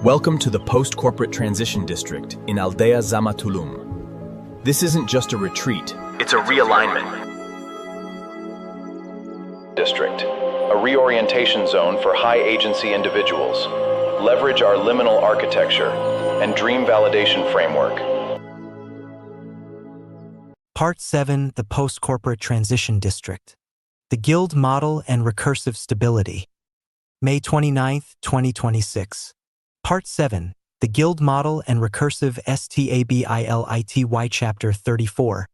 Welcome to the post-corporate transition district in Aldea Zamatulum. This isn't just a retreat, it's a realignment. District, a reorientation zone for high-agency individuals. Leverage our liminal architecture and dream validation framework. Part 7, the post-corporate transition district. The Guild Model and Recursive Stability. May 29, 2026. Part 7, the Guild Model and Recursive Stability Chapter 34.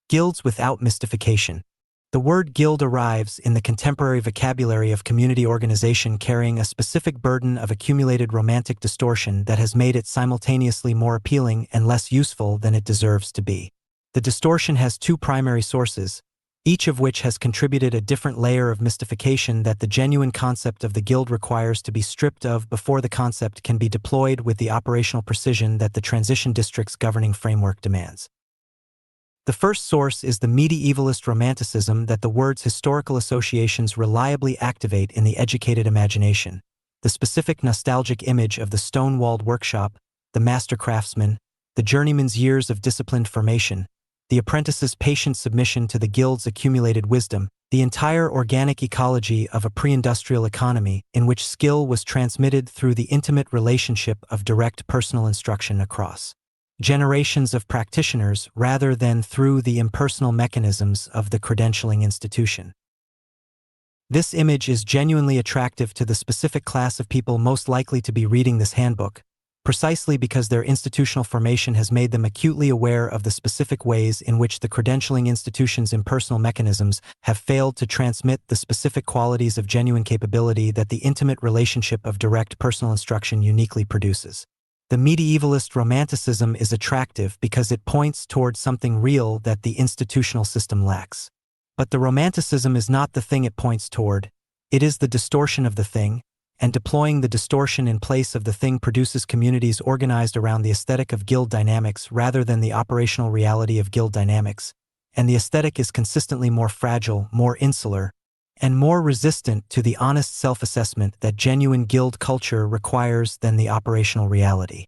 Guilds without mystification. The word guild arrives in the contemporary vocabulary of community organization carrying a specific burden of accumulated romantic distortion that has made it simultaneously more appealing and less useful than it deserves to be. The distortion has two primary sources, each of which has contributed a different layer of mystification that the genuine concept of the guild requires to be stripped of before the concept can be deployed with the operational precision that the transition district's governing framework demands. The first source is the medievalist romanticism that the word's historical associations reliably activate in the educated imagination, the specific nostalgic image of the stone-walled workshop, the master craftsman, the journeyman's years of disciplined formation, the apprentice's patient submission to the guild's accumulated wisdom, the entire organic ecology of a pre-industrial economy in which skill was transmitted through the intimate relationship of direct personal instruction across generations of practitioners rather than through the impersonal mechanisms of the credentialing institution. This image is genuinely attractive to the specific class of people most likely to be reading this handbook, precisely because their institutional formation has made them acutely aware of the specific ways in which the credentialing institution's impersonal mechanisms have failed to transmit the specific qualities of genuine capability that the intimate relationship of direct personal instruction uniquely produces. The medievalist romanticism is attractive because it points towards something real that the institutional system lacks. But the romanticism is not the thing it points toward, it is the distortion of the thing, and deploying the distortion in place of the thing produces communities organized around the aesthetic of guild dynamics rather than the operational reality of guild dynamics, and the aesthetic is consistently more fragile, more insular, and more resistant to the honest self-assessment that genuine guild culture requires than the operational reality.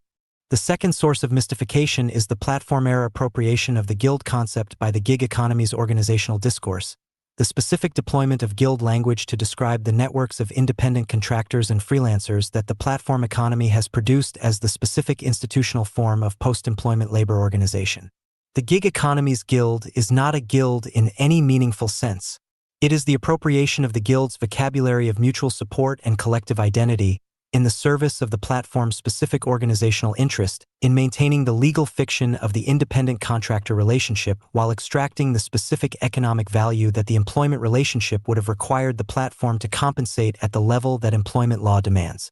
The second source of mystification is the platform-era appropriation of the guild concept by the gig economy's organizational discourse, the specific deployment of guild language to describe the networks of independent contractors and freelancers that the platform economy has produced as the specific institutional form of post-employment labor organization. The gig economy's guild is not a guild in any meaningful sense. It is the appropriation of the guild's vocabulary of mutual support and collective identity in the service of the platform's specific organizational interest in maintaining the legal fiction of the independent contractor relationship while extracting the specific economic value that the employment relationship would have required the platform to compensate at the level that employment law demands.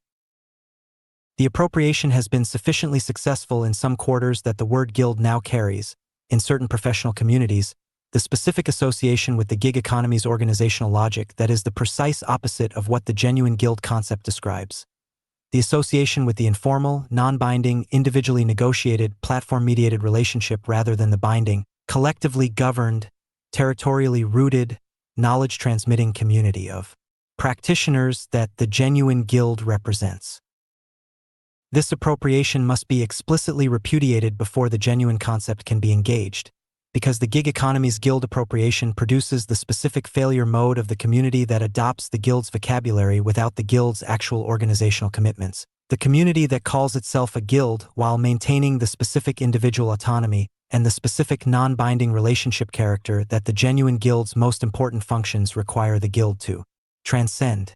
The appropriation has been sufficiently successful in some quarters that the word guild now carries, in certain professional communities, the specific association with the gig economy's organizational logic that is the precise opposite of what the genuine guild concept describes. The association with the informal, non-binding, individually negotiated, platform-mediated relationship rather than the binding, collectively governed, territorially rooted, knowledge-transmitting community of practitioners that the genuine guild represents. This appropriation must be explicitly repudiated before the genuine concept can be engaged, because the gig economy's guild appropriation produces the specific failure mode of the community that adopts the guild's vocabulary without the guild's actual organizational commitments. The community that calls itself a guild while maintaining the specific individual autonomy and the specific non-binding relationship character that the genuine guild's most important functions require the guild to transcend.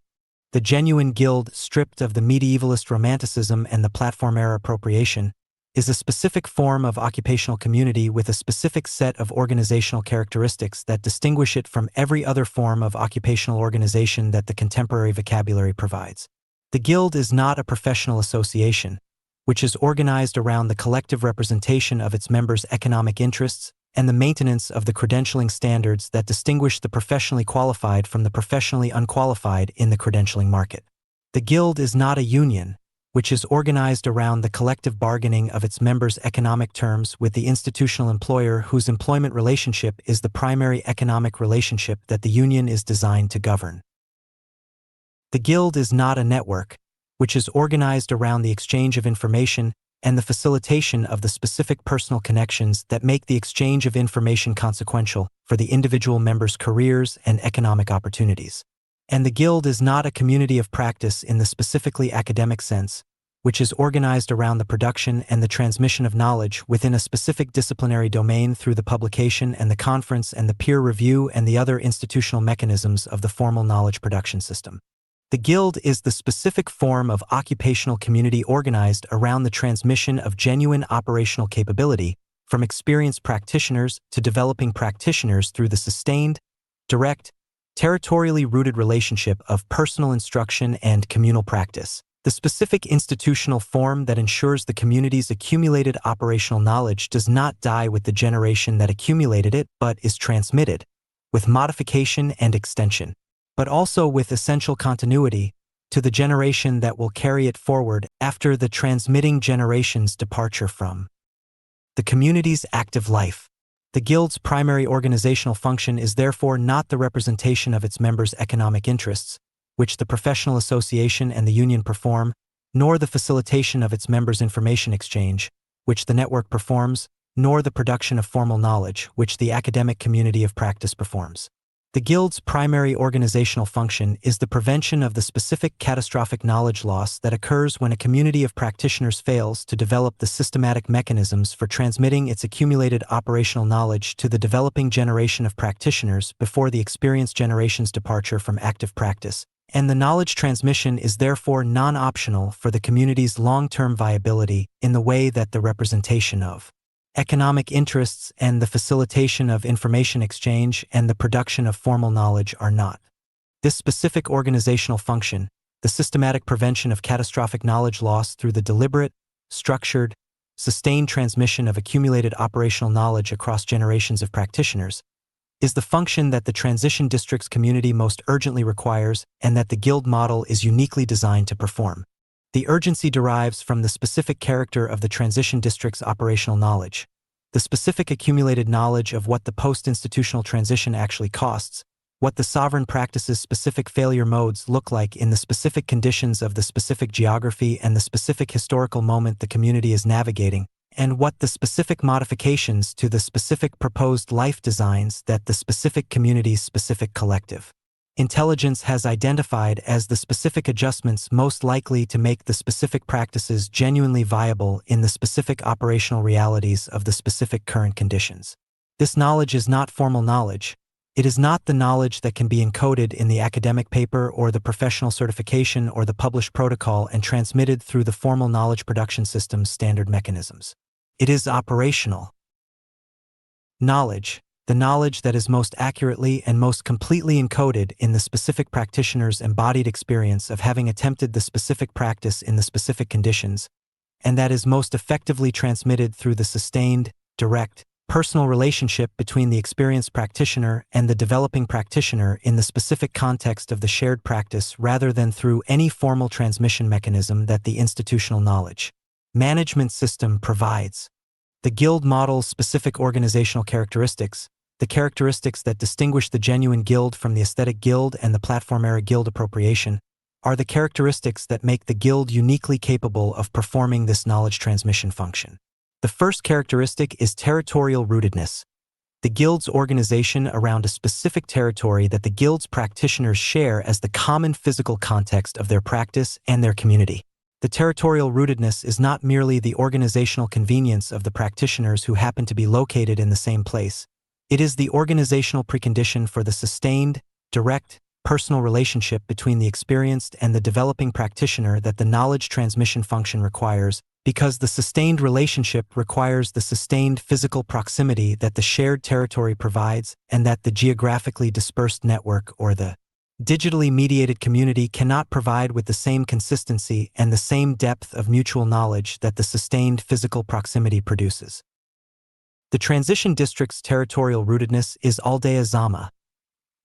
The genuine guild, stripped of the medievalist romanticism and the platform-era appropriation, is a specific form of occupational community with a specific set of organizational characteristics that distinguish it from every other form of occupational organization that the contemporary vocabulary provides. The guild is not a professional association, which is organized around the collective representation of its members' economic interests and the maintenance of the credentialing standards that distinguish the professionally qualified from the professionally unqualified in the credentialing market. The guild is not a union, which is organized around the collective bargaining of its members' economic terms with the institutional employer whose employment relationship is the primary economic relationship that the union is designed to govern. The guild is not a network, which is organized around the exchange of information and the facilitation of the specific personal connections that make the exchange of information consequential for the individual members' careers and economic opportunities. And the Guild is not a community of practice in the specifically academic sense, which is organized around the production and the transmission of knowledge within a specific disciplinary domain through the publication and the conference and the peer review and the other institutional mechanisms of the formal knowledge production system. The Guild is the specific form of occupational community organized around the transmission of genuine operational capability from experienced practitioners to developing practitioners through the sustained, direct, territorially rooted relationship of personal instruction and communal practice. The specific institutional form that ensures the community's accumulated operational knowledge does not die with the generation that accumulated it, but is transmitted, with modification and extension, but also with essential continuity, to the generation that will carry it forward after the transmitting generation's departure from the community's active life. The Guild's primary organizational function is therefore not the representation of its members' economic interests, which the professional association and the union perform, nor the facilitation of its members' information exchange, which the network performs, nor the production of formal knowledge, which the academic community of practice performs. The Guild's primary organizational function is the prevention of the specific catastrophic knowledge loss that occurs when a community of practitioners fails to develop the systematic mechanisms for transmitting its accumulated operational knowledge to the developing generation of practitioners before the experienced generation's departure from active practice, and the knowledge transmission is therefore non-optional for the community's long-term viability in the way that the representation of economic interests and the facilitation of information exchange and the production of formal knowledge are not. This specific organizational function, the systematic prevention of catastrophic knowledge loss through the deliberate, structured, sustained transmission of accumulated operational knowledge across generations of practitioners, is the function that the transition district's community most urgently requires and that the Guild model is uniquely designed to perform. The urgency derives from the specific character of the transition district's operational knowledge, the specific accumulated knowledge of what the post-institutional transition actually costs, what the sovereign practice's specific failure modes look like in the specific conditions of the specific geography and the specific historical moment the community is navigating, and what the specific modifications to the specific proposed life designs that the specific community's specific collective intelligence has identified as the specific adjustments most likely to make the specific practices genuinely viable in the specific operational realities of the specific current conditions. This knowledge is not formal knowledge. It is not the knowledge that can be encoded in the academic paper or the professional certification or the published protocol and transmitted through the formal knowledge production system's standard mechanisms. It is operational knowledge, the knowledge that is most accurately and most completely encoded in the specific practitioner's embodied experience of having attempted the specific practice in the specific conditions, and that is most effectively transmitted through the sustained, direct, personal relationship between the experienced practitioner and the developing practitioner in the specific context of the shared practice rather than through any formal transmission mechanism that the institutional knowledge management system provides. The Guild model's specific organizational characteristics, the characteristics that distinguish the genuine Guild from the aesthetic Guild and the platform-era Guild appropriation, are the characteristics that make the Guild uniquely capable of performing this knowledge transmission function. The first characteristic is territorial rootedness. The Guild's organization around a specific territory that the Guild's practitioners share as the common physical context of their practice and their community. The territorial rootedness is not merely the organizational convenience of the practitioners who happen to be located in the same place. It is the organizational precondition for the sustained, direct, personal relationship between the experienced and the developing practitioner that the knowledge transmission function requires, because the sustained relationship requires the sustained physical proximity that the shared territory provides and that the geographically dispersed network or the digitally mediated community cannot provide with the same consistency and the same depth of mutual knowledge that the sustained physical proximity produces. The transition district's territorial rootedness is aldea zama,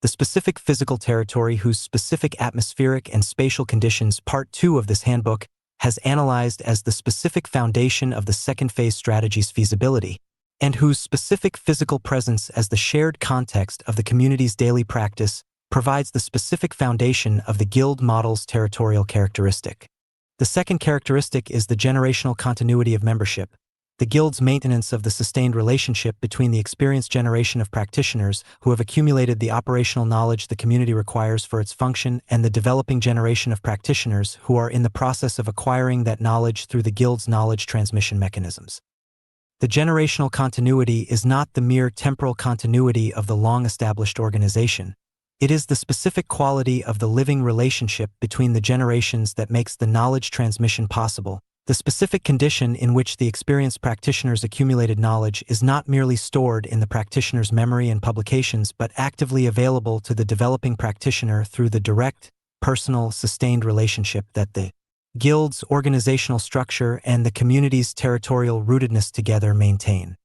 the specific physical territory whose specific atmospheric and spatial conditions Part 2 of this handbook has analyzed as the specific foundation of the second phase strategy's feasibility, and whose specific physical presence as the shared context of the community's daily practice provides the specific foundation of the Guild model's territorial characteristic. The second characteristic is the generational continuity of membership, the Guild's maintenance of the sustained relationship between the experienced generation of practitioners who have accumulated the operational knowledge the community requires for its function and the developing generation of practitioners who are in the process of acquiring that knowledge through the Guild's knowledge transmission mechanisms. The generational continuity is not the mere temporal continuity of the long-established organization. It is the specific quality of the living relationship between the generations that makes the knowledge transmission possible. The specific condition in which the experienced practitioner's accumulated knowledge is not merely stored in the practitioner's memory and publications but actively available to the developing practitioner through the direct, personal, sustained relationship that the Guild's organizational structure and the community's territorial rootedness together maintain.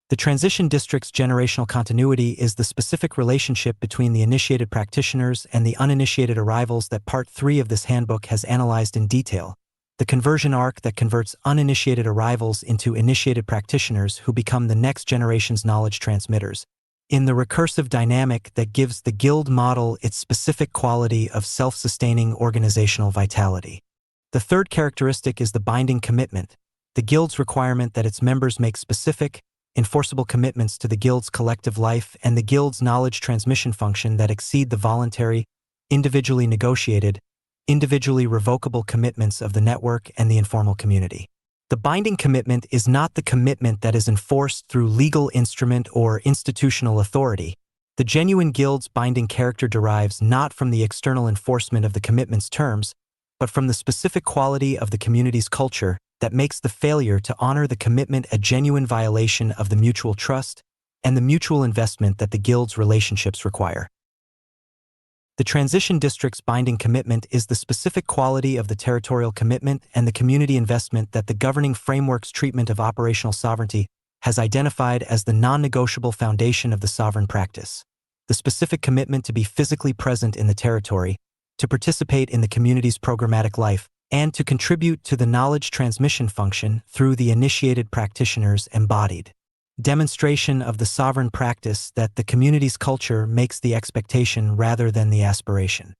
The transition district's generational continuity is the specific relationship between the initiated practitioners and the uninitiated arrivals that Part 3 of this handbook has analyzed in detail, the conversion arc that converts uninitiated arrivals into initiated practitioners who become the next generation's knowledge transmitters, in the recursive dynamic that gives the Guild model its specific quality of self-sustaining organizational vitality. The third characteristic is the binding commitment, the Guild's requirement that its members make specific, enforceable commitments to the Guild's collective life and the Guild's knowledge transmission function that exceed the voluntary, individually negotiated, individually revocable commitments of the network and the informal community. The binding commitment is not the commitment that is enforced through legal instrument or institutional authority. The genuine Guild's binding character derives not from the external enforcement of the commitment's terms, but from the specific quality of the community's culture that makes the failure to honor the commitment a genuine violation of the mutual trust and the mutual investment that the Guild's relationships require. The transition district's binding commitment is the specific quality of the territorial commitment and the community investment that the governing framework's treatment of operational sovereignty has identified as the non-negotiable foundation of the sovereign practice. The specific commitment to be physically present in the territory, to participate in the community's programmatic life, and to contribute to the knowledge transmission function through the initiated practitioner's embodied demonstration of the sovereign practice that the community's culture makes the expectation rather than the aspiration.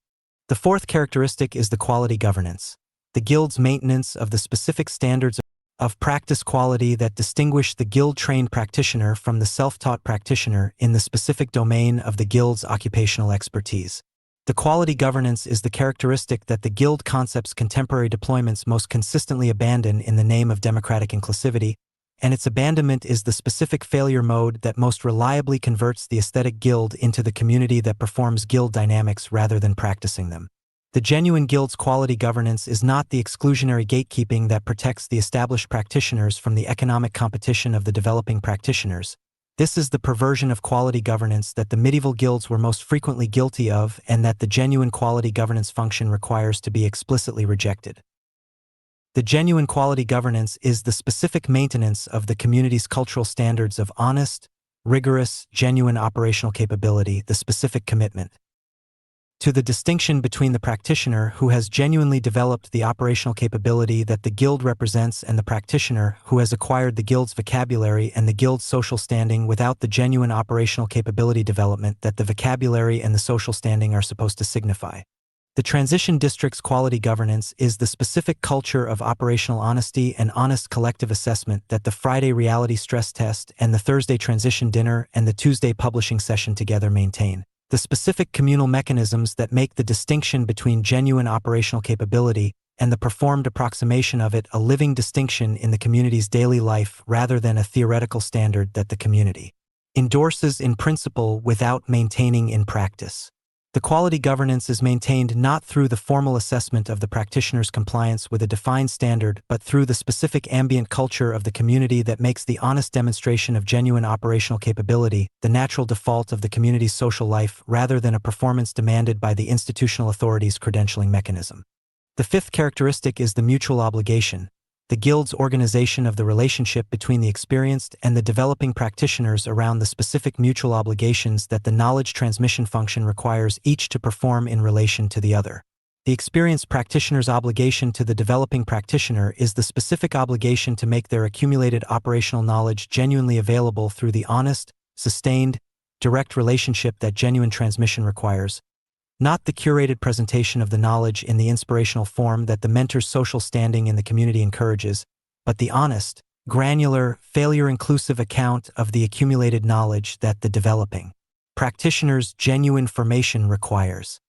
The fourth characteristic is the quality governance, the Guild's maintenance of the specific standards of practice quality that distinguish the Guild-trained practitioner from the self-taught practitioner in the specific domain of the Guild's occupational expertise. The quality governance is the characteristic that the Guild concept's contemporary deployments most consistently abandon in the name of democratic inclusivity, and its abandonment is the specific failure mode that most reliably converts the aesthetic Guild into the community that performs Guild dynamics rather than practicing them. The genuine Guild's quality governance is not the exclusionary gatekeeping that protects the established practitioners from the economic competition of the developing practitioners. This is the perversion of quality governance that the medieval Guilds were most frequently guilty of and that the genuine quality governance function requires to be explicitly rejected. The genuine quality governance is the specific maintenance of the community's cultural standards of honest, rigorous, genuine operational capability, the specific commitment to the distinction between the practitioner who has genuinely developed the operational capability that the Guild represents and the practitioner who has acquired the Guild's vocabulary and the Guild's social standing without the genuine operational capability development that the vocabulary and the social standing are supposed to signify. The transition district's quality governance is the specific culture of operational honesty and honest collective assessment that the Friday reality stress test and the Thursday transition dinner and the Tuesday publishing session together maintain. The specific communal mechanisms that make the distinction between genuine operational capability and the performed approximation of it a living distinction in the community's daily life rather than a theoretical standard that the community endorses in principle without maintaining in practice. The quality governance is maintained not through the formal assessment of the practitioner's compliance with a defined standard but through the specific ambient culture of the community that makes the honest demonstration of genuine operational capability the natural default of the community's social life rather than a performance demanded by the institutional authority's credentialing mechanism. The fifth characteristic is the mutual obligation, the Guild's organization of the relationship between the experienced and the developing practitioners around the specific mutual obligations that the knowledge transmission function requires each to perform in relation to the other. The experienced practitioner's obligation to the developing practitioner is the specific obligation to make their accumulated operational knowledge genuinely available through the honest, sustained, direct relationship that genuine transmission requires. not the curated presentation of the knowledge in the inspirational form that the mentor's social standing in the community encourages, but the honest, granular, failure-inclusive account of the accumulated knowledge that the developing practitioner's genuine formation requires.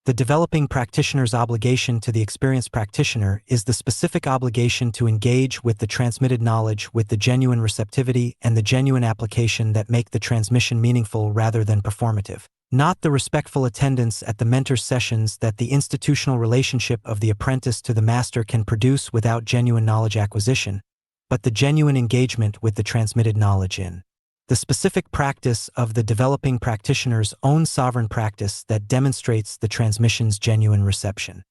The developing practitioner's obligation to the experienced practitioner is the specific obligation to engage with the transmitted knowledge with the genuine receptivity and the genuine application that make the transmission meaningful rather than performative. Not the respectful attendance at the mentor's sessions that the institutional relationship of the apprentice to the master can produce without genuine knowledge acquisition, but the genuine engagement with the transmitted knowledge in the specific practice of the developing practitioner's own sovereign practice that demonstrates the transmission's genuine reception.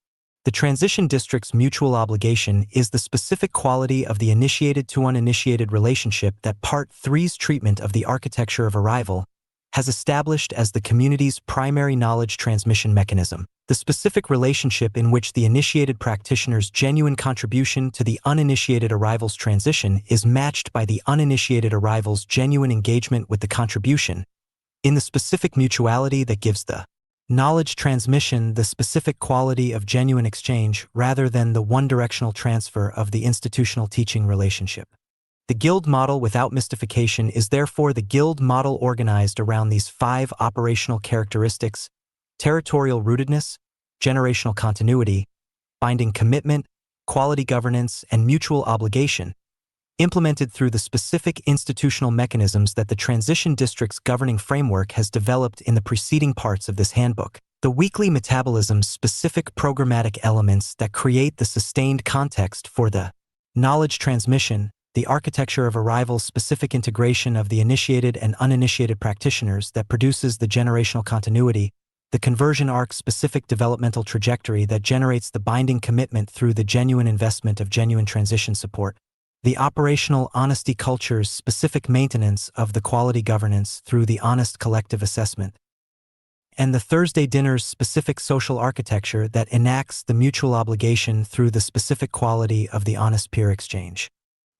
The transition district's mutual obligation is the specific quality of the initiated to uninitiated relationship that Part 3's treatment of the architecture of arrival has established as the community's primary knowledge transmission mechanism. The specific relationship in which the initiated practitioner's genuine contribution to the uninitiated arrival's transition is matched by the uninitiated arrival's genuine engagement with the contribution, in the specific mutuality that gives the knowledge transmission the specific quality of genuine exchange rather than the one-directional transfer of the institutional teaching relationship. The guild model without mystification is therefore the guild model organized around these 5 operational characteristics: territorial rootedness, generational continuity, binding commitment, quality governance, and mutual obligation, implemented through the specific institutional mechanisms that the transition district's governing framework has developed in the preceding parts of this handbook. The weekly metabolism's specific programmatic elements that create the sustained context for the knowledge transmission, the architecture of arrival's specific integration of the initiated and uninitiated practitioners that produces the generational continuity, the conversion arc's specific developmental trajectory that generates the binding commitment through the genuine investment of genuine transition support, the operational honesty culture's specific maintenance of the quality governance through the honest collective assessment, and the Thursday dinner's specific social architecture that enacts the mutual obligation through the specific quality of the honest peer exchange.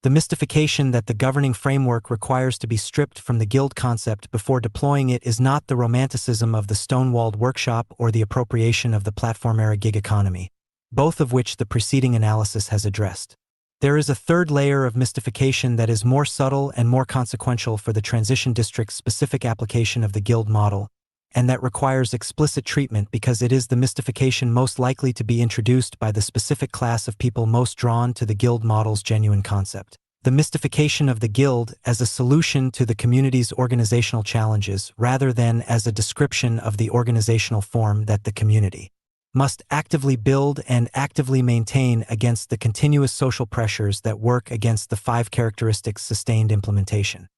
The mystification that the governing framework requires to be stripped from the guild concept before deploying it is not the romanticism of the stone-walled workshop or the appropriation of the platform-era gig economy, both of which the preceding analysis has addressed. There is a third layer of mystification that is more subtle and more consequential for the transition district's specific application of the guild model, and that requires explicit treatment because it is the mystification most likely to be introduced by the specific class of people most drawn to the guild model's genuine concept. The mystification of the guild as a solution to the community's organizational challenges rather than as a description of the organizational form that the community must actively build and actively maintain against the continuous social pressures that work against the 5 characteristics' sustained implementation.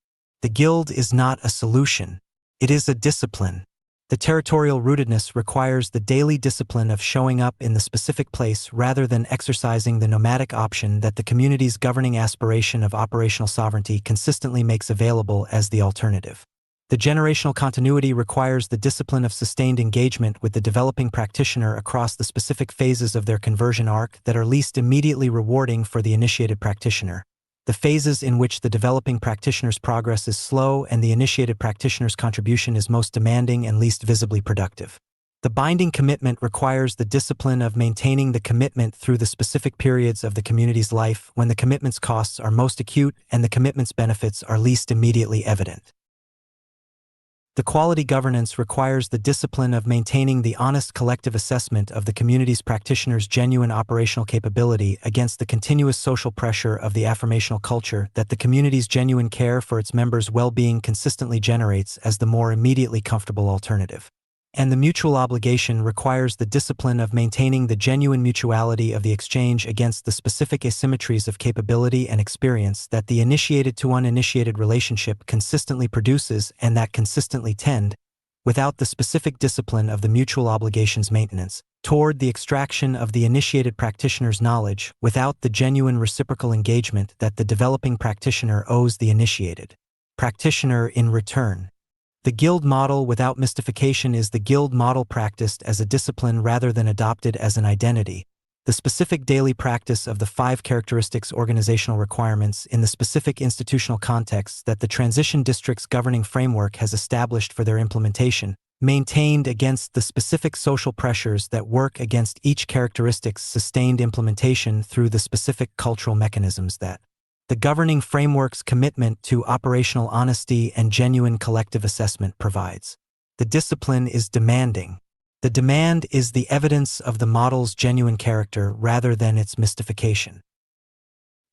The guild is not a solution, it is a discipline. The territorial rootedness requires the daily discipline of showing up in the specific place rather than exercising the nomadic option that the community's governing aspiration of operational sovereignty consistently makes available as the alternative. The generational continuity requires the discipline of sustained engagement with the developing practitioner across the specific phases of their conversion arc that are least immediately rewarding for the initiated practitioner, the phases in which the developing practitioner's progress is slow and the initiated practitioner's contribution is most demanding and least visibly productive. The binding commitment requires the discipline of maintaining the commitment through the specific periods of the community's life when the commitment's costs are most acute and the commitment's benefits are least immediately evident. The quality governance requires the discipline of maintaining the honest collective assessment of the community's practitioners' genuine operational capability against the continuous social pressure of the affirmational culture that the community's genuine care for its members' well-being consistently generates as the more immediately comfortable alternative. And the mutual obligation requires the discipline of maintaining the genuine mutuality of the exchange against the specific asymmetries of capability and experience that the initiated to uninitiated relationship consistently produces and that consistently tend, without the specific discipline of the mutual obligation's maintenance, toward the extraction of the initiated practitioner's knowledge without the genuine reciprocal engagement that the developing practitioner owes the initiated practitioner in return. The guild model without mystification is the guild model practiced as a discipline rather than adopted as an identity, the specific daily practice of the 5 characteristics organizational requirements in the specific institutional contexts that the transition district's governing framework has established for their implementation, maintained against the specific social pressures that work against each characteristic's sustained implementation through the specific cultural mechanisms that the governing framework's commitment to operational honesty and genuine collective assessment provides. The discipline is demanding. The demand is the evidence of the model's genuine character rather than its mystification.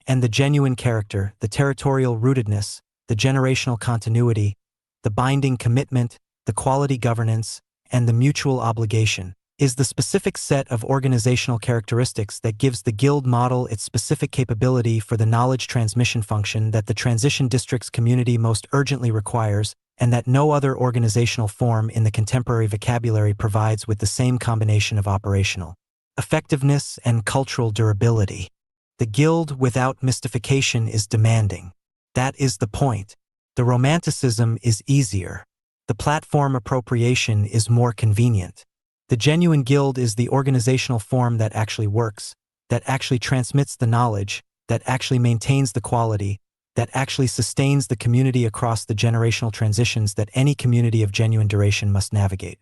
And the genuine character, the territorial rootedness, the generational continuity, the binding commitment, the quality governance, and the mutual obligation, is the specific set of organizational characteristics that gives the guild model its specific capability for the knowledge transmission function that the transition district's community most urgently requires, and that no other organizational form in the contemporary vocabulary provides with the same combination of operational effectiveness and cultural durability. The guild without mystification is demanding. That is the point. The romanticism is easier. The platform appropriation is more convenient. The genuine guild is the organizational form that actually works, that actually transmits the knowledge, that actually maintains the quality, that actually sustains the community across the generational transitions that any community of genuine duration must navigate.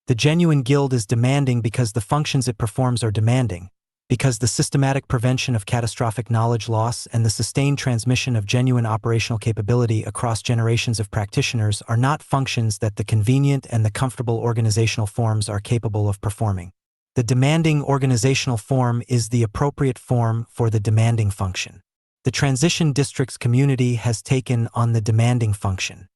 The genuine guild is demanding because the functions it performs are demanding, because the systematic prevention of catastrophic knowledge loss and the sustained transmission of genuine operational capability across generations of practitioners are not functions that the convenient and the comfortable organizational forms are capable of performing. The demanding organizational form is the appropriate form for the demanding function. The transition district's community has taken on the demanding function.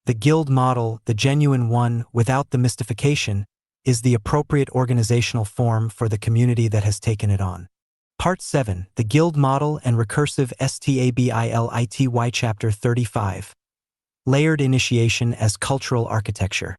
The guild model, the genuine one without the mystification, is the appropriate organizational form for the community that has taken it on. Part 7, the Guild Model and Recursive Stability Chapter 35. Layered Initiation as Cultural Architecture.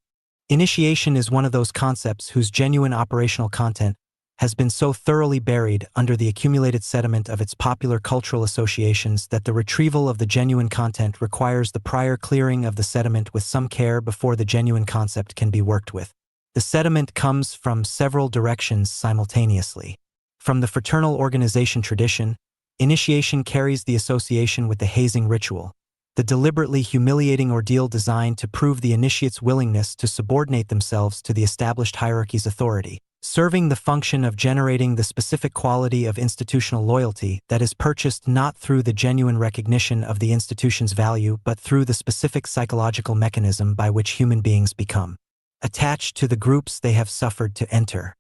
Initiation is one of those concepts whose genuine operational content has been so thoroughly buried under the accumulated sediment of its popular cultural associations that the retrieval of the genuine content requires the prior clearing of the sediment with some care before the genuine concept can be worked with. The sediment comes from several directions simultaneously. From the fraternal organization tradition, initiation carries the association with the hazing ritual, the deliberately humiliating ordeal designed to prove the initiate's willingness to subordinate themselves to the established hierarchy's authority, serving the function of generating the specific quality of institutional loyalty that is purchased not through the genuine recognition of the institution's value but through the specific psychological mechanism by which human beings become attached to the groups they have suffered to enter.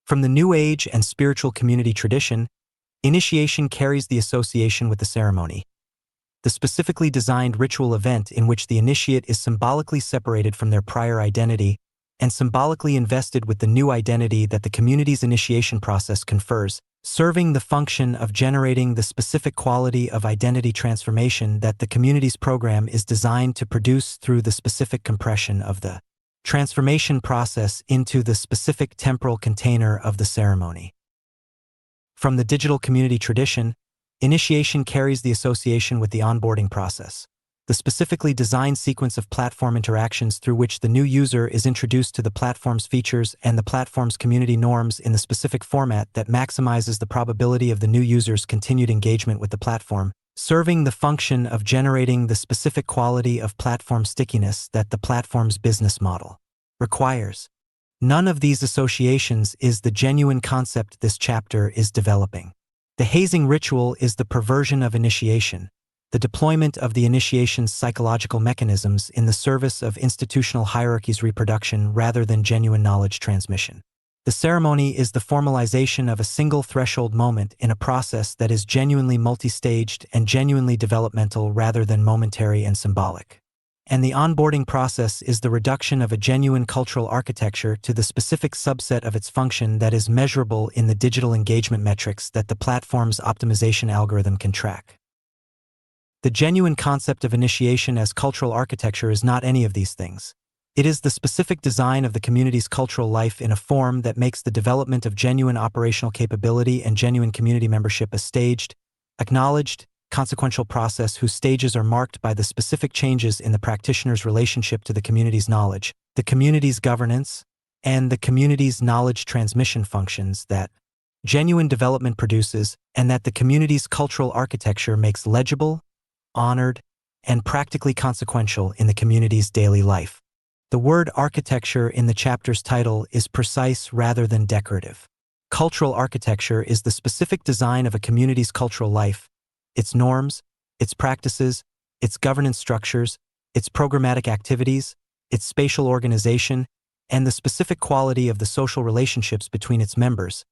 From the New Age and spiritual community tradition, initiation carries the association with the ceremony, the specifically designed ritual event in which the initiate is symbolically separated from their prior identity and symbolically invested with the new identity that the community's initiation process confers, serving the function of generating the specific quality of identity transformation that the community's program is designed to produce through the specific compression of the transformation process into the specific temporal container of the ceremony. From the digital community tradition, initiation carries the association with the onboarding process, the specifically designed sequence of platform interactions through which the new user is introduced to the platform's features and the platform's community norms in the specific format that maximizes the probability of the new user's continued engagement with the platform, serving the function of generating the specific quality of platform stickiness that the platform's business model requires. None of these associations is the genuine concept this chapter is developing. The hazing ritual is the perversion of initiation, the deployment of the initiation's psychological mechanisms in the service of institutional hierarchy's reproduction rather than genuine knowledge transmission. The ceremony is the formalization of a single threshold moment in a process that is genuinely multi-staged and genuinely developmental rather than momentary and symbolic. And the onboarding process is the reduction of a genuine cultural architecture to the specific subset of its function that is measurable in the digital engagement metrics that the platform's optimization algorithm can track. The genuine concept of initiation as cultural architecture is not any of these things. It is the specific design of the community's cultural life in a form that makes the development of genuine operational capability and genuine community membership a staged, acknowledged, consequential process whose stages are marked by the specific changes in the practitioner's relationship to the community's knowledge, the community's governance, and the community's knowledge transmission functions that genuine development produces and that the community's cultural architecture makes legible, honored, and practically consequential in the community's daily life. The word architecture in the chapter's title is precise rather than decorative. Cultural architecture is the specific design of a community's cultural life, its norms, its practices, its governance structures, its programmatic activities, its spatial organization, and the specific quality of the social relationships between its members,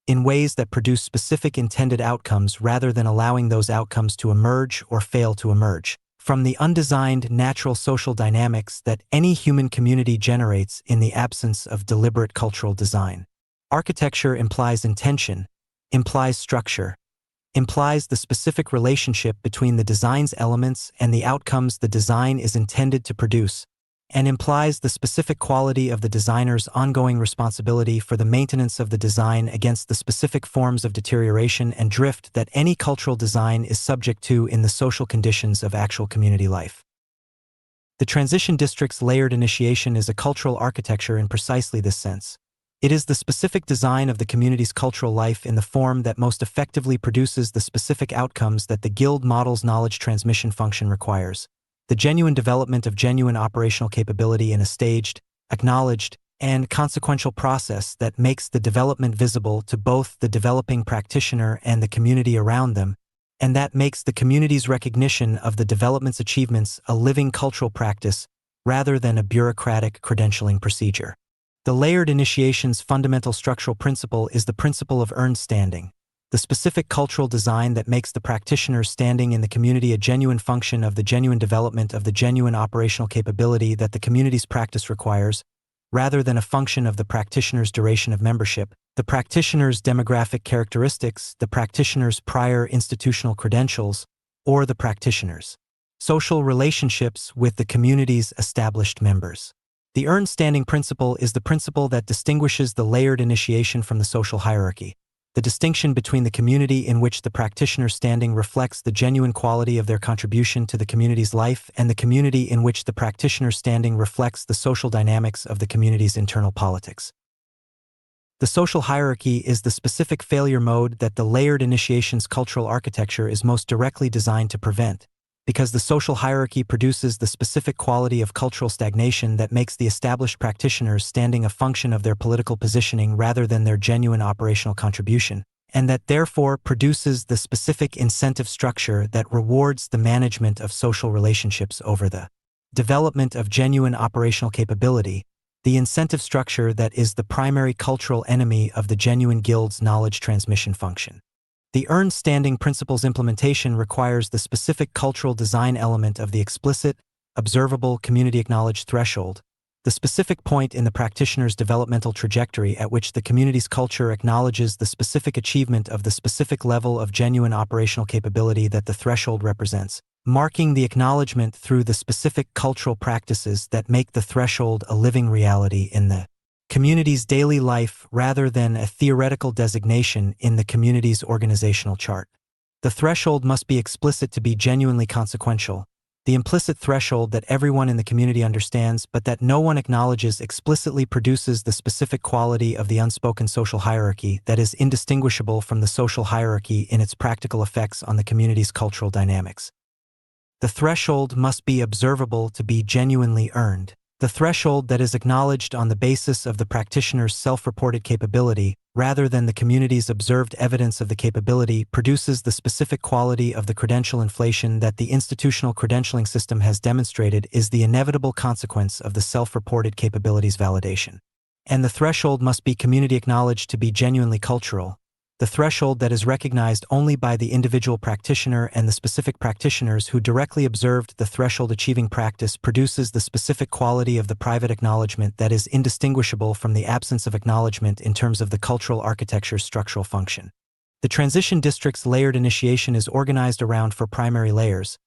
in ways that produce specific intended outcomes rather than allowing those outcomes to emerge or fail to emerge from the undesigned natural social dynamics that any human community generates in the absence of deliberate cultural design. Architecture implies intention, implies structure, implies the specific relationship between the design's elements and the outcomes the design is intended to produce, and implies the specific quality of the designer's ongoing responsibility for the maintenance of the design against the specific forms of deterioration and drift that any cultural design is subject to in the social conditions of actual community life. The transition district's layered initiation is a cultural architecture in precisely this sense. It is the specific design of the community's cultural life in the form that most effectively produces the specific outcomes that the Guild model's knowledge transmission function requires. The genuine development of genuine operational capability in a staged, acknowledged, and consequential process that makes the development visible to both the developing practitioner and the community around them, and that makes the community's recognition of the development's achievements a living cultural practice rather than a bureaucratic credentialing procedure. The layered initiation's fundamental structural principle is the principle of earned standing, the specific cultural design that makes the practitioner's standing in the community a genuine function of the genuine development of the genuine operational capability that the community's practice requires, rather than a function of the practitioner's duration of membership, the practitioner's demographic characteristics, the practitioner's prior institutional credentials, or the practitioner's social relationships with the community's established members. The earned standing principle is the principle that distinguishes the layered initiation from the social hierarchy. The distinction between the community in which the practitioner's standing reflects the genuine quality of their contribution to the community's life and the community in which the practitioner's standing reflects the social dynamics of the community's internal politics. The social hierarchy is the specific failure mode that the layered initiation's cultural architecture is most directly designed to prevent, because the social hierarchy produces the specific quality of cultural stagnation that makes the established practitioners standing a function of their political positioning rather than their genuine operational contribution, and that therefore produces the specific incentive structure that rewards the management of social relationships over the development of genuine operational capability, the incentive structure that is the primary cultural enemy of the genuine guild's knowledge transmission function. The earned standing principle's implementation requires the specific cultural design element of the explicit, observable, community-acknowledged threshold, the specific point in the practitioner's developmental trajectory at which the community's culture acknowledges the specific achievement of the specific level of genuine operational capability that the threshold represents, marking the acknowledgement through the specific cultural practices that make the threshold a living reality in the community's daily life rather than a theoretical designation in the community's organizational chart. The threshold must be explicit to be genuinely consequential, the implicit threshold that everyone in the community understands but that no one acknowledges explicitly produces the specific quality of the unspoken social hierarchy that is indistinguishable from the social hierarchy in its practical effects on the community's cultural dynamics. The threshold must be observable to be genuinely earned. The threshold that is acknowledged on the basis of the practitioner's self-reported capability, rather than the community's observed evidence of the capability, produces the specific quality of the credential inflation that the institutional credentialing system has demonstrated is the inevitable consequence of the self-reported capability's validation. And the threshold must be community acknowledged to be genuinely cultural. The threshold that is recognized only by the individual practitioner and the specific practitioners who directly observed the threshold achieving practice produces the specific quality of the private acknowledgement that is indistinguishable from the absence of acknowledgement in terms of the cultural architecture's structural function. The transition district's layered initiation is organized around four primary layers,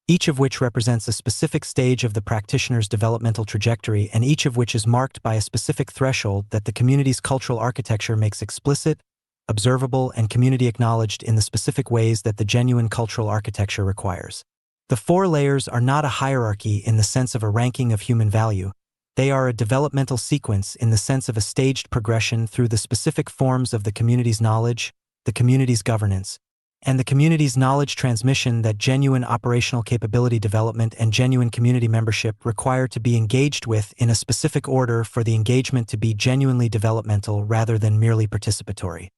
each of which represents a specific stage of the practitioner's developmental trajectory and each of which is marked by a specific threshold that the community's cultural architecture makes explicit, observable, and community acknowledged in the specific ways that the genuine cultural architecture requires. The four layers are not a hierarchy in the sense of a ranking of human value. They are a developmental sequence in the sense of a staged progression through the specific forms of the community's knowledge, the community's governance, and the community's knowledge transmission that genuine operational capability development and genuine community membership require to be engaged with in a specific order for the engagement to be genuinely developmental rather than merely participatory.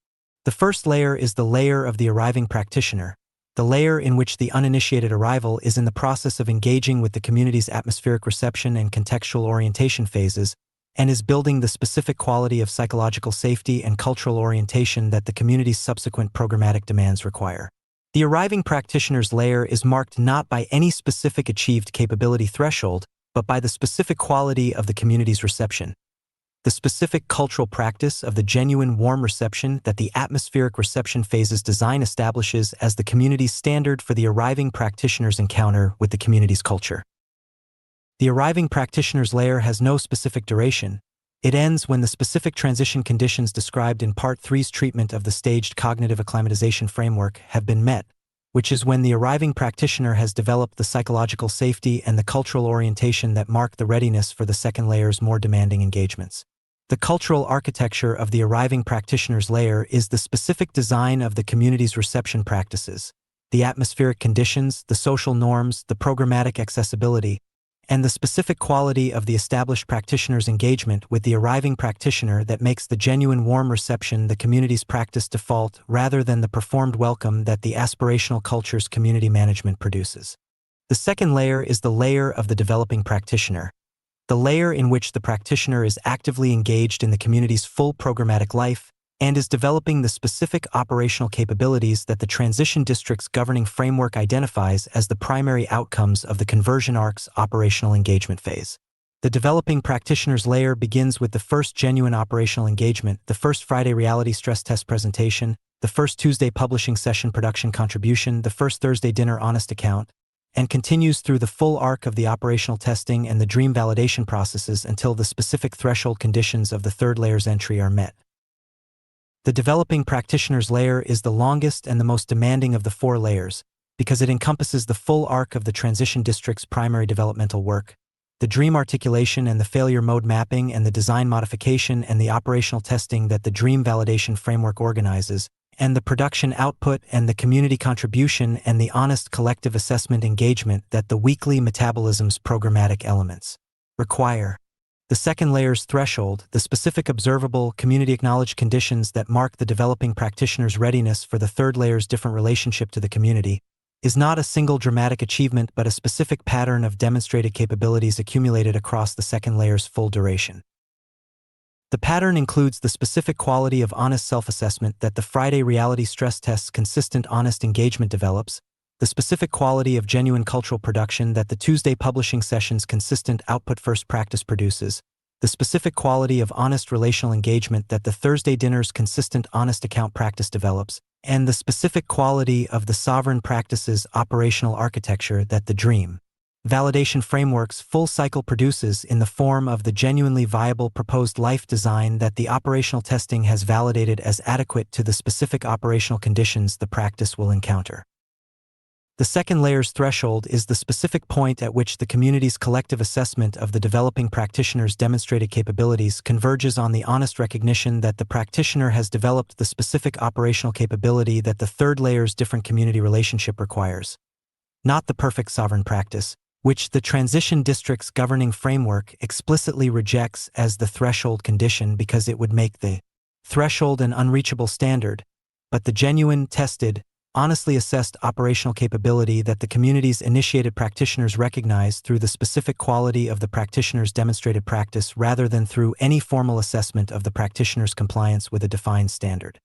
The first layer is the layer of the arriving practitioner, the layer in which the uninitiated arrival is in the process of engaging with the community's atmospheric reception and contextual orientation phases, and is building the specific quality of psychological safety and cultural orientation that the community's subsequent programmatic demands require. The arriving practitioner's layer is marked not by any specific achieved capability threshold, but by the specific quality of the community's reception, the specific cultural practice of the genuine warm reception that the atmospheric reception phase's design establishes as the community's standard for the arriving practitioner's encounter with the community's culture. The arriving practitioner's layer has no specific duration. It ends when the specific transition conditions described in Part 3's treatment of the staged cognitive acclimatization framework have been met, which is when the arriving practitioner has developed the psychological safety and the cultural orientation that mark the readiness for the second layer's more demanding engagements. The cultural architecture of the arriving practitioner's layer is the specific design of the community's reception practices, the atmospheric conditions, the social norms, the programmatic accessibility, and the specific quality of the established practitioner's engagement with the arriving practitioner that makes the genuine warm reception the community's practice default rather than the performed welcome that the aspirational culture's community management produces. The second layer is the layer of the developing practitioner, the layer in which the practitioner is actively engaged in the community's full programmatic life and is developing the specific operational capabilities that the transition district's governing framework identifies as the primary outcomes of the conversion arc's operational engagement phase. The developing practitioner's layer begins with the first genuine operational engagement, the first Friday reality stress test presentation, the first Tuesday publishing session production contribution, the first Thursday dinner honest account, and continues through the full arc of the operational testing and the dream validation processes until the specific threshold conditions of the third layer's entry are met. The developing practitioner's layer is the longest and the most demanding of the four layers, because it encompasses the full arc of the transition district's primary developmental work, the dream articulation and the failure mode mapping and the design modification and the operational testing that the dream validation framework organizes, and the production output and the community contribution and the honest collective assessment engagement that the weekly metabolism's programmatic elements require. The second layer's threshold, the specific observable, community-acknowledged conditions that mark the developing practitioner's readiness for the third layer's different relationship to the community, is not a single dramatic achievement but a specific pattern of demonstrated capabilities accumulated across the second layer's full duration. The pattern includes the specific quality of honest self-assessment that the Friday reality stress test's consistent honest engagement develops, the specific quality of genuine cultural production that the Tuesday publishing session's consistent output-first practice produces, the specific quality of honest relational engagement that the Thursday dinner's consistent honest account practice develops, and the specific quality of the sovereign practice's operational architecture that the dream validation framework's full cycle produces in the form of the genuinely viable proposed life design that the operational testing has validated as adequate to the specific operational conditions the practice will encounter. The second layer's threshold is the specific point at which the community's collective assessment of the developing practitioner's demonstrated capabilities converges on the honest recognition that the practitioner has developed the specific operational capability that the third layer's different community relationship requires, not the perfect sovereign practice, which the transition district's governing framework explicitly rejects as the threshold condition because it would make the threshold an unreachable standard, but the genuine, tested, honestly assessed operational capability that the community's initiated practitioners recognize through the specific quality of the practitioner's demonstrated practice rather than through any formal assessment of the practitioner's compliance with a defined standard.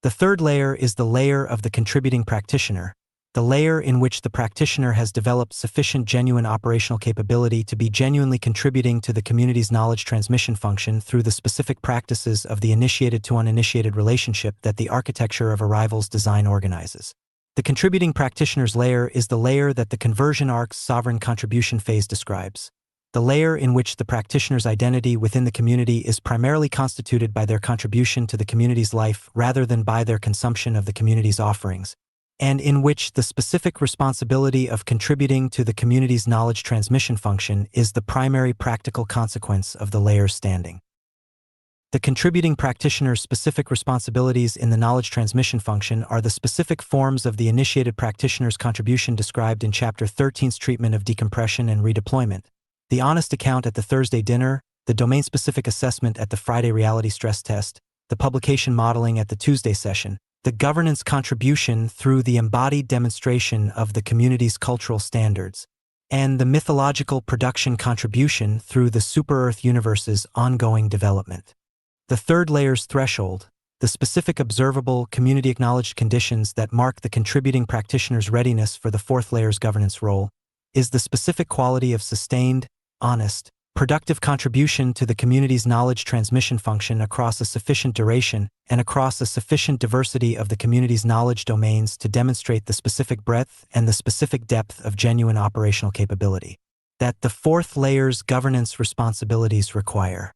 The third layer is the layer of the contributing practitioner, the layer in which the practitioner has developed sufficient genuine operational capability to be genuinely contributing to the community's knowledge transmission function through the specific practices of the initiated to uninitiated relationship that the architecture of arrival's design organizes. The contributing practitioner's layer is the layer that the conversion arc's sovereign contribution phase describes, the layer in which the practitioner's identity within the community is primarily constituted by their contribution to the community's life rather than by their consumption of the community's offerings, and in which the specific responsibility of contributing to the community's knowledge transmission function is the primary practical consequence of the layer's standing. The contributing practitioner's specific responsibilities in the knowledge transmission function are the specific forms of the initiated practitioner's contribution described in Chapter 13's treatment of decompression and redeployment, the honest account at the Thursday dinner, the domain-specific assessment at the Friday reality stress test, the publication modeling at the Tuesday session, the governance contribution through the embodied demonstration of the community's cultural standards, and the mythological production contribution through the super-Earth universe's ongoing development. The third layer's threshold, the specific observable, community-acknowledged conditions that mark the contributing practitioner's readiness for the fourth layer's governance role, is the specific quality of sustained, honest, productive contribution to the community's knowledge transmission function across a sufficient duration and across a sufficient diversity of the community's knowledge domains to demonstrate the specific breadth and the specific depth of genuine operational capability that the fourth layer's governance responsibilities require.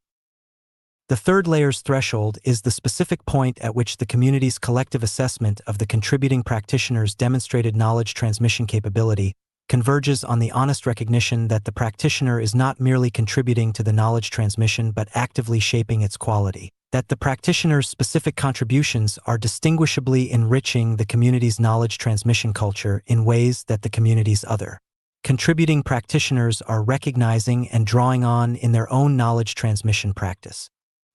The third layer's threshold is the specific point at which the community's collective assessment of the contributing practitioner's demonstrated knowledge transmission capability converges on the honest recognition that the practitioner is not merely contributing to the knowledge transmission but actively shaping its quality, that the practitioner's specific contributions are distinguishably enriching the community's knowledge transmission culture in ways that the community's other contributing practitioners are recognizing and drawing on in their own knowledge transmission practice.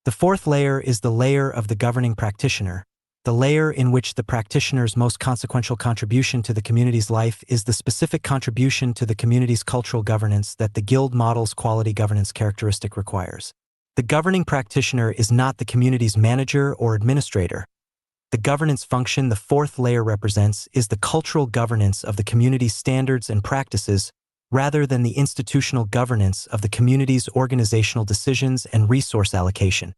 The fourth layer is the layer of the governing practitioner, the layer in which the practitioner's most consequential contribution to the community's life is the specific contribution to the community's cultural governance that the Guild model's quality governance characteristic requires. The governing practitioner is not the community's manager or administrator. The governance function the fourth layer represents is the cultural governance of the community's standards and practices rather than the institutional governance of the community's organizational decisions and resource allocation.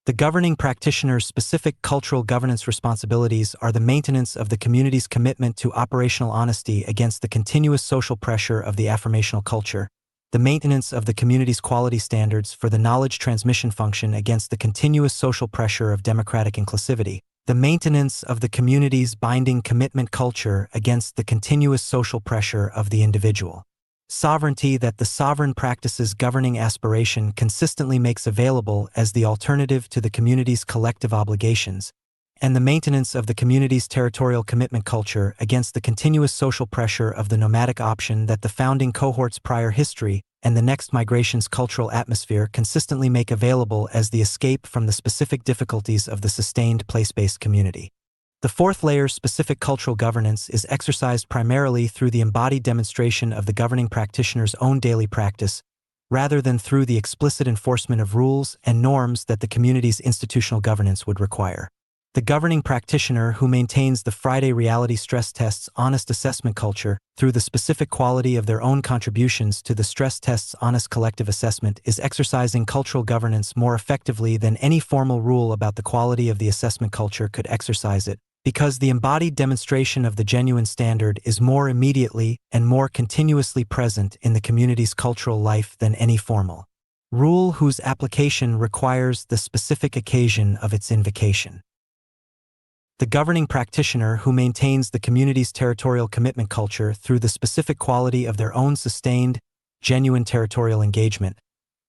The governing practitioner's specific cultural governance responsibilities are the maintenance of the community's commitment to operational honesty against the continuous social pressure of the affirmational culture, the maintenance of the community's quality standards for the knowledge transmission function against the continuous social pressure of democratic inclusivity, the maintenance of the community's binding commitment culture against the continuous social pressure of the individual. Sovereignty that the sovereign practice's governing aspiration consistently makes available as the alternative to the community's collective obligations, and the maintenance of the community's territorial commitment culture against the continuous social pressure of the nomadic option that the founding cohort's prior history and the next migration's cultural atmosphere consistently make available as the escape from the specific difficulties of the sustained place-based community. The fourth layer's specific cultural governance is exercised primarily through the embodied demonstration of the governing practitioner's own daily practice, rather than through the explicit enforcement of rules and norms that the community's institutional governance would require. The governing practitioner who maintains the Friday reality stress test's honest assessment culture through the specific quality of their own contributions to the stress test's honest collective assessment is exercising cultural governance more effectively than any formal rule about the quality of the assessment culture could exercise it, because the embodied demonstration of the genuine standard is more immediately and more continuously present in the community's cultural life than any formal rule whose application requires the specific occasion of its invocation. The governing practitioner who maintains the community's territorial commitment culture through the specific quality of their own sustained, genuine territorial engagement,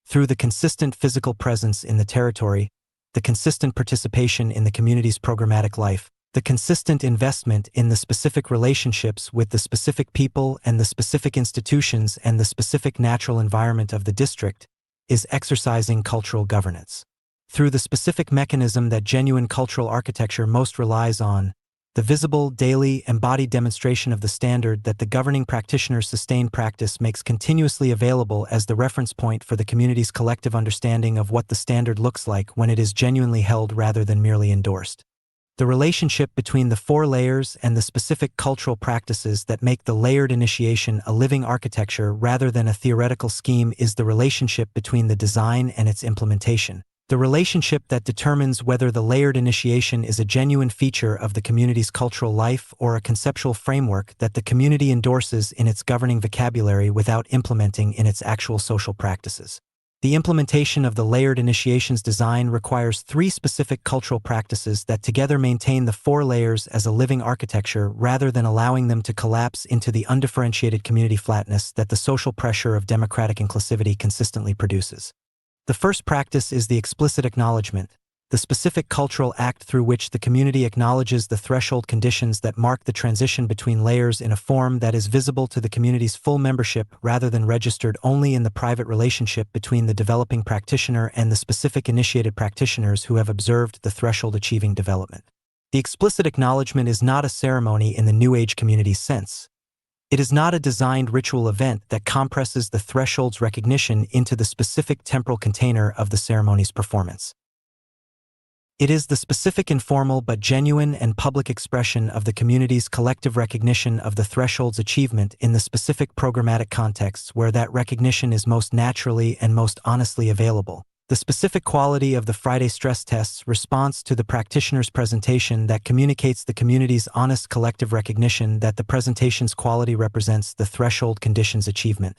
through the consistent physical presence in the territory, the consistent participation in the community's programmatic life, the consistent investment in the specific relationships with the specific people and the specific institutions and the specific natural environment of the district, is exercising cultural governance. Through the specific mechanism that genuine cultural architecture most relies on, the visible, daily, embodied demonstration of the standard that the governing practitioner's sustained practice makes continuously available as the reference point for the community's collective understanding of what the standard looks like when it is genuinely held rather than merely endorsed. The relationship between the four layers and the specific cultural practices that make the layered initiation a living architecture rather than a theoretical scheme is the relationship between the design and its implementation. The relationship that determines whether the layered initiation is a genuine feature of the community's cultural life or a conceptual framework that the community endorses in its governing vocabulary without implementing in its actual social practices. The implementation of the layered initiation's design requires three specific cultural practices that together maintain the four layers as a living architecture rather than allowing them to collapse into the undifferentiated community flatness that the social pressure of democratic inclusivity consistently produces. The first practice is the explicit acknowledgement, the specific cultural act through which the community acknowledges the threshold conditions that mark the transition between layers in a form that is visible to the community's full membership rather than registered only in the private relationship between the developing practitioner and the specific initiated practitioners who have observed the threshold achieving development. The explicit acknowledgement is not a ceremony in the New Age community's sense. It is not a designed ritual event that compresses the threshold's recognition into the specific temporal container of the ceremony's performance. It is the specific informal but genuine and public expression of the community's collective recognition of the threshold's achievement in the specific programmatic contexts where that recognition is most naturally and most honestly available. The specific quality of the Friday stress test's response to the practitioner's presentation that communicates the community's honest collective recognition that the presentation's quality represents the threshold condition's achievement.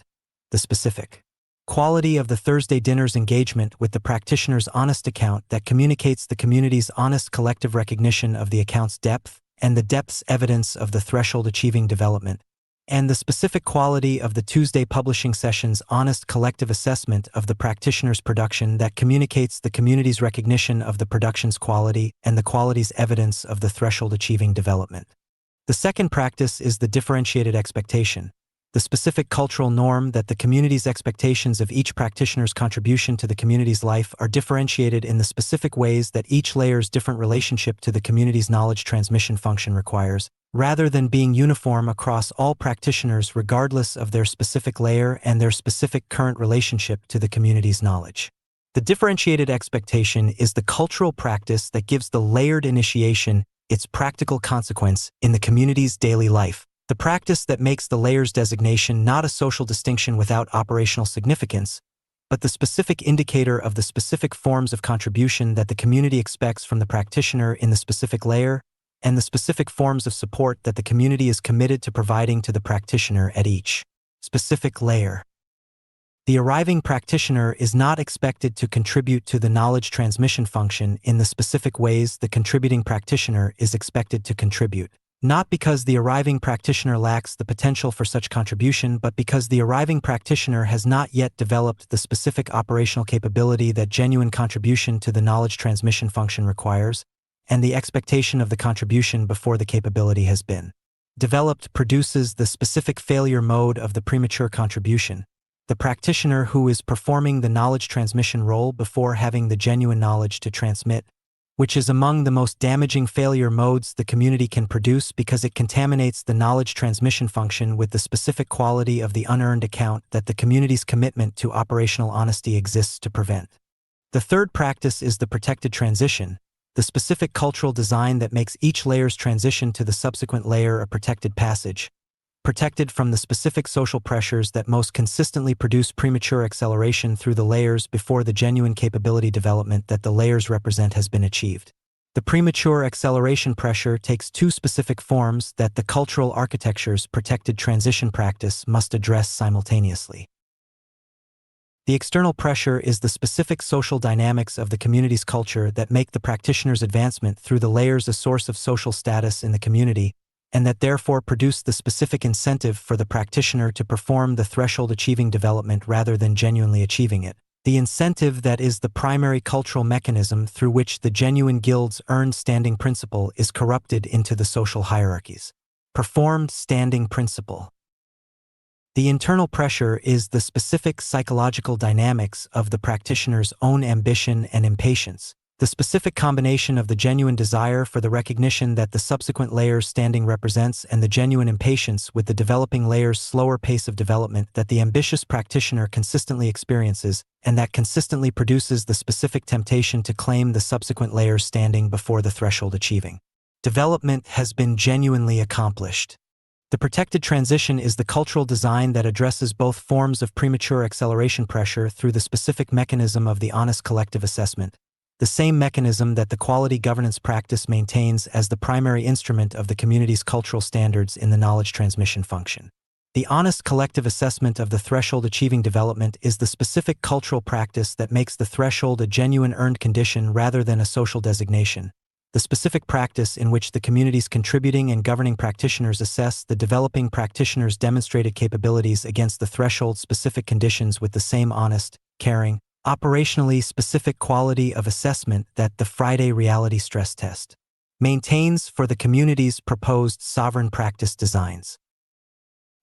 The specific quality of the Thursday dinner's engagement with the practitioner's honest account that communicates the community's honest collective recognition of the account's depth and the depth's evidence of the threshold achieving development, and the specific quality of the Tuesday publishing session's honest collective assessment of the practitioner's production that communicates the community's recognition of the production's quality and the quality's evidence of the threshold achieving development. The second practice is the differentiated expectation, the specific cultural norm that the community's expectations of each practitioner's contribution to the community's life are differentiated in the specific ways that each layer's different relationship to the community's knowledge transmission function requires, rather than being uniform across all practitioners regardless of their specific layer and their specific current relationship to the community's knowledge. The differentiated expectation is the cultural practice that gives the layered initiation its practical consequence in the community's daily life. The practice that makes the layers designation not a social distinction without operational significance, but the specific indicator of the specific forms of contribution that the community expects from the practitioner in the specific layer, and the specific forms of support that the community is committed to providing to the practitioner at each specific layer. The arriving practitioner is not expected to contribute to the knowledge transmission function in the specific ways the contributing practitioner is expected to contribute. Not because the arriving practitioner lacks the potential for such contribution, but because the arriving practitioner has not yet developed the specific operational capability that genuine contribution to the knowledge transmission function requires, and the expectation of the contribution before the capability has been developed produces the specific failure mode of the premature contribution, the practitioner who is performing the knowledge transmission role before having the genuine knowledge to transmit, which is among the most damaging failure modes the community can produce because it contaminates the knowledge transmission function with the specific quality of the unearned account that the community's commitment to operational honesty exists to prevent. The third practice is the protected transition, the specific cultural design that makes each layer's transition to the subsequent layer a protected passage, protected from the specific social pressures that most consistently produce premature acceleration through the layers before the genuine capability development that the layers represent has been achieved. The premature acceleration pressure takes two specific forms that the cultural architecture's protected transition practice must address simultaneously. The external pressure is the specific social dynamics of the community's culture that make the practitioner's advancement through the layers a source of social status in the community, and that therefore produce the specific incentive for the practitioner to perform the threshold achieving development rather than genuinely achieving it. The incentive that is the primary cultural mechanism through which the genuine guild's earned standing principle is corrupted into the social hierarchies. Performed standing principle. The internal pressure is the specific psychological dynamics of the practitioner's own ambition and impatience, the specific combination of the genuine desire for the recognition that the subsequent layer's standing represents and the genuine impatience with the developing layer's slower pace of development that the ambitious practitioner consistently experiences, and that consistently produces the specific temptation to claim the subsequent layer's standing before the threshold achieving development has been genuinely accomplished. The protected transition is the cultural design that addresses both forms of premature acceleration pressure through the specific mechanism of the honest collective assessment, the same mechanism that the quality governance practice maintains as the primary instrument of the community's cultural standards in the knowledge transmission function. The honest collective assessment of the threshold achieving development is the specific cultural practice that makes the threshold a genuine earned condition rather than a social designation, the specific practice in which the community's contributing and governing practitioners assess the developing practitioner's demonstrated capabilities against the threshold-specific conditions with the same honest, caring, operationally specific quality of assessment that the Friday reality stress test maintains for the community's proposed sovereign practice designs.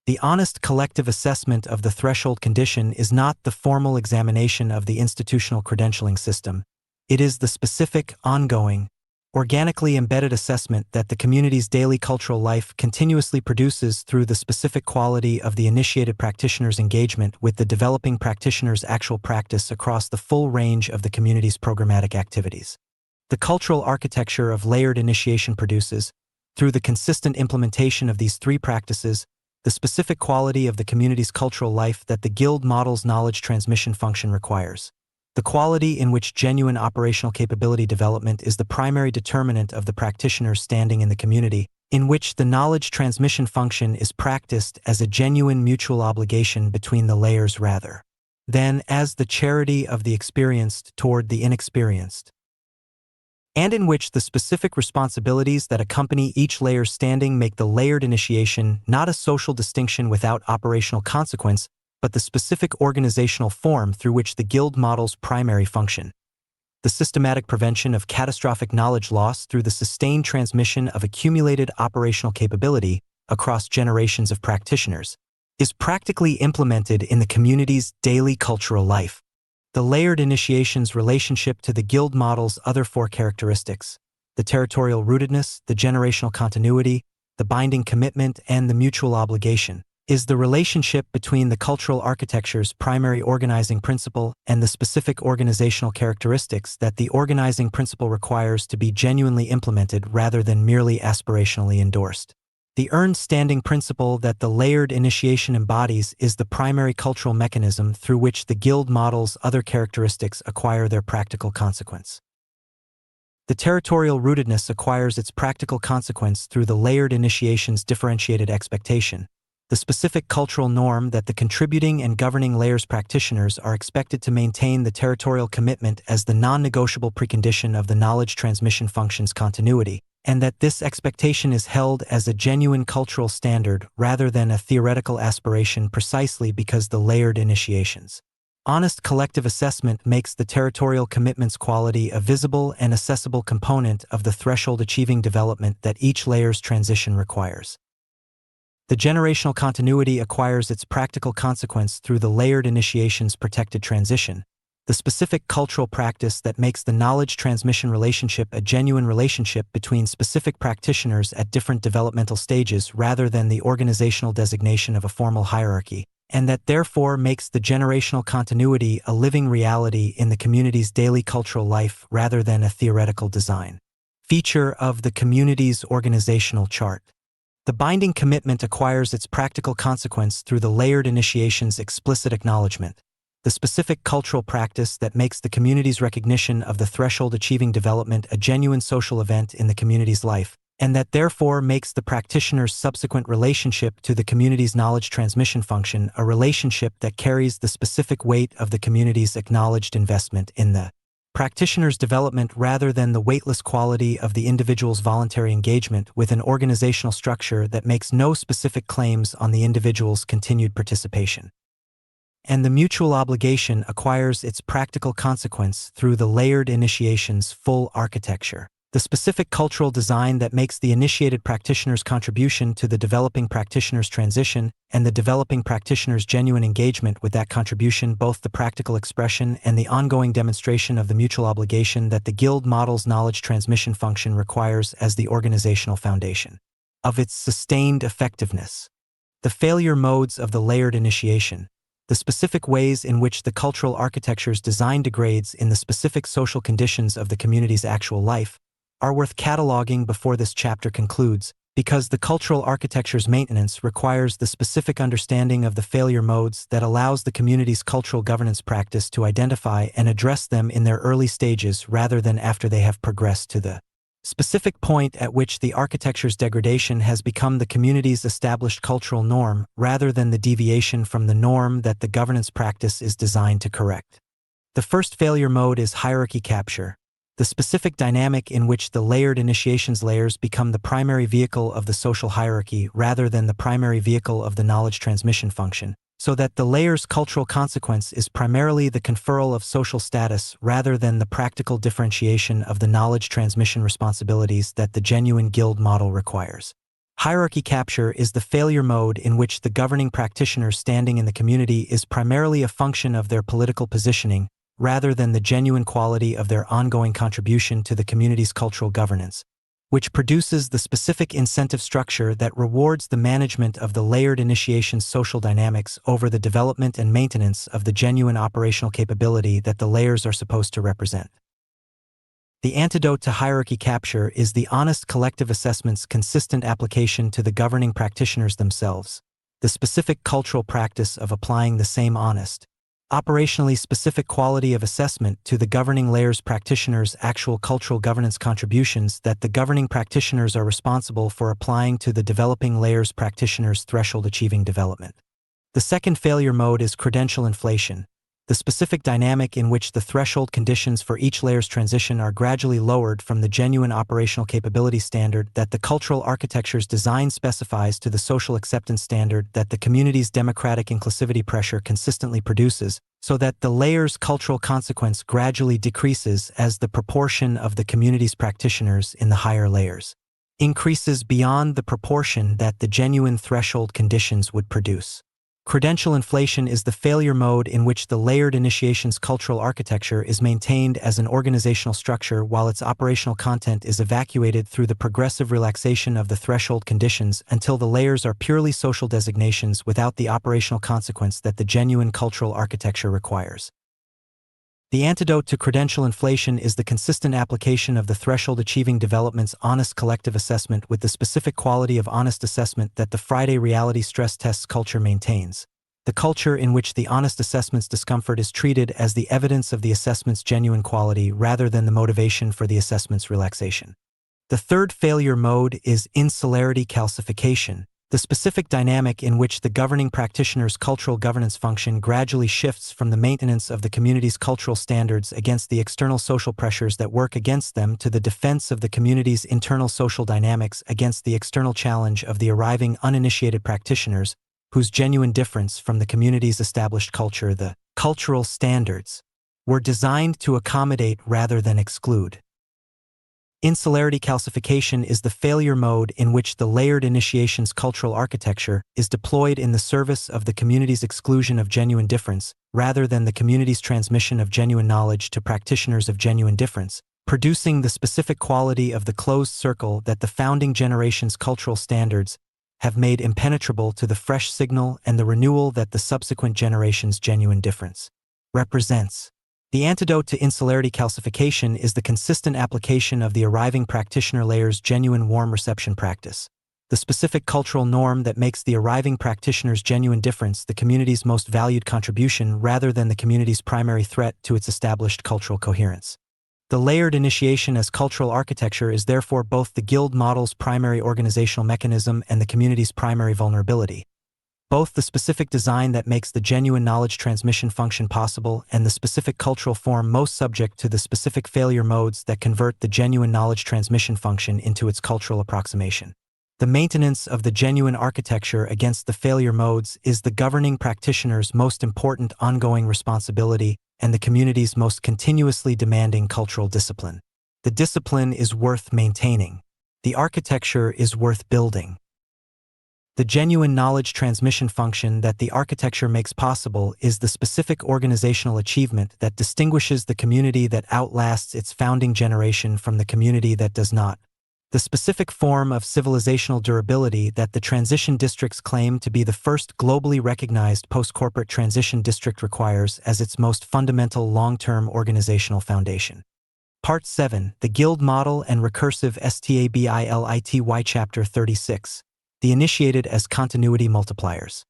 The honest collective assessment of the threshold condition is not the formal examination of the institutional credentialing system. It is the specific, ongoing, organically embedded assessment that the community's daily cultural life continuously produces through the specific quality of the initiated practitioner's engagement with the developing practitioner's actual practice across the full range of the community's programmatic activities. The cultural architecture of layered initiation produces, through the consistent implementation of these three practices, the specific quality of the community's cultural life that the Guild model's knowledge transmission function requires. The quality in which genuine operational capability development is the primary determinant of the practitioner's standing in the community, in which the knowledge transmission function is practiced as a genuine mutual obligation between the layers rather than as the charity of the experienced toward the inexperienced, and in which the specific responsibilities that accompany each layer's standing make the layered initiation not a social distinction without operational consequence, but the specific organizational form through which the Guild model's primary function. The systematic prevention of catastrophic knowledge loss through the sustained transmission of accumulated operational capability across generations of practitioners is practically implemented in the community's daily cultural life. The layered initiation's relationship to the Guild model's other four characteristics, the territorial rootedness, the generational continuity, the binding commitment, and the mutual obligation, is the relationship between the cultural architecture's primary organizing principle and the specific organizational characteristics that the organizing principle requires to be genuinely implemented rather than merely aspirationally endorsed. The earned standing principle that the layered initiation embodies is the primary cultural mechanism through which the Guild model's other characteristics acquire their practical consequence. The territorial rootedness acquires its practical consequence through the layered initiation's differentiated expectation, the specific cultural norm that the contributing and governing layers practitioners are expected to maintain the territorial commitment as the non-negotiable precondition of the knowledge transmission function's continuity, and that this expectation is held as a genuine cultural standard rather than a theoretical aspiration precisely because the layered initiations. Honest collective assessment makes the territorial commitment's quality a visible and accessible component of the threshold achieving development that each layer's transition requires. The generational continuity acquires its practical consequence through the layered initiation's protected transition, the specific cultural practice that makes the knowledge transmission relationship a genuine relationship between specific practitioners at different developmental stages rather than the organizational designation of a formal hierarchy, and that therefore makes the generational continuity a living reality in the community's daily cultural life rather than a theoretical design. Feature of the community's organizational chart. The binding commitment acquires its practical consequence through the layered initiation's explicit acknowledgement, the specific cultural practice that makes the community's recognition of the threshold achieving development a genuine social event in the community's life, and that therefore makes the practitioner's subsequent relationship to the community's knowledge transmission function a relationship that carries the specific weight of the community's acknowledged investment in the practitioner's development rather than the weightless quality of the individual's voluntary engagement with an organizational structure that makes no specific claims on the individual's continued participation. And the mutual obligation acquires its practical consequence through the layered initiation's full architecture, the specific cultural design that makes the initiated practitioner's contribution to the developing practitioner's transition and the developing practitioner's genuine engagement with that contribution both the practical expression and the ongoing demonstration of the mutual obligation that the Guild model's knowledge transmission function requires as the organizational foundation of its sustained effectiveness. The failure modes of the layered initiation, the specific ways in which the cultural architecture's design degrades in the specific social conditions of the community's actual life, are worth cataloging before this chapter concludes, because the cultural architecture's maintenance requires the specific understanding of the failure modes that allows the community's cultural governance practice to identify and address them in their early stages rather than after they have progressed to the specific point at which the architecture's degradation has become the community's established cultural norm rather than the deviation from the norm that the governance practice is designed to correct. The first failure mode is hierarchy capture, the specific dynamic in which the layered initiations layers become the primary vehicle of the social hierarchy rather than the primary vehicle of the knowledge transmission function, so that the layer's cultural consequence is primarily the conferral of social status rather than the practical differentiation of the knowledge transmission responsibilities that the genuine guild model requires. Hierarchy capture is the failure mode in which the governing practitioner's standing in the community is primarily a function of their political positioning rather than the genuine quality of their ongoing contribution to the community's cultural governance, which produces the specific incentive structure that rewards the management of the layered initiation's social dynamics over the development and maintenance of the genuine operational capability that the layers are supposed to represent. The antidote to hierarchy capture is the honest collective assessment's consistent application to the governing practitioners themselves, the specific cultural practice of applying the same honest, operationally specific quality of assessment to the governing layer's practitioners' actual cultural governance contributions that the governing practitioners are responsible for applying to the developing layer's practitioners' threshold achieving development. The second failure mode is credential inflation, the specific dynamic in which the threshold conditions for each layer's transition are gradually lowered from the genuine operational capability standard that the cultural architecture's design specifies to the social acceptance standard that the community's democratic inclusivity pressure consistently produces, so that the layer's cultural consequence gradually decreases as the proportion of the community's practitioners in the higher layers increases beyond the proportion that the genuine threshold conditions would produce. Credential inflation is the failure mode in which the layered initiation's cultural architecture is maintained as an organizational structure while its operational content is evacuated through the progressive relaxation of the threshold conditions until the layers are purely social designations without the operational consequence that the genuine cultural architecture requires. The antidote to credential inflation is the consistent application of the threshold achieving development's honest collective assessment with the specific quality of honest assessment that the Friday reality stress tests culture maintains, the culture in which the honest assessment's discomfort is treated as the evidence of the assessment's genuine quality rather than the motivation for the assessment's relaxation. The third failure mode is insularity calcification, the specific dynamic in which the governing practitioner's cultural governance function gradually shifts from the maintenance of the community's cultural standards against the external social pressures that work against them to the defense of the community's internal social dynamics against the external challenge of the arriving uninitiated practitioners, whose genuine difference from the community's established culture, the cultural standards, were designed to accommodate rather than exclude. Insularity calcification is the failure mode in which the layered initiation's cultural architecture is deployed in the service of the community's exclusion of genuine difference, rather than the community's transmission of genuine knowledge to practitioners of genuine difference, producing the specific quality of the closed circle that the founding generation's cultural standards have made impenetrable to the fresh signal and the renewal that the subsequent generation's genuine difference represents. The antidote to insularity calcification is the consistent application of the arriving practitioner layer's genuine warm reception practice, the specific cultural norm that makes the arriving practitioner's genuine difference the community's most valued contribution rather than the community's primary threat to its established cultural coherence. The layered initiation as cultural architecture is therefore both the guild model's primary organizational mechanism and the community's primary vulnerability, both the specific design that makes the genuine knowledge transmission function possible and the specific cultural form most subject to the specific failure modes that convert the genuine knowledge transmission function into its cultural approximation. The maintenance of the genuine architecture against the failure modes is the governing practitioner's most important ongoing responsibility and the community's most continuously demanding cultural discipline. The discipline is worth maintaining. The architecture is worth building. The genuine knowledge transmission function that the architecture makes possible is the specific organizational achievement that distinguishes the community that outlasts its founding generation from the community that does not. The specific form of civilizational durability that the transition districts claim to be the first globally recognized post-corporate transition district requires as its most fundamental long-term organizational foundation. Part 7, The Guild Model and Recursive Stability Chapter 36. The initiated as continuity multipliers.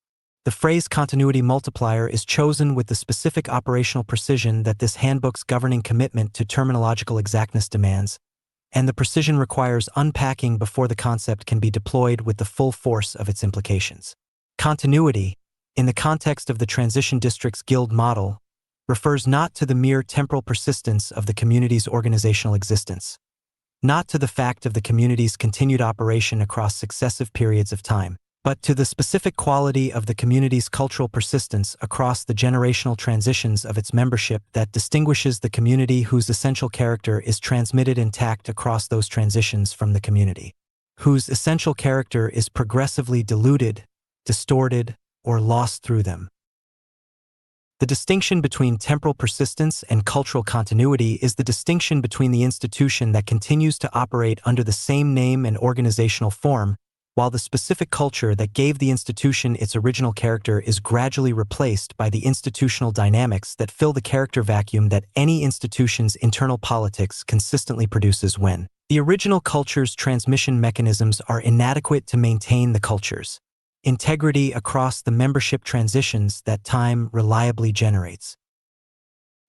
The phrase continuity multiplier is chosen with the specific operational precision that this handbook's governing commitment to terminological exactness demands, and the precision requires unpacking before the concept can be deployed with the full force of its implications. Continuity, in the context of the transition district's guild model, refers not to the mere temporal persistence of the community's organizational existence, not to the fact of the community's continued operation across successive periods of time, but to the specific quality of the community's cultural persistence across the generational transitions of its membership that distinguishes the community whose essential character is transmitted intact across those transitions from the community whose essential character is progressively diluted, distorted, or lost through them. The distinction between temporal persistence and cultural continuity is the distinction between the institution that continues to operate under the same name and organizational form, while the specific culture that gave the institution its original character is gradually replaced by the institutional dynamics that fill the character vacuum that any institution's internal politics consistently produces when the original culture's transmission mechanisms are inadequate to maintain the culture's integrity across the membership transitions that time reliably generates.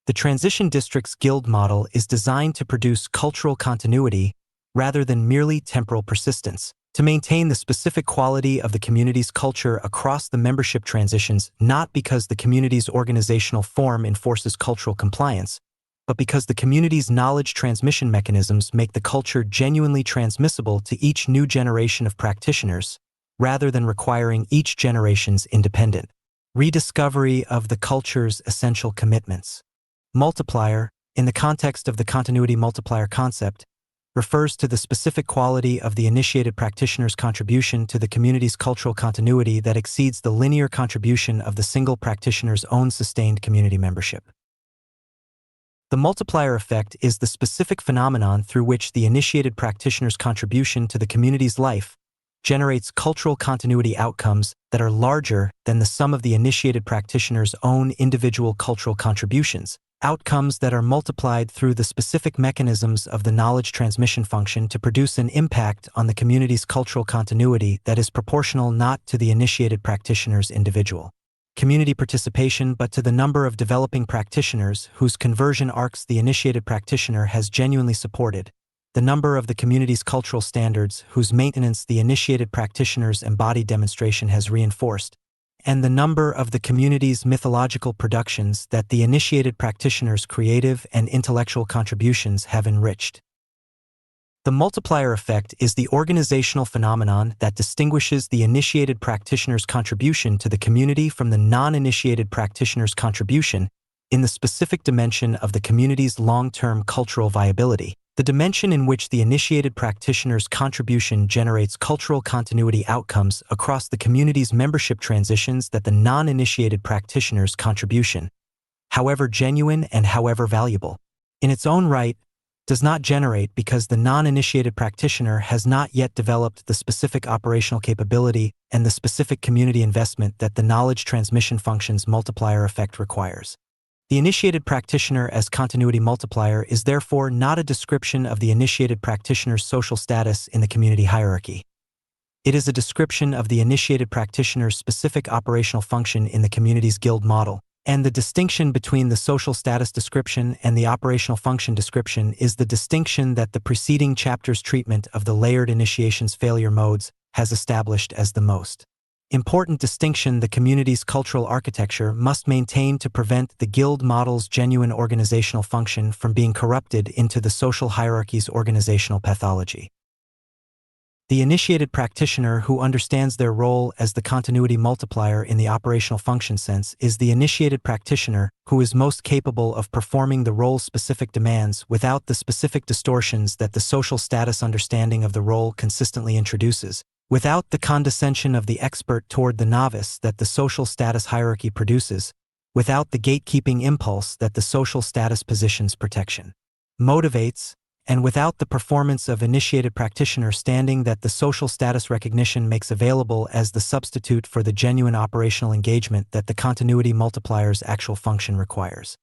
The transition district's guild model is designed to produce cultural continuity rather than merely temporal persistence, to maintain the specific quality of the community's culture across the membership transitions, not because the community's organizational form enforces cultural compliance, but because the community's knowledge transmission mechanisms make the culture genuinely transmissible to each new generation of practitioners, rather than requiring each generation's independent rediscovery of the culture's essential commitments. Multiplier, in the context of the continuity multiplier concept, refers to the specific quality of the initiated practitioner's contribution to the community's cultural continuity that exceeds the linear contribution of the single practitioner's own sustained community membership. The multiplier effect is the specific phenomenon through which the initiated practitioner's contribution to the community's life generates cultural continuity outcomes that are larger than the sum of the initiated practitioner's own individual cultural contributions, outcomes that are multiplied through the specific mechanisms of the knowledge transmission function to produce an impact on the community's cultural continuity that is proportional not to the initiated practitioner's individual community participation but to the number of developing practitioners whose conversion arcs the initiated practitioner has genuinely supported, the number of the community's cultural standards whose maintenance the initiated practitioner's embodied demonstration has reinforced, and the number of the community's mythological productions that the initiated practitioner's creative and intellectual contributions have enriched. The multiplier effect is the organizational phenomenon that distinguishes the initiated practitioner's contribution to the community from the non-initiated practitioner's contribution in the specific dimension of the community's long-term cultural viability, the dimension in which the initiated practitioner's contribution generates cultural continuity outcomes across the community's membership transitions that the non-initiated practitioner's contribution, however genuine and however valuable, in its own right, does not generate because the non-initiated practitioner has not yet developed the specific operational capability and the specific community investment that the knowledge transmission function's multiplier effect requires. The initiated practitioner as continuity multiplier is therefore not a description of the initiated practitioner's social status in the community hierarchy. It is a description of the initiated practitioner's specific operational function in the community's guild model, and the distinction between the social status description and the operational function description is the distinction that the preceding chapter's treatment of the layered initiation's failure modes has established as the most important distinction the community's cultural architecture must maintain to prevent the guild model's genuine organizational function from being corrupted into the social hierarchy's organizational pathology. The initiated practitioner who understands their role as the continuity multiplier in the operational function sense is the initiated practitioner who is most capable of performing the role's specific demands without the specific distortions that the social status understanding of the role consistently introduces, without the condescension of the expert toward the novice that the social status hierarchy produces, without the gatekeeping impulse that the social status position's protection motivates, and without the performance of initiated practitioner standing that the social status recognition makes available as the substitute for the genuine operational engagement that the continuity multiplier's actual function requires.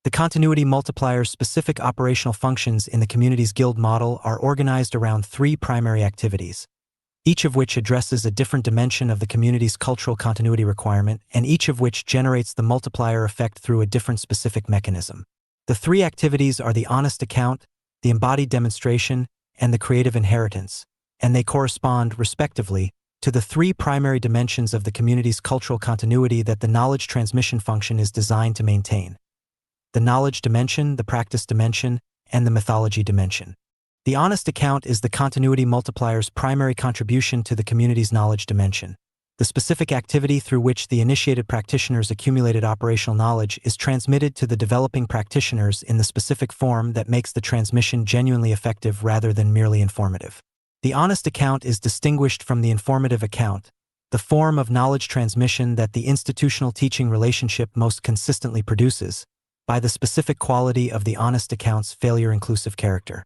The continuity multiplier's specific operational functions in the community's guild model are organized around three primary activities, each of which addresses a different dimension of the community's cultural continuity requirement, and each of which generates the multiplier effect through a different specific mechanism. The three activities are the honest account, the embodied demonstration, and the creative inheritance, and they correspond, respectively, to the three primary dimensions of the community's cultural continuity that the knowledge transmission function is designed to maintain: the knowledge dimension, the practice dimension, and the mythology dimension. The honest account is the continuity multiplier's primary contribution to the community's knowledge dimension. The specific activity through which the initiated practitioner's accumulated operational knowledge is transmitted to the developing practitioners in the specific form that makes the transmission genuinely effective rather than merely informative. The honest account is distinguished from the informative account, the form of knowledge transmission that the institutional teaching relationship most consistently produces, by the specific quality of the honest account's failure-inclusive character.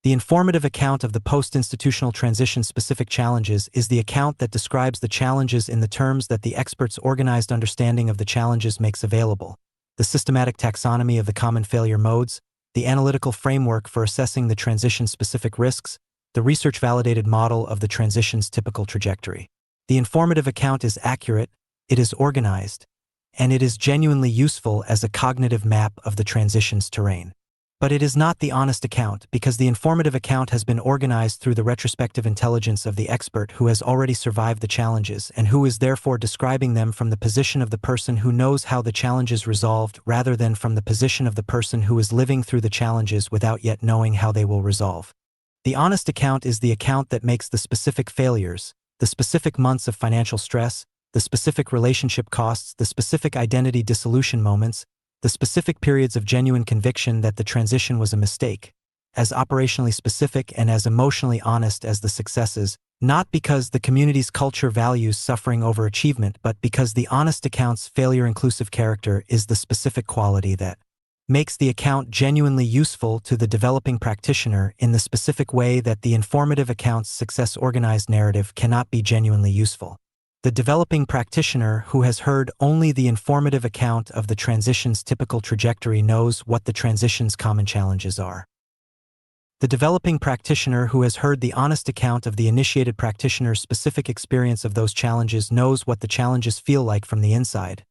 The informative account of the post-institutional transition-specific challenges is the account that describes the challenges in the terms that the expert's organized understanding of the challenges makes available, the systematic taxonomy of the common failure modes, the analytical framework for assessing the transition-specific risks, the research-validated model of the transition's typical trajectory. The informative account is accurate, it is organized, and it is genuinely useful as a cognitive map of the transition's terrain. But it is not the honest account because the informative account has been organized through the retrospective intelligence of the expert who has already survived the challenges and who is therefore describing them from the position of the person who knows how the challenges resolved rather than from the position of the person who is living through the challenges without yet knowing how they will resolve. The honest account is the account that makes the specific failures, the specific months of financial stress, the specific relationship costs, the specific identity dissolution moments, the specific periods of genuine conviction that the transition was a mistake, as operationally specific and as emotionally honest as the successes, not because the community's culture values suffering over achievement, but because the honest account's failure-inclusive character is the specific quality that makes the account genuinely useful to the developing practitioner in the specific way that the informative account's success-organized narrative cannot be genuinely useful. The developing practitioner who has heard only the informative account of the transition's typical trajectory knows what the transition's common challenges are. The developing practitioner who has heard the honest account of the initiated practitioner's specific experience of those challenges knows what the challenges feel like from the inside,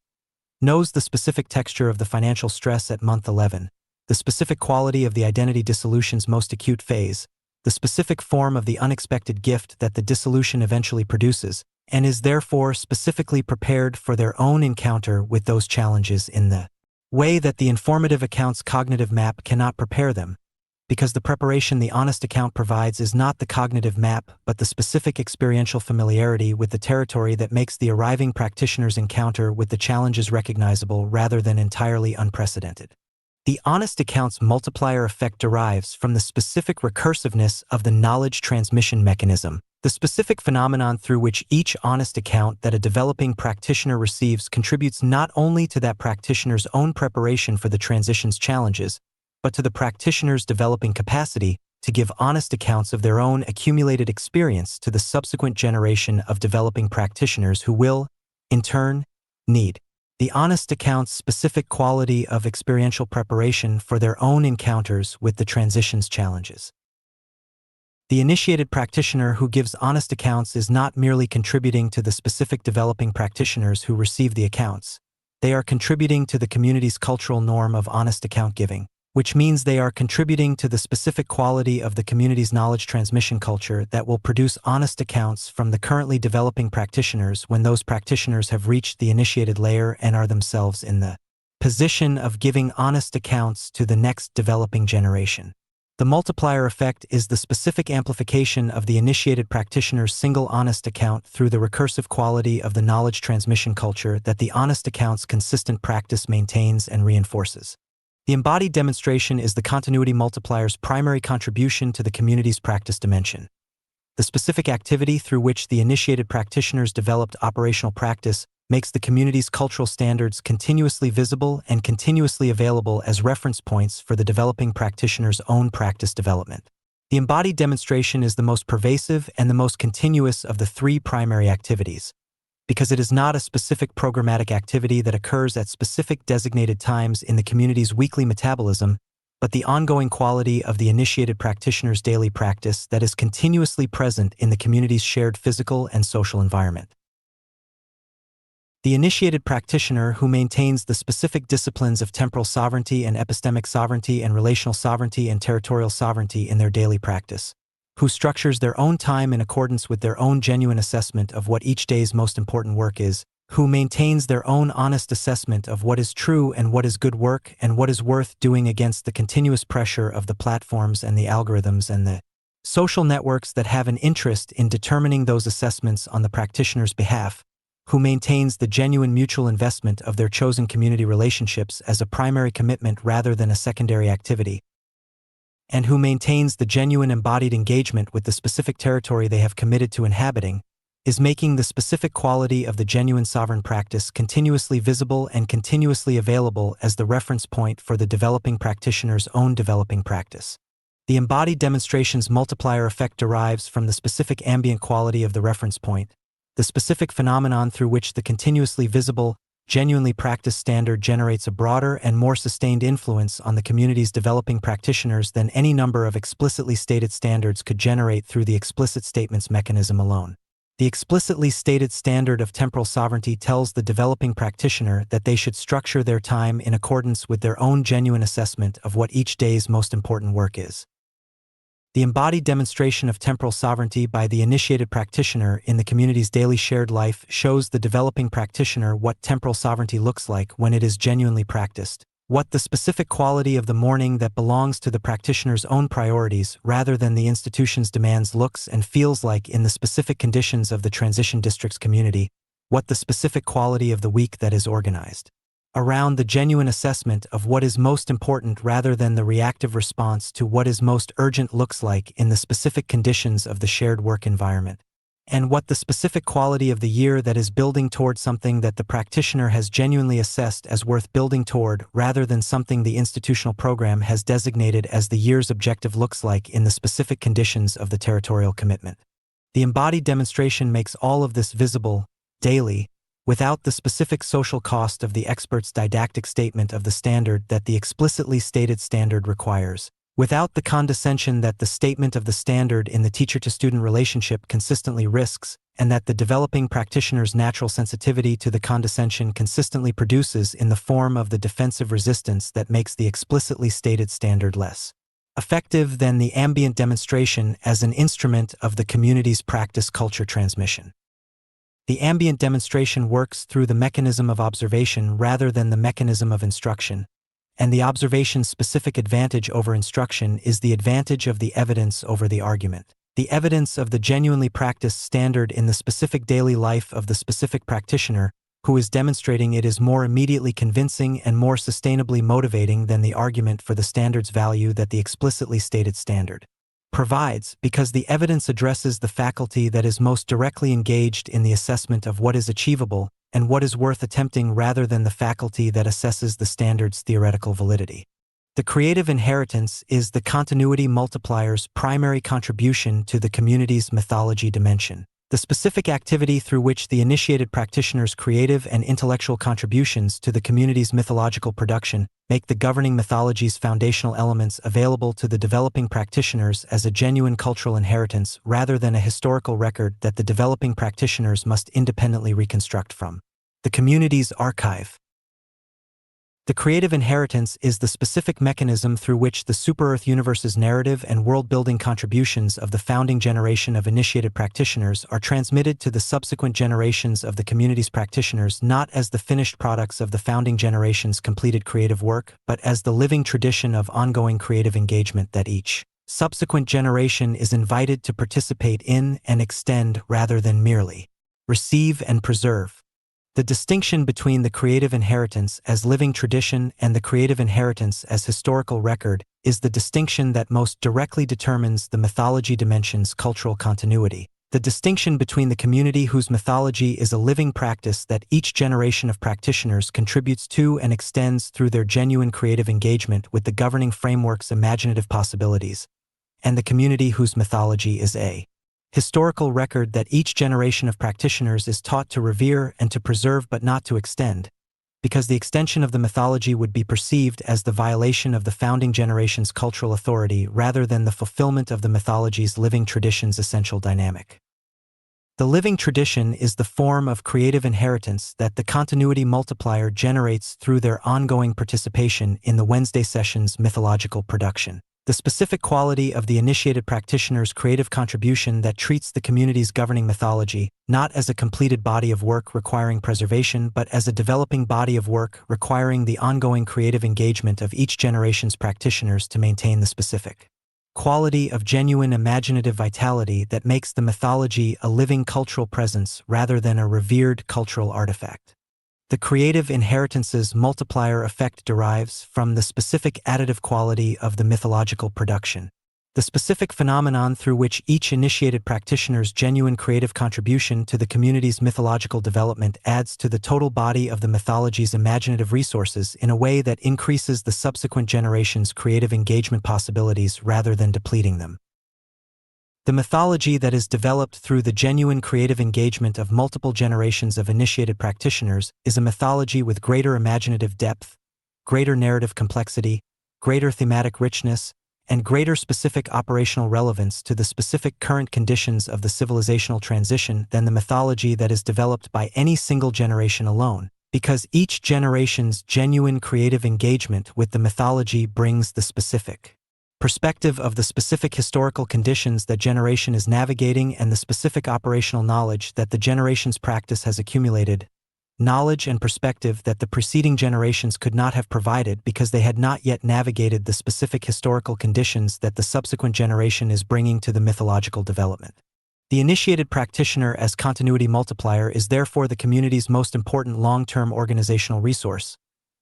knows the specific texture of the financial stress at month 11, the specific quality of the identity dissolution's most acute phase, the specific form of the unexpected gift that the dissolution eventually produces, and is therefore specifically prepared for their own encounter with those challenges in the way that the informative account's cognitive map cannot prepare them, because the preparation the honest account provides is not the cognitive map but the specific experiential familiarity with the territory that makes the arriving practitioner's encounter with the challenges recognizable rather than entirely unprecedented. The honest account's multiplier effect derives from the specific recursiveness of the knowledge transmission mechanism, the specific phenomenon through which each honest account that a developing practitioner receives contributes not only to that practitioner's own preparation for the transition's challenges, but to the practitioner's developing capacity to give honest accounts of their own accumulated experience to the subsequent generation of developing practitioners who will, in turn, need the honest account's specific quality of experiential preparation for their own encounters with the transition's challenges. The initiated practitioner who gives honest accounts is not merely contributing to the specific developing practitioners who receive the accounts. They are contributing to the community's cultural norm of honest account giving, which means they are contributing to the specific quality of the community's knowledge transmission culture that will produce honest accounts from the currently developing practitioners when those practitioners have reached the initiated layer and are themselves in the position of giving honest accounts to the next developing generation. The multiplier effect is the specific amplification of the initiated practitioner's single honest account through the recursive quality of the knowledge transmission culture that the honest account's consistent practice maintains and reinforces. The embodied demonstration is the continuity multiplier's primary contribution to the community's practice dimension. The specific activity through which the initiated practitioners developed operational practice makes the community's cultural standards continuously visible and continuously available as reference points for the developing practitioner's own practice development. The embodied demonstration is the most pervasive and the most continuous of the three primary activities, because it is not a specific programmatic activity that occurs at specific designated times in the community's weekly metabolism, but the ongoing quality of the initiated practitioner's daily practice that is continuously present in the community's shared physical and social environment. The initiated practitioner who maintains the specific disciplines of temporal sovereignty and epistemic sovereignty and relational sovereignty and territorial sovereignty in their daily practice, who structures their own time in accordance with their own genuine assessment of what each day's most important work is, who maintains their own honest assessment of what is true and what is good work and what is worth doing against the continuous pressure of the platforms and the algorithms and the Social networks that have an interest in determining those assessments on the practitioner's behalf, who maintains the genuine mutual investment of their chosen community relationships as a primary commitment rather than a secondary activity, and who maintains the genuine embodied engagement with the specific territory they have committed to inhabiting, is making the specific quality of the genuine sovereign practice continuously visible and continuously available as the reference point for the developing practitioner's own developing practice. The embodied demonstration's multiplier effect derives from the specific ambient quality of the reference point, the specific phenomenon through which the continuously visible, genuinely practiced standard generates a broader and more sustained influence on the community's developing practitioners than any number of explicitly stated standards could generate through the explicit statements mechanism alone. The explicitly stated standard of temporal sovereignty tells the developing practitioner that they should structure their time in accordance with their own genuine assessment of what each day's most important work is. The embodied demonstration of temporal sovereignty by the initiated practitioner in the community's daily shared life shows the developing practitioner what temporal sovereignty looks like when it is genuinely practiced, what the specific quality of the morning that belongs to the practitioner's own priorities rather than the institution's demands looks and feels like in the specific conditions of the transition district's community, what the specific quality of the week that is organized around the genuine assessment of what is most important rather than the reactive response to what is most urgent looks like in the specific conditions of the shared work environment, and what the specific quality of the year that is building toward something that the practitioner has genuinely assessed as worth building toward rather than something the institutional program has designated as the year's objective looks like in the specific conditions of the territorial commitment. The embodied demonstration makes all of this visible, daily, without the specific social cost of the expert's didactic statement of the standard that the explicitly stated standard requires, without the condescension that the statement of the standard in the teacher-to-student relationship consistently risks, and that the developing practitioner's natural sensitivity to the condescension consistently produces in the form of the defensive resistance that makes the explicitly stated standard less effective than the ambient demonstration as an instrument of the community's practice culture transmission. The ambient demonstration works through the mechanism of observation rather than the mechanism of instruction, and the observation's specific advantage over instruction is the advantage of the evidence over the argument. The evidence of the genuinely practiced standard in the specific daily life of the specific practitioner, who is demonstrating it, is more immediately convincing and more sustainably motivating than the argument for the standard's value that the explicitly stated standard provides, because the evidence addresses the faculty that is most directly engaged in the assessment of what is achievable and what is worth attempting rather than the faculty that assesses the standard's theoretical validity. The creative inheritance is the continuity multiplier's primary contribution to the community's mythology dimension. The specific activity through which the initiated practitioner's creative and intellectual contributions to the community's mythological production make the governing mythology's foundational elements available to the developing practitioners as a genuine cultural inheritance rather than a historical record that the developing practitioners must independently reconstruct from. The community's archive. The creative inheritance is the specific mechanism through which the super-Earth universe's narrative and world-building contributions of the founding generation of initiated practitioners are transmitted to the subsequent generations of the community's practitioners not as the finished products of the founding generation's completed creative work, but as the living tradition of ongoing creative engagement that each subsequent generation is invited to participate in and extend rather than merely receive and preserve. The distinction between the creative inheritance as living tradition and the creative inheritance as historical record is the distinction that most directly determines the mythology dimension's cultural continuity. The distinction between the community whose mythology is a living practice that each generation of practitioners contributes to and extends through their genuine creative engagement with the governing framework's imaginative possibilities, and the community whose mythology is a historical record that each generation of practitioners is taught to revere and to preserve but not to extend, because the extension of the mythology would be perceived as the violation of the founding generation's cultural authority rather than the fulfillment of the mythology's living tradition's essential dynamic. The living tradition is the form of creative inheritance that the continuity multiplier generates through their ongoing participation in the Wednesday session's mythological production. The specific quality of the initiated practitioner's creative contribution that treats the community's governing mythology not as a completed body of work requiring preservation but as a developing body of work requiring the ongoing creative engagement of each generation's practitioners to maintain the specific quality of genuine imaginative vitality that makes the mythology a living cultural presence rather than a revered cultural artifact. The creative inheritance's multiplier effect derives from the specific additive quality of the mythological production. The specific phenomenon through which each initiated practitioner's genuine creative contribution to the community's mythological development adds to the total body of the mythology's imaginative resources in a way that increases the subsequent generation's creative engagement possibilities rather than depleting them. The mythology that is developed through the genuine creative engagement of multiple generations of initiated practitioners is a mythology with greater imaginative depth, greater narrative complexity, greater thematic richness, and greater specific operational relevance to the specific current conditions of the civilizational transition than the mythology that is developed by any single generation alone, because each generation's genuine creative engagement with the mythology brings the specific perspective of the specific historical conditions that generation is navigating and the specific operational knowledge that the generation's practice has accumulated, knowledge and perspective that the preceding generations could not have provided because they had not yet navigated the specific historical conditions that the subsequent generation is bringing to the mythological development. The initiated practitioner as continuity multiplier is therefore the community's most important long-term organizational resource,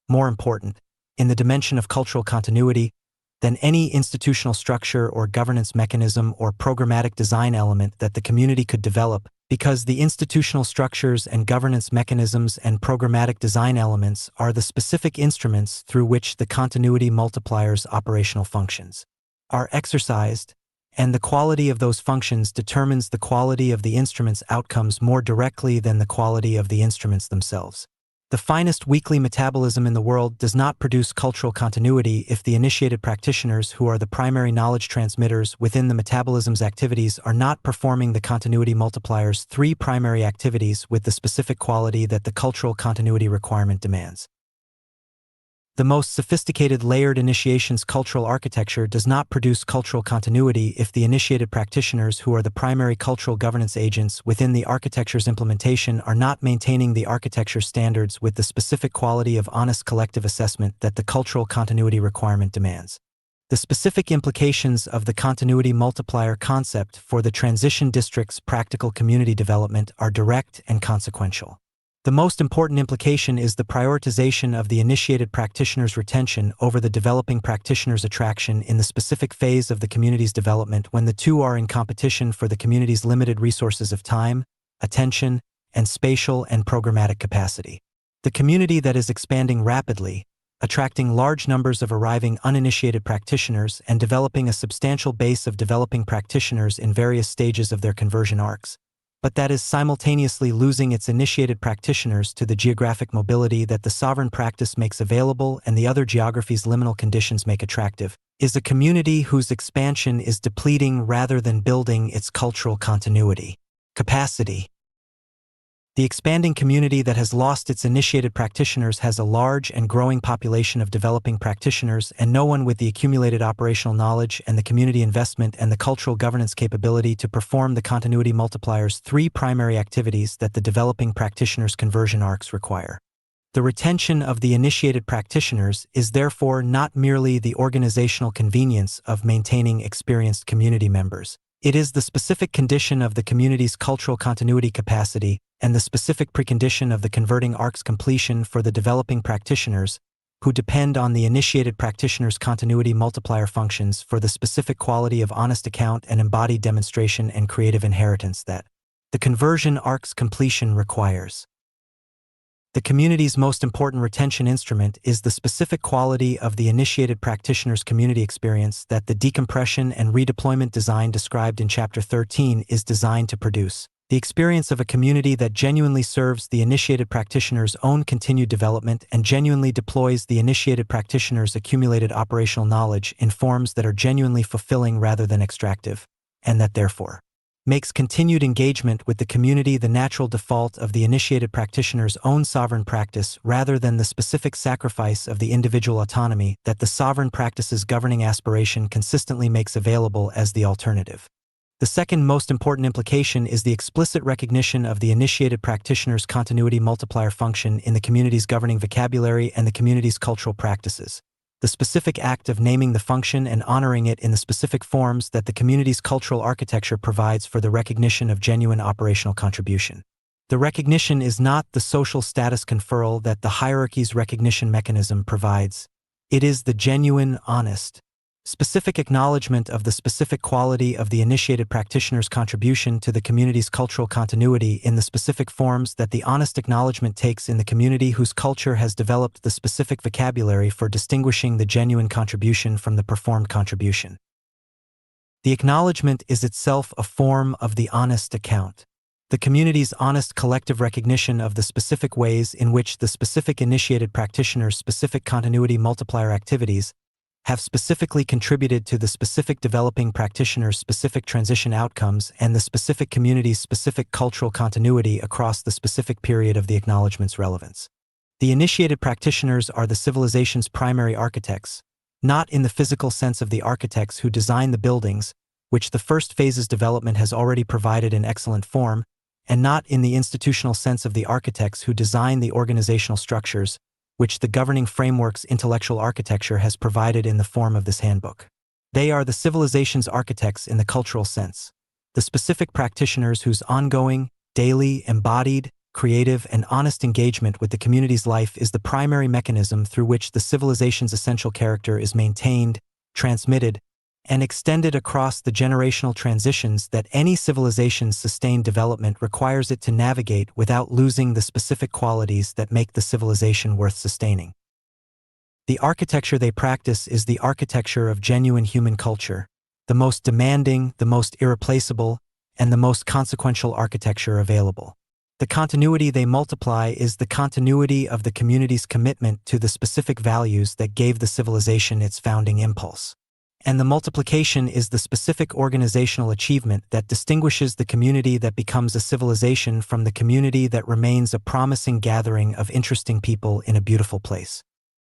more important, in the dimension of cultural continuity, than any institutional structure or governance mechanism or programmatic design element that the community could develop, because the institutional structures and governance mechanisms and programmatic design elements are the specific instruments through which the continuity multiplier's operational functions are exercised, and the quality of those functions determines the quality of the instrument's outcomes more directly than the quality of the instruments themselves. The finest weekly metabolism in the world does not produce cultural continuity if the initiated practitioners who are the primary knowledge transmitters within the metabolism's activities are not performing the continuity multiplier's three primary activities with the specific quality that the cultural continuity requirement demands. The most sophisticated layered initiation's cultural architecture does not produce cultural continuity if the initiated practitioners who are the primary cultural governance agents within the architecture's implementation are not maintaining the architecture standards with the specific quality of honest collective assessment that the cultural continuity requirement demands. The specific implications of the continuity multiplier concept for the transition district's practical community development are direct and consequential. The most important implication is the prioritization of the initiated practitioner's retention over the developing practitioner's attraction in the specific phase of the community's development when the two are in competition for the community's limited resources of time, attention, and spatial and programmatic capacity. The community that is expanding rapidly, attracting large numbers of arriving uninitiated practitioners and developing a substantial base of developing practitioners in various stages of their conversion arcs, but that is simultaneously losing its initiated practitioners to the geographic mobility that the sovereign practice makes available and the other geography's liminal conditions make attractive, is a community whose expansion is depleting rather than building its cultural continuity capacity. The expanding community that has lost its initiated practitioners has a large and growing population of developing practitioners and no one with the accumulated operational knowledge and the community investment and the cultural governance capability to perform the continuity multiplier's three primary activities that the developing practitioners' conversion arcs require. The retention of the initiated practitioners is therefore not merely the organizational convenience of maintaining experienced community members. It is the specific condition of the community's cultural continuity capacity and the specific precondition of the converting arc's completion for the developing practitioners, who depend on the initiated practitioner's continuity multiplier functions for the specific quality of honest account and embodied demonstration and creative inheritance that the conversion arc's completion requires. The community's most important retention instrument is the specific quality of the initiated practitioner's community experience that the decompression and redeployment design described in Chapter 13 is designed to produce. The experience of a community that genuinely serves the initiated practitioner's own continued development and genuinely deploys the initiated practitioner's accumulated operational knowledge in forms that are genuinely fulfilling rather than extractive, and that therefore makes continued engagement with the community the natural default of the initiated practitioner's own sovereign practice rather than the specific sacrifice of the individual autonomy that the sovereign practice's governing aspiration consistently makes available as the alternative. The second most important implication is the explicit recognition of the initiated practitioner's continuity multiplier function in the community's governing vocabulary and the community's cultural practices, the specific act of naming the function and honoring it in the specific forms that the community's cultural architecture provides for the recognition of genuine operational contribution. The recognition is not the social status conferral that the hierarchy's recognition mechanism provides. It is the genuine, honest, specific acknowledgement of the specific quality of the initiated practitioner's contribution to the community's cultural continuity in the specific forms that the honest acknowledgement takes in the community whose culture has developed the specific vocabulary for distinguishing the genuine contribution from the performed contribution. The acknowledgement is itself a form of the honest account. The community's honest collective recognition of the specific ways in which the specific initiated practitioner's specific continuity multiplier activities have specifically contributed to the specific developing practitioner's specific transition outcomes and the specific community's specific cultural continuity across the specific period of the acknowledgement's relevance. The initiated practitioners are the civilization's primary architects, not in the physical sense of the architects who design the buildings, which the first phase's development has already provided in excellent form, and not in the institutional sense of the architects who design the organizational structures, which the governing framework's intellectual architecture has provided in the form of this handbook. They are the civilization's architects in the cultural sense, the specific practitioners whose ongoing, daily, embodied, creative, and honest engagement with the community's life is the primary mechanism through which the civilization's essential character is maintained, transmitted, and extended across the generational transitions that any civilization's sustained development requires it to navigate without losing the specific qualities that make the civilization worth sustaining. The architecture they practice is the architecture of genuine human culture, the most demanding, the most irreplaceable, and the most consequential architecture available. The continuity they multiply is the continuity of the community's commitment to the specific values that gave the civilization its founding impulse. And the multiplication is the specific organizational achievement that distinguishes the community that becomes a civilization from the community that remains a promising gathering of interesting people in a beautiful place.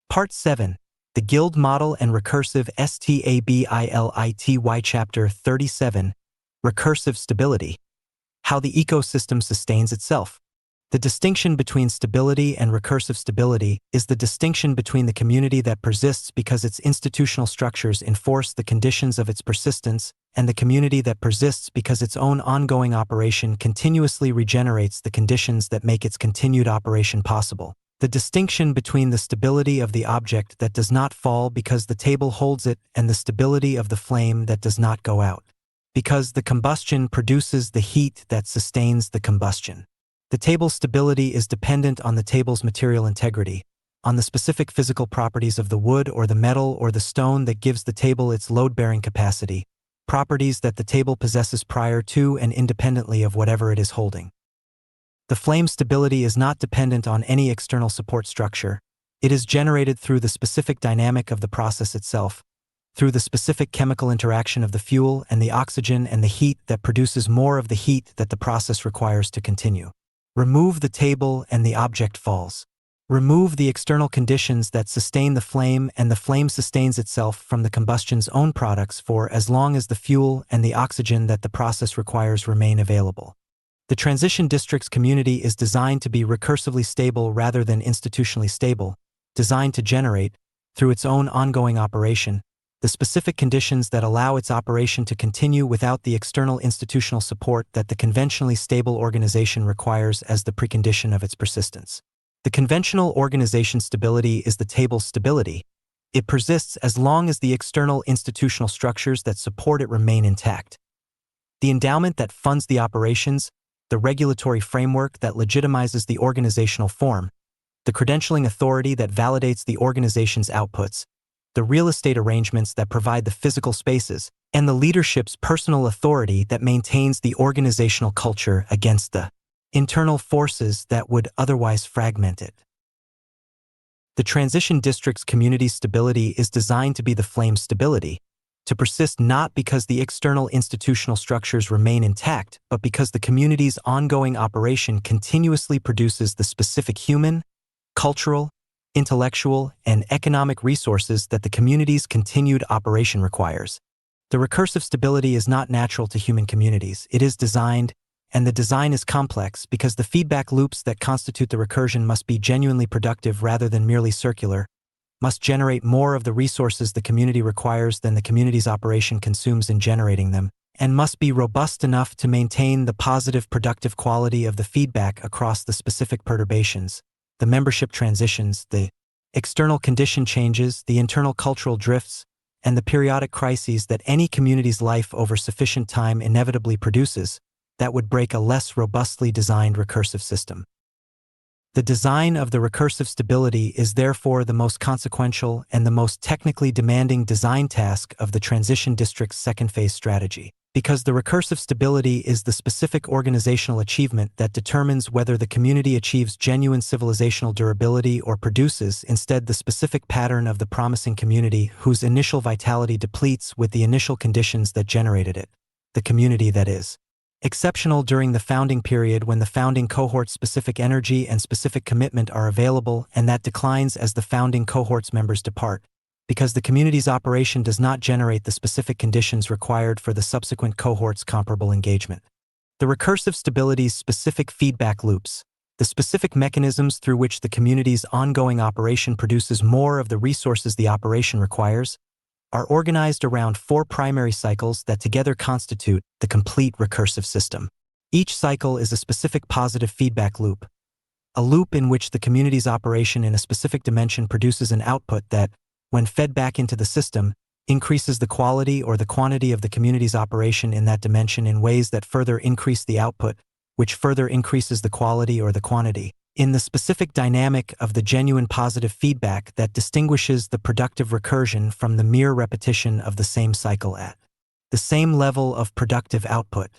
Part 7. The Guild Model and Recursive Stability. Chapter 37. Recursive Stability. How the ecosystem sustains itself. The distinction between stability and recursive stability is the distinction between the community that persists because its institutional structures enforce the conditions of its persistence and the community that persists because its own ongoing operation continuously regenerates the conditions that make its continued operation possible. The distinction between the stability of the object that does not fall because the table holds it and the stability of the flame that does not go out, because the combustion produces the heat that sustains the combustion. The table's stability is dependent on the table's material integrity, on the specific physical properties of the wood or the metal or the stone that gives the table its load-bearing capacity, properties that the table possesses prior to and independently of whatever it is holding. The flame's stability is not dependent on any external support structure. It is generated through the specific dynamic of the process itself, through the specific chemical interaction of the fuel and the oxygen and the heat that produces more of the heat that the process requires to continue. Remove the table and the object falls. Remove the external conditions that sustain the flame and the flame sustains itself from the combustion's own products for as long as the fuel and the oxygen that the process requires remain available. The transition district's community is designed to be recursively stable rather than institutionally stable, designed to generate, through its own ongoing operation, the specific conditions that allow its operation to continue without the external institutional support that the conventionally stable organization requires as the precondition of its persistence. The conventional organization stability is the table's stability. It persists as long as the external institutional structures that support it remain intact. The endowment that funds the operations, the regulatory framework that legitimizes the organizational form, the credentialing authority that validates the organization's outputs, the real estate arrangements that provide the physical spaces, and the leadership's personal authority that maintains the organizational culture against the internal forces that would otherwise fragment it. The transition district's community stability is designed to be the flame's stability, to persist not because the external institutional structures remain intact, but because the community's ongoing operation continuously produces the specific human, cultural, intellectual, and economic resources that the community's continued operation requires. The recursive stability is not natural to human communities. It is designed, and the design is complex because the feedback loops that constitute the recursion must be genuinely productive rather than merely circular, must generate more of the resources the community requires than the community's operation consumes in generating them, and must be robust enough to maintain the positive productive quality of the feedback across the specific perturbations, the membership transitions, the external condition changes, the internal cultural drifts, and the periodic crises that any community's life over sufficient time inevitably produces, that would break a less robustly designed recursive system. The design of the recursive stability is therefore the most consequential and the most technically demanding design task of the transition district's second phase strategy, because the recursive stability is the specific organizational achievement that determines whether the community achieves genuine civilizational durability or produces instead the specific pattern of the promising community whose initial vitality depletes with the initial conditions that generated it, the community that is exceptional during the founding period when the founding cohort's specific energy and specific commitment are available, and that declines as the founding cohort's members depart, because the community's operation does not generate the specific conditions required for the subsequent cohort's comparable engagement. The recursive stability's specific feedback loops, the specific mechanisms through which the community's ongoing operation produces more of the resources the operation requires, are organized around 4 primary cycles that together constitute the complete recursive system. Each cycle is a specific positive feedback loop, a loop in which the community's operation in a specific dimension produces an output that, when fed back into the system, increases the quality or the quantity of the community's operation in that dimension in ways that further increase the output, which further increases the quality or the quantity, in the specific dynamic of the genuine positive feedback that distinguishes the productive recursion from the mere repetition of the same cycle at the same level of productive output.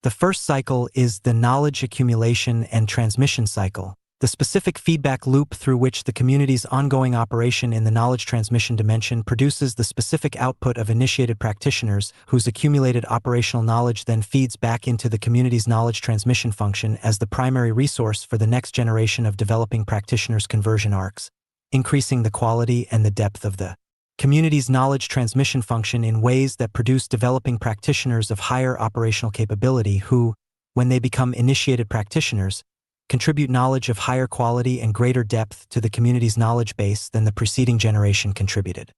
The first cycle is the knowledge accumulation and transmission cycle, the specific feedback loop through which the community's ongoing operation in the knowledge transmission dimension produces the specific output of initiated practitioners whose accumulated operational knowledge then feeds back into the community's knowledge transmission function as the primary resource for the next generation of developing practitioners' conversion arcs, increasing the quality and the depth of the community's knowledge transmission function in ways that produce developing practitioners of higher operational capability who, when they become initiated practitioners, contribute knowledge of higher quality and greater depth to the community's knowledge base than the preceding generation contributed.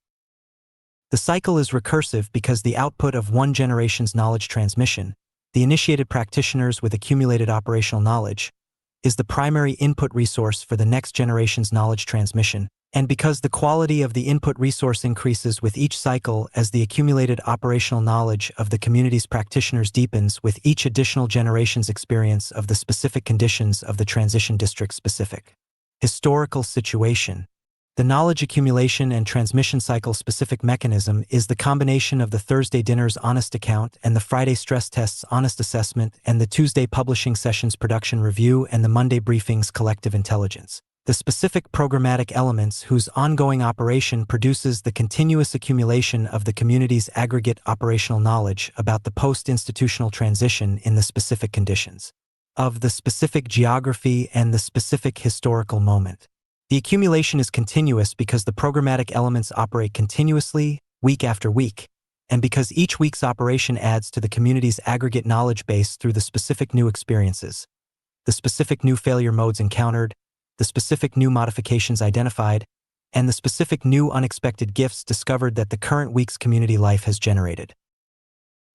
The cycle is recursive because the output of one generation's knowledge transmission, the initiated practitioners with accumulated operational knowledge, is the primary input resource for the next generation's knowledge transmission, and because the quality of the input resource increases with each cycle as the accumulated operational knowledge of the community's practitioners deepens with each additional generation's experience of the specific conditions of the transition district's specific historical situation. The knowledge accumulation and transmission cycle specific mechanism is the combination of the Thursday dinner's honest account and the Friday stress test's honest assessment and the Tuesday publishing session's production review and the Monday briefing's collective intelligence. The specific programmatic elements whose ongoing operation produces the continuous accumulation of the community's aggregate operational knowledge about the post-institutional transition in the specific conditions of the specific geography and the specific historical moment. The accumulation is continuous because the programmatic elements operate continuously, week after week, and because each week's operation adds to the community's aggregate knowledge base through the specific new experiences, the specific new failure modes encountered, the specific new modifications identified, and the specific new unexpected gifts discovered that the current week's community life has generated.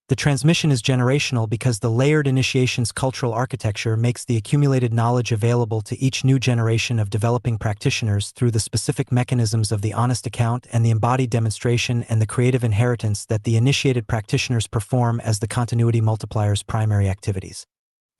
The transmission is generational because the layered initiation's cultural architecture makes the accumulated knowledge available to each new generation of developing practitioners through the specific mechanisms of the honest account and the embodied demonstration and the creative inheritance that the initiated practitioners perform as the continuity multiplier's primary activities.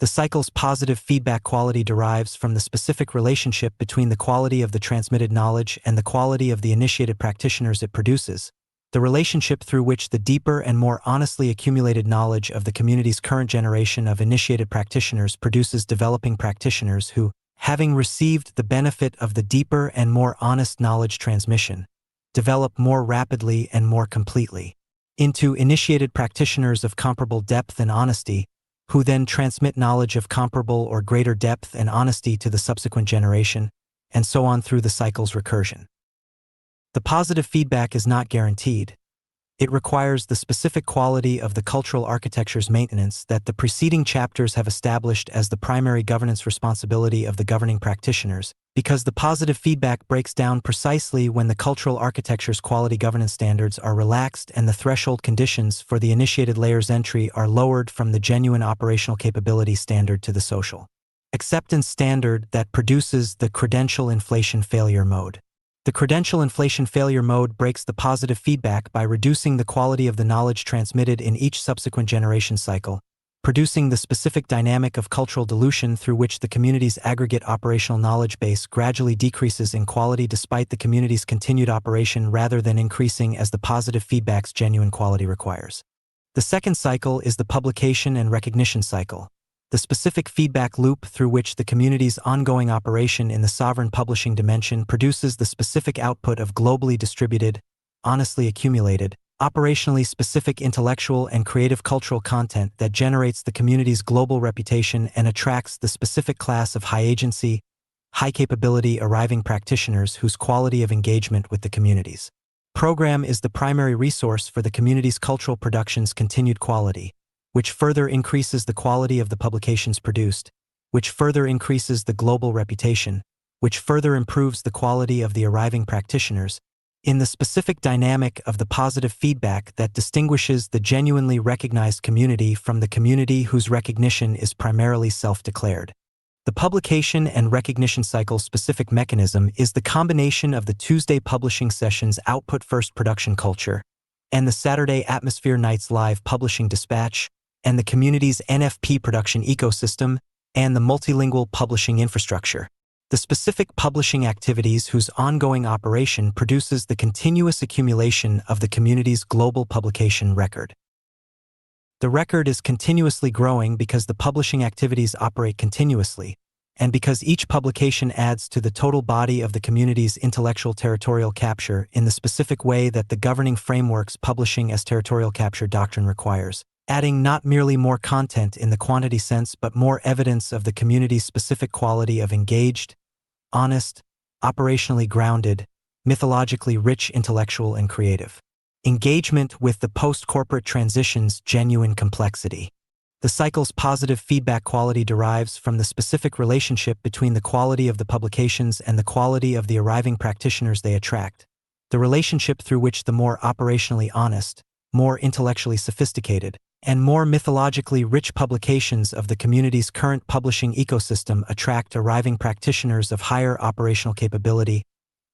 The cycle's positive feedback quality derives from the specific relationship between the quality of the transmitted knowledge and the quality of the initiated practitioners it produces, the relationship through which the deeper and more honestly accumulated knowledge of the community's current generation of initiated practitioners produces developing practitioners who, having received the benefit of the deeper and more honest knowledge transmission, develop more rapidly and more completely into initiated practitioners of comparable depth and honesty, who then transmit knowledge of comparable or greater depth and honesty to the subsequent generation, and so on through the cycle's recursion. The positive feedback is not guaranteed. It requires the specific quality of the cultural architecture's maintenance that the preceding chapters have established as the primary governance responsibility of the governing practitioners, because the positive feedback breaks down precisely when the cultural architecture's quality governance standards are relaxed and the threshold conditions for the initiated layer's entry are lowered from the genuine operational capability standard to the social acceptance standard that produces the credential inflation failure mode. The credential inflation failure mode breaks the positive feedback by reducing the quality of the knowledge transmitted in each subsequent generation cycle, producing the specific dynamic of cultural dilution through which the community's aggregate operational knowledge base gradually decreases in quality despite the community's continued operation rather than increasing as the positive feedback's genuine quality requires. The second cycle is the publication and recognition cycle, the specific feedback loop through which the community's ongoing operation in the sovereign publishing dimension produces the specific output of globally distributed, honestly accumulated, operationally specific intellectual and creative cultural content that generates the community's global reputation and attracts the specific class of high-agency, high-capability arriving practitioners whose quality of engagement with the community's program is the primary resource for the community's cultural production's continued quality, which further increases the quality of the publications produced, which further increases the global reputation, which further improves the quality of the arriving practitioners, in the specific dynamic of the positive feedback that distinguishes the genuinely recognized community from the community whose recognition is primarily self-declared. The publication and recognition cycle specific mechanism is the combination of the Tuesday publishing session's output-first production culture and the Saturday Atmosphere Nights live publishing dispatch, and the community's NFP production ecosystem, and the multilingual publishing infrastructure. The specific publishing activities whose ongoing operation produces the continuous accumulation of the community's global publication record. The record is continuously growing because the publishing activities operate continuously, and because each publication adds to the total body of the community's intellectual territorial capture in the specific way that the governing framework's publishing as territorial capture doctrine requires, adding not merely more content in the quantity sense but more evidence of the community's specific quality of engaged, honest, operationally grounded, mythologically rich intellectual and creative engagement with the post-corporate transition's genuine complexity. The cycle's positive feedback quality derives from the specific relationship between the quality of the publications and the quality of the arriving practitioners they attract, the relationship through which the more operationally honest, more intellectually sophisticated, and more mythologically rich publications of the community's current publishing ecosystem attract arriving practitioners of higher operational capability,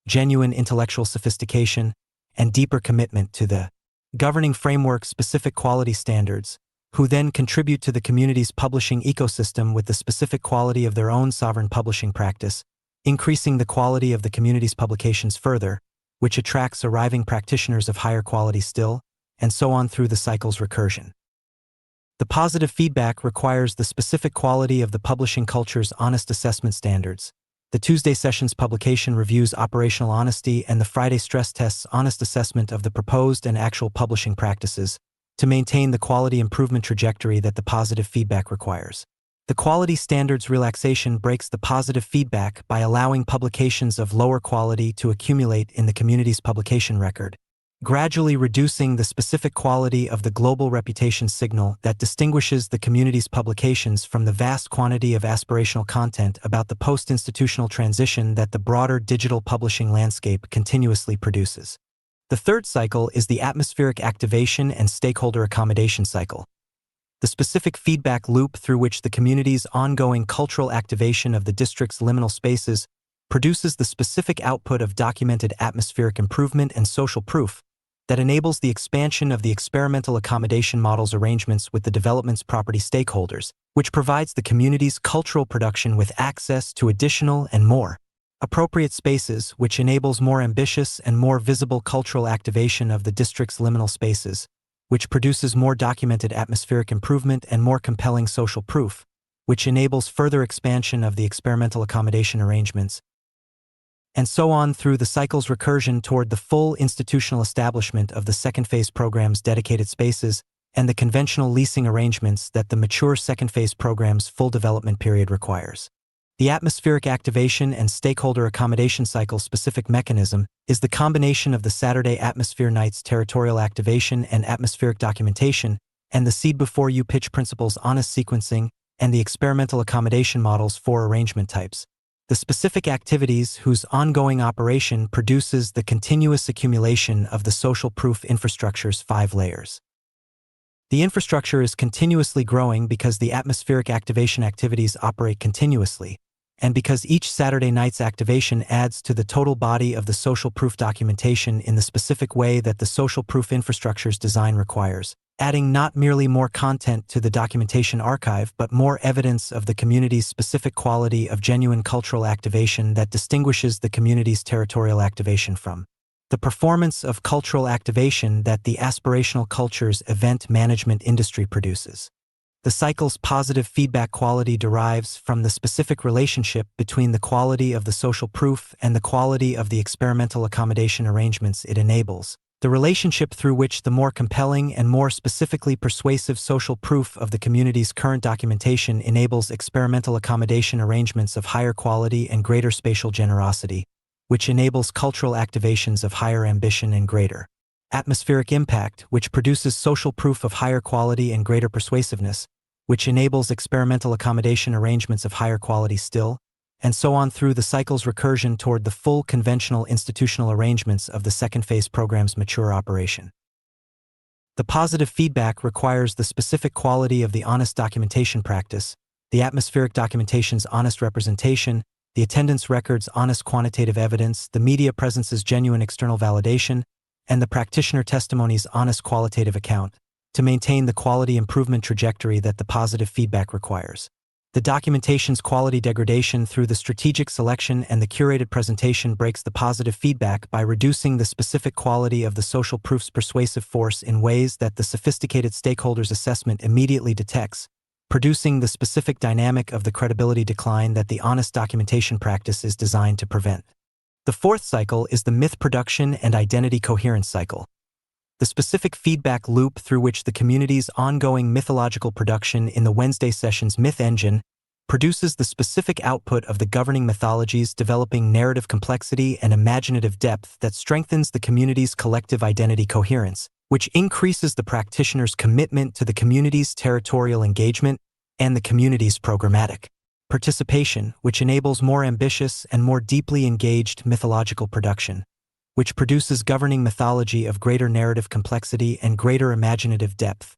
genuine intellectual sophistication, and deeper commitment to the governing framework's specific quality standards, who then contribute to the community's publishing ecosystem with the specific quality of their own sovereign publishing practice, increasing the quality of the community's publications further, which attracts arriving practitioners of higher quality still, and so on through the cycle's recursion. The positive feedback requires the specific quality of the publishing culture's honest assessment standards. The Tuesday session's publication reviews operational honesty and the Friday stress tests honest assessment of the proposed and actual publishing practices to maintain the quality improvement trajectory that the positive feedback requires. The quality standards relaxation breaks the positive feedback by allowing publications of lower quality to accumulate in the community's publication record, gradually reducing the specific quality of the global reputation signal that distinguishes the community's publications from the vast quantity of aspirational content about the post-institutional transition that the broader digital publishing landscape continuously produces. The third cycle is the atmospheric activation and stakeholder accommodation cycle, the specific feedback loop through which the community's ongoing cultural activation of the district's liminal spaces produces the specific output of documented atmospheric improvement and social proof that enables the expansion of the experimental accommodation model's arrangements with the development's property stakeholders, which provides the community's cultural production with access to additional and more appropriate spaces, which enables more ambitious and more visible cultural activation of the district's liminal spaces, which produces more documented atmospheric improvement and more compelling social proof, which enables further expansion of the experimental accommodation arrangements, and so on through the cycle's recursion toward the full institutional establishment of the second phase program's dedicated spaces and the conventional leasing arrangements that the mature second phase program's full development period requires. The atmospheric activation and stakeholder accommodation cycle specific mechanism is the combination of the Saturday Atmosphere Nights territorial activation and atmospheric documentation and the seed before you pitch principles honest sequencing and the experimental accommodation models for arrangement types. The specific activities whose ongoing operation produces the continuous accumulation of the social proof infrastructure's 5 layers. The infrastructure is continuously growing because the atmospheric activation activities operate continuously, and because each Saturday night's activation adds to the total body of the social proof documentation in the specific way that the social proof infrastructure's design requires, adding not merely more content to the documentation archive but more evidence of the community's specific quality of genuine cultural activation that distinguishes the community's territorial activation from the performance of cultural activation that the aspirational culture's event management industry produces. The cycle's positive feedback quality derives from the specific relationship between the quality of the social proof and the quality of the experimental accommodation arrangements it enables, the relationship through which the more compelling and more specifically persuasive social proof of the community's current documentation enables experimental accommodation arrangements of higher quality and greater spatial generosity, which enables cultural activations of higher ambition and greater atmospheric impact, which produces social proof of higher quality and greater persuasiveness, which enables experimental accommodation arrangements of higher quality still, and so on through the cycle's recursion toward the full conventional institutional arrangements of the second phase program's mature operation. The positive feedback requires the specific quality of the honest documentation practice, the atmospheric documentation's honest representation, the attendance record's honest quantitative evidence, the media presence's genuine external validation, and the practitioner testimony's honest qualitative account, to maintain the quality improvement trajectory that the positive feedback requires. The documentation's quality degradation through the strategic selection and the curated presentation breaks the positive feedback by reducing the specific quality of the social proof's persuasive force in ways that the sophisticated stakeholders' assessment immediately detects, producing the specific dynamic of the credibility decline that the honest documentation practice is designed to prevent. The fourth cycle is the myth production and identity coherence cycle, the specific feedback loop through which the community's ongoing mythological production in the Wednesday session's myth engine produces the specific output of the governing mythologies, developing narrative complexity and imaginative depth that strengthens the community's collective identity coherence, which increases the practitioner's commitment to the community's territorial engagement and the community's programmatic participation, which enables more ambitious and more deeply engaged mythological production, which produces governing mythology of greater narrative complexity and greater imaginative depth,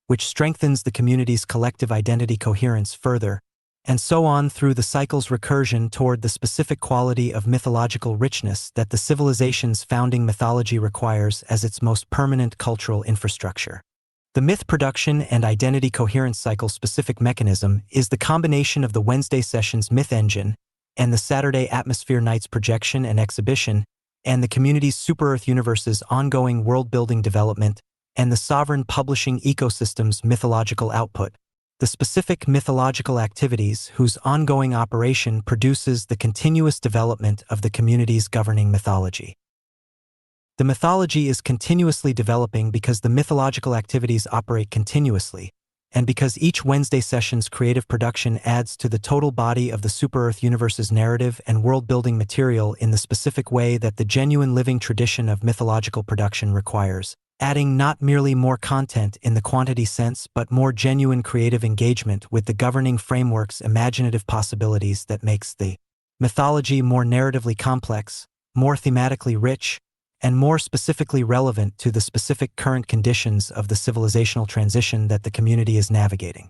which strengthens the community's collective identity coherence further, and so on through the cycle's recursion toward the specific quality of mythological richness that the civilization's founding mythology requires as its most permanent cultural infrastructure. The myth production and identity coherence cycle specific mechanism is the combination of the Wednesday session's myth engine and the Saturday Atmosphere Nights projection and exhibition, and the community's Super-Earth universe's ongoing world-building development, and the sovereign publishing ecosystem's mythological output, the specific mythological activities whose ongoing operation produces the continuous development of the community's governing mythology. The mythology is continuously developing because the mythological activities operate continuously, and because each Wednesday session's creative production adds to the total body of the Super-Earth universe's narrative and world-building material in the specific way that the genuine living tradition of mythological production requires, adding not merely more content in the quantity sense but more genuine creative engagement with the governing framework's imaginative possibilities that makes the mythology more narratively complex, more thematically rich, and more specifically relevant to the specific current conditions of the civilizational transition that the community is navigating.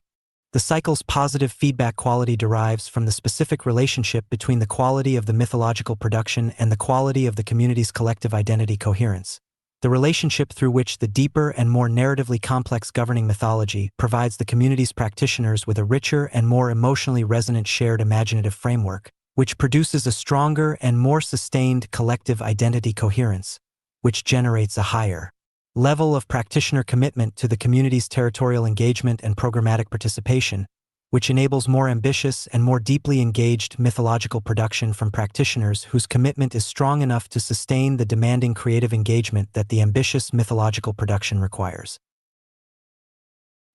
The cycle's positive feedback quality derives from the specific relationship between the quality of the mythological production and the quality of the community's collective identity coherence, the relationship through which the deeper and more narratively complex governing mythology provides the community's practitioners with a richer and more emotionally resonant shared imaginative framework, which produces a stronger and more sustained collective identity coherence, which generates a higher level of practitioner commitment to the community's territorial engagement and programmatic participation, which enables more ambitious and more deeply engaged mythological production from practitioners whose commitment is strong enough to sustain the demanding creative engagement that the ambitious mythological production requires.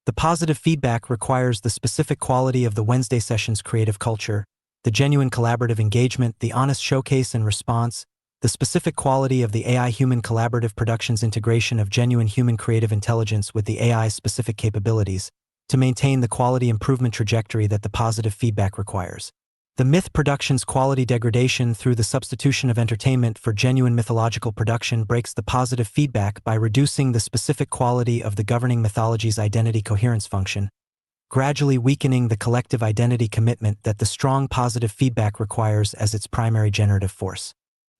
The positive feedback requires the specific quality of the Wednesday session's creative culture, the genuine collaborative engagement, the honest showcase and response, the specific quality of the AI-human collaborative production's integration of genuine human creative intelligence with the AI's specific capabilities, to maintain the quality improvement trajectory that the positive feedback requires. The myth production's quality degradation through the substitution of entertainment for genuine mythological production breaks the positive feedback by reducing the specific quality of the governing mythology's identity coherence function, gradually weakening the collective identity commitment that the strong positive feedback requires as its primary generative force.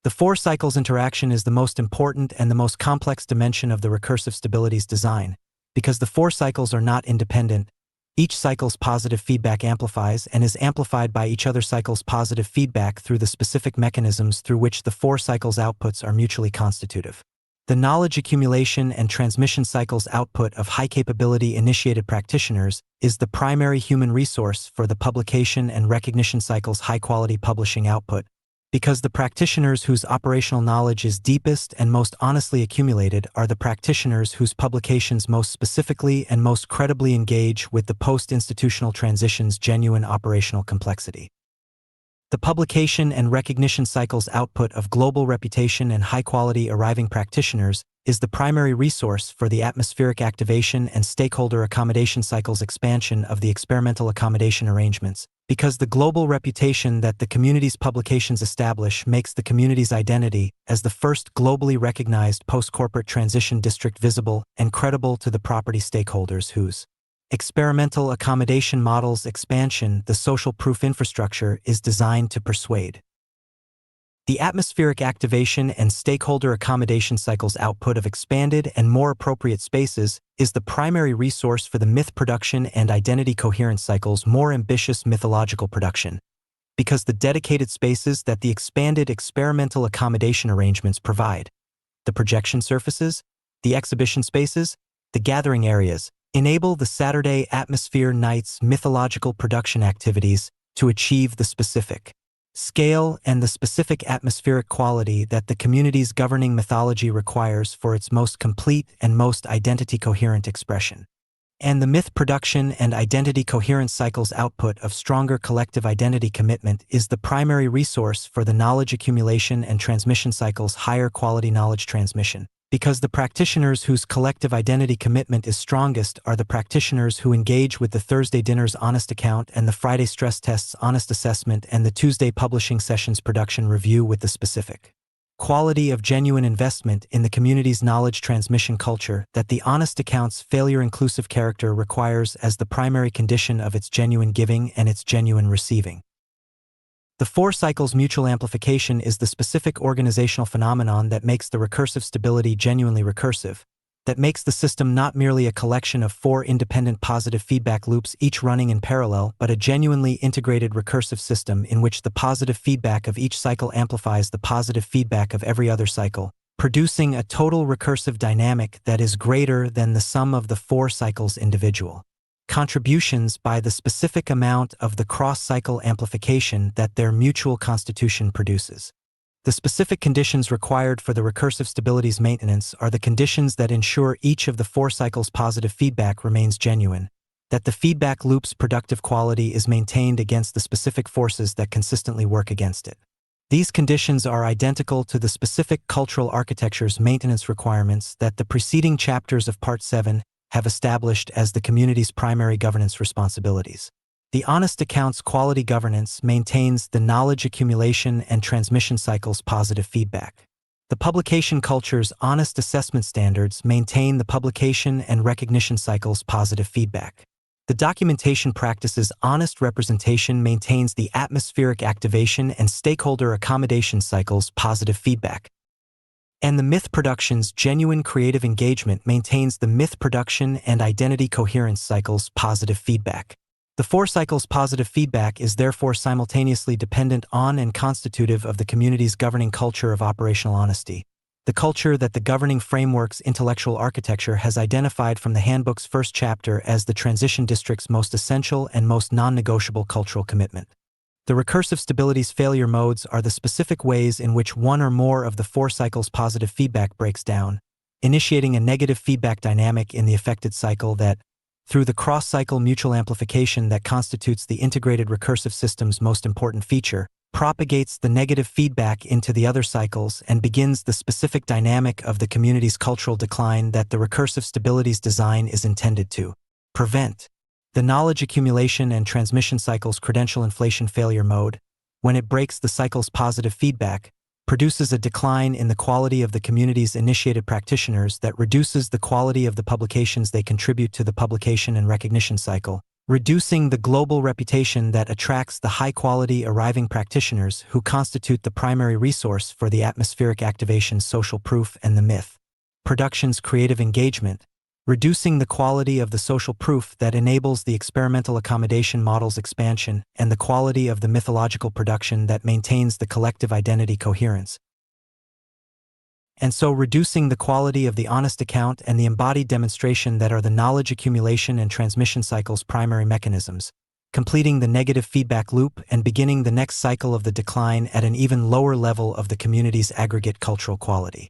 The four cycles interaction is the most important and the most complex dimension of the recursive stability's design, because the four cycles are not independent. Each cycle's positive feedback amplifies and is amplified by each other cycle's positive feedback through the specific mechanisms through which the four cycles' outputs are mutually constitutive. The knowledge accumulation and transmission cycle's output of high-capability initiated practitioners is the primary human resource for the publication and recognition cycle's high-quality publishing output, because the practitioners whose operational knowledge is deepest and most honestly accumulated are the practitioners whose publications most specifically and most credibly engage with the post-institutional transition's genuine operational complexity. The publication and recognition cycle's output of global reputation and high-quality arriving practitioners is the primary resource for the atmospheric activation and stakeholder accommodation cycle's expansion of the experimental accommodation arrangements, because the global reputation that the community's publications establish makes the community's identity as the first globally recognized post-corporate transition district visible and credible to the property stakeholders whose experimental accommodation model's expansion, the social proof infrastructure, is designed to persuade. The atmospheric activation and stakeholder accommodation cycle's output of expanded and more appropriate spaces is the primary resource for the myth production and identity coherence cycle's more ambitious mythological production, because the dedicated spaces that the expanded experimental accommodation arrangements provide, the projection surfaces, the exhibition spaces, the gathering areas, enable the Saturday Atmosphere Night's mythological production activities to achieve the specific scale and the specific atmospheric quality that the community's governing mythology requires for its most complete and most identity-coherent expression. And the myth production and identity coherence cycle's output of stronger collective identity commitment is the primary resource for the knowledge accumulation and transmission cycle's higher quality knowledge transmission, because the practitioners whose collective identity commitment is strongest are the practitioners who engage with the Thursday dinner's honest account and the Friday stress test's honest assessment and the Tuesday publishing session's production review with the specific quality of genuine investment in the community's knowledge transmission culture that the honest account's failure-inclusive character requires as the primary condition of its genuine giving and its genuine receiving. The four cycles' mutual amplification is the specific organizational phenomenon that makes the recursive stability genuinely recursive, that makes the system not merely a collection of four independent positive feedback loops each running in parallel, but a genuinely integrated recursive system in which the positive feedback of each cycle amplifies the positive feedback of every other cycle, producing a total recursive dynamic that is greater than the sum of the four cycles' individual contributions by the specific amount of the cross-cycle amplification that their mutual constitution produces. The specific conditions required for the recursive stability's maintenance are the conditions that ensure each of the four cycles' positive feedback remains genuine, that the feedback loop's productive quality is maintained against the specific forces that consistently work against it. These conditions are identical to the specific cultural architecture's maintenance requirements that the preceding chapters of Part 7 have established as the community's primary governance responsibilities. The honest account's quality governance maintains the knowledge accumulation and transmission cycle's positive feedback. The publication culture's honest assessment standards maintain the publication and recognition cycle's positive feedback. The documentation practice's honest representation maintains the atmospheric activation and stakeholder accommodation cycle's positive feedback. And the myth production's genuine creative engagement maintains the myth production and identity coherence cycle's positive feedback. The four cycles' positive feedback is therefore simultaneously dependent on and constitutive of the community's governing culture of operational honesty, the culture that the governing framework's intellectual architecture has identified from the handbook's first chapter as the transition district's most essential and most non-negotiable cultural commitment. The recursive stability's failure modes are the specific ways in which one or more of the four cycles' positive feedback breaks down, initiating a negative feedback dynamic in the affected cycle that, through the cross-cycle mutual amplification that constitutes the integrated recursive system's most important feature, propagates the negative feedback into the other cycles and begins the specific dynamic of the community's cultural decline that the recursive stability's design is intended to prevent. The knowledge accumulation and transmission cycle's credential inflation failure mode, when it breaks the cycle's positive feedback, produces a decline in the quality of the community's initiated practitioners that reduces the quality of the publications they contribute to the publication and recognition cycle, reducing the global reputation that attracts the high-quality arriving practitioners who constitute the primary resource for the atmospheric activation's social proof and the myth production's creative engagement, reducing the quality of the social proof that enables the experimental accommodation model's expansion and the quality of the mythological production that maintains the collective identity coherence, and so reducing the quality of the honest account and the embodied demonstration that are the knowledge accumulation and transmission cycle's primary mechanisms, completing the negative feedback loop and beginning the next cycle of the decline at an even lower level of the community's aggregate cultural quality.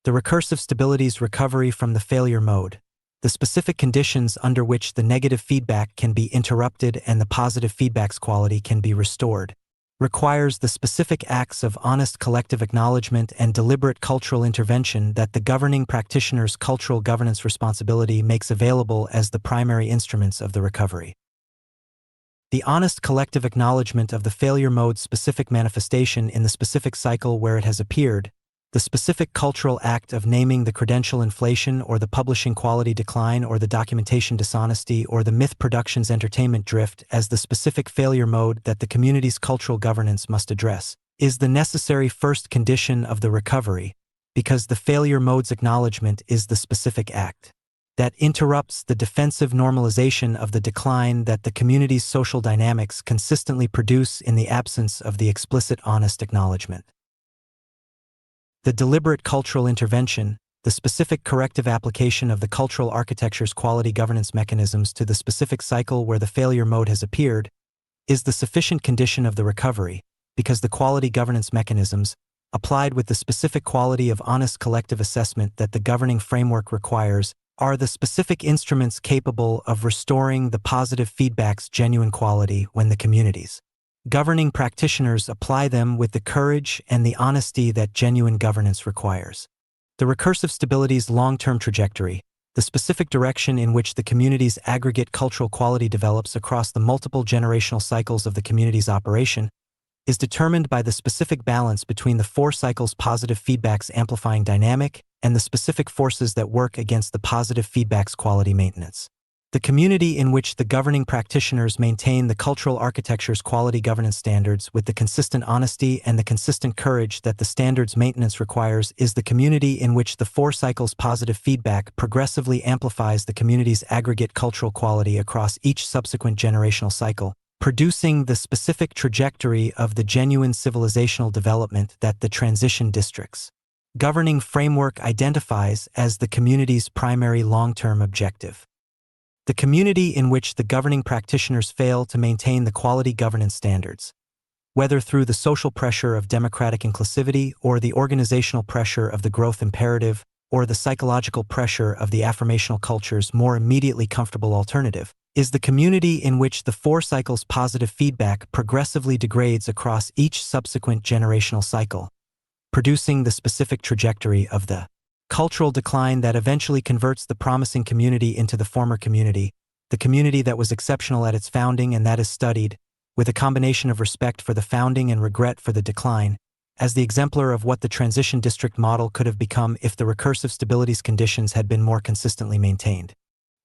The recursive stability's recovery from the failure mode, the specific conditions under which the negative feedback can be interrupted and the positive feedback's quality can be restored, requires the specific acts of honest collective acknowledgement and deliberate cultural intervention that the governing practitioner's cultural governance responsibility makes available as the primary instruments of the recovery. The honest collective acknowledgement of the failure mode's specific manifestation in the specific cycle where it has appeared, the specific cultural act of naming the credential inflation or the publishing quality decline or the documentation dishonesty or the myth production's entertainment drift as the specific failure mode that the community's cultural governance must address, is the necessary first condition of the recovery, because the failure mode's acknowledgement is the specific act that interrupts the defensive normalization of the decline that the community's social dynamics consistently produce in the absence of the explicit honest acknowledgement. The deliberate cultural intervention, the specific corrective application of the cultural architecture's quality governance mechanisms to the specific cycle where the failure mode has appeared, is the sufficient condition of the recovery, because the quality governance mechanisms, applied with the specific quality of honest collective assessment that the governing framework requires, are the specific instruments capable of restoring the positive feedback's genuine quality when the community's governing practitioners apply them with the courage and the honesty that genuine governance requires. The recursive stability's long-term trajectory, the specific direction in which the community's aggregate cultural quality develops across the multiple generational cycles of the community's operation, is determined by the specific balance between the four cycles' positive feedback's amplifying dynamic and the specific forces that work against the positive feedback's quality maintenance. The community in which the governing practitioners maintain the cultural architecture's quality governance standards with the consistent honesty and the consistent courage that the standards maintenance requires is the community in which the four cycles' positive feedback progressively amplifies the community's aggregate cultural quality across each subsequent generational cycle, producing the specific trajectory of the genuine civilizational development that the transition district's governing framework identifies as the community's primary long-term objective. The community in which the governing practitioners fail to maintain the quality governance standards, whether through the social pressure of democratic inclusivity or the organizational pressure of the growth imperative or the psychological pressure of the affirmational culture's more immediately comfortable alternative, is the community in which the four cycles' positive feedback progressively degrades across each subsequent generational cycle, producing the specific trajectory of the cultural decline that eventually converts the promising community into the former community, the community that was exceptional at its founding and that is studied, with a combination of respect for the founding and regret for the decline, as the exemplar of what the transition district model could have become if the recursive stability's conditions had been more consistently maintained.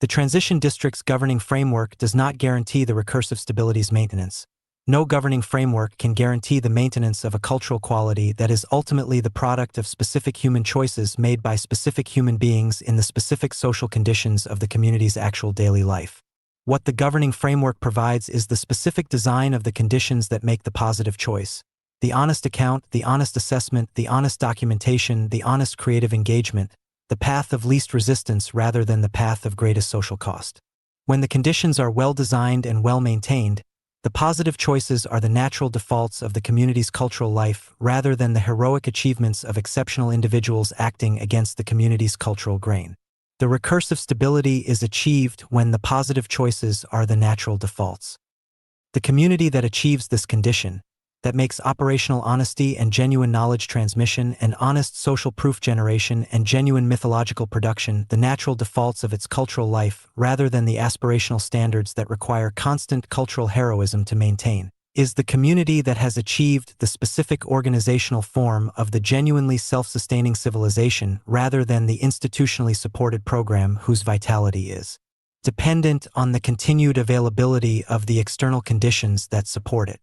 The transition district's governing framework does not guarantee the recursive stability's maintenance. No governing framework can guarantee the maintenance of a cultural quality that is ultimately the product of specific human choices made by specific human beings in the specific social conditions of the community's actual daily life. What the governing framework provides is the specific design of the conditions that make the positive choice: the honest account, the honest assessment, the honest documentation, the honest creative engagement, the path of least resistance rather than the path of greatest social cost. When the conditions are well designed and well maintained, the positive choices are the natural defaults of the community's cultural life rather than the heroic achievements of exceptional individuals acting against the community's cultural grain. The recursive stability is achieved when the positive choices are the natural defaults. The community that achieves this condition, that makes operational honesty and genuine knowledge transmission and honest social proof generation and genuine mythological production the natural defaults of its cultural life rather than the aspirational standards that require constant cultural heroism to maintain, is the community that has achieved the specific organizational form of the genuinely self-sustaining civilization rather than the institutionally supported program whose vitality is dependent on the continued availability of the external conditions that support it.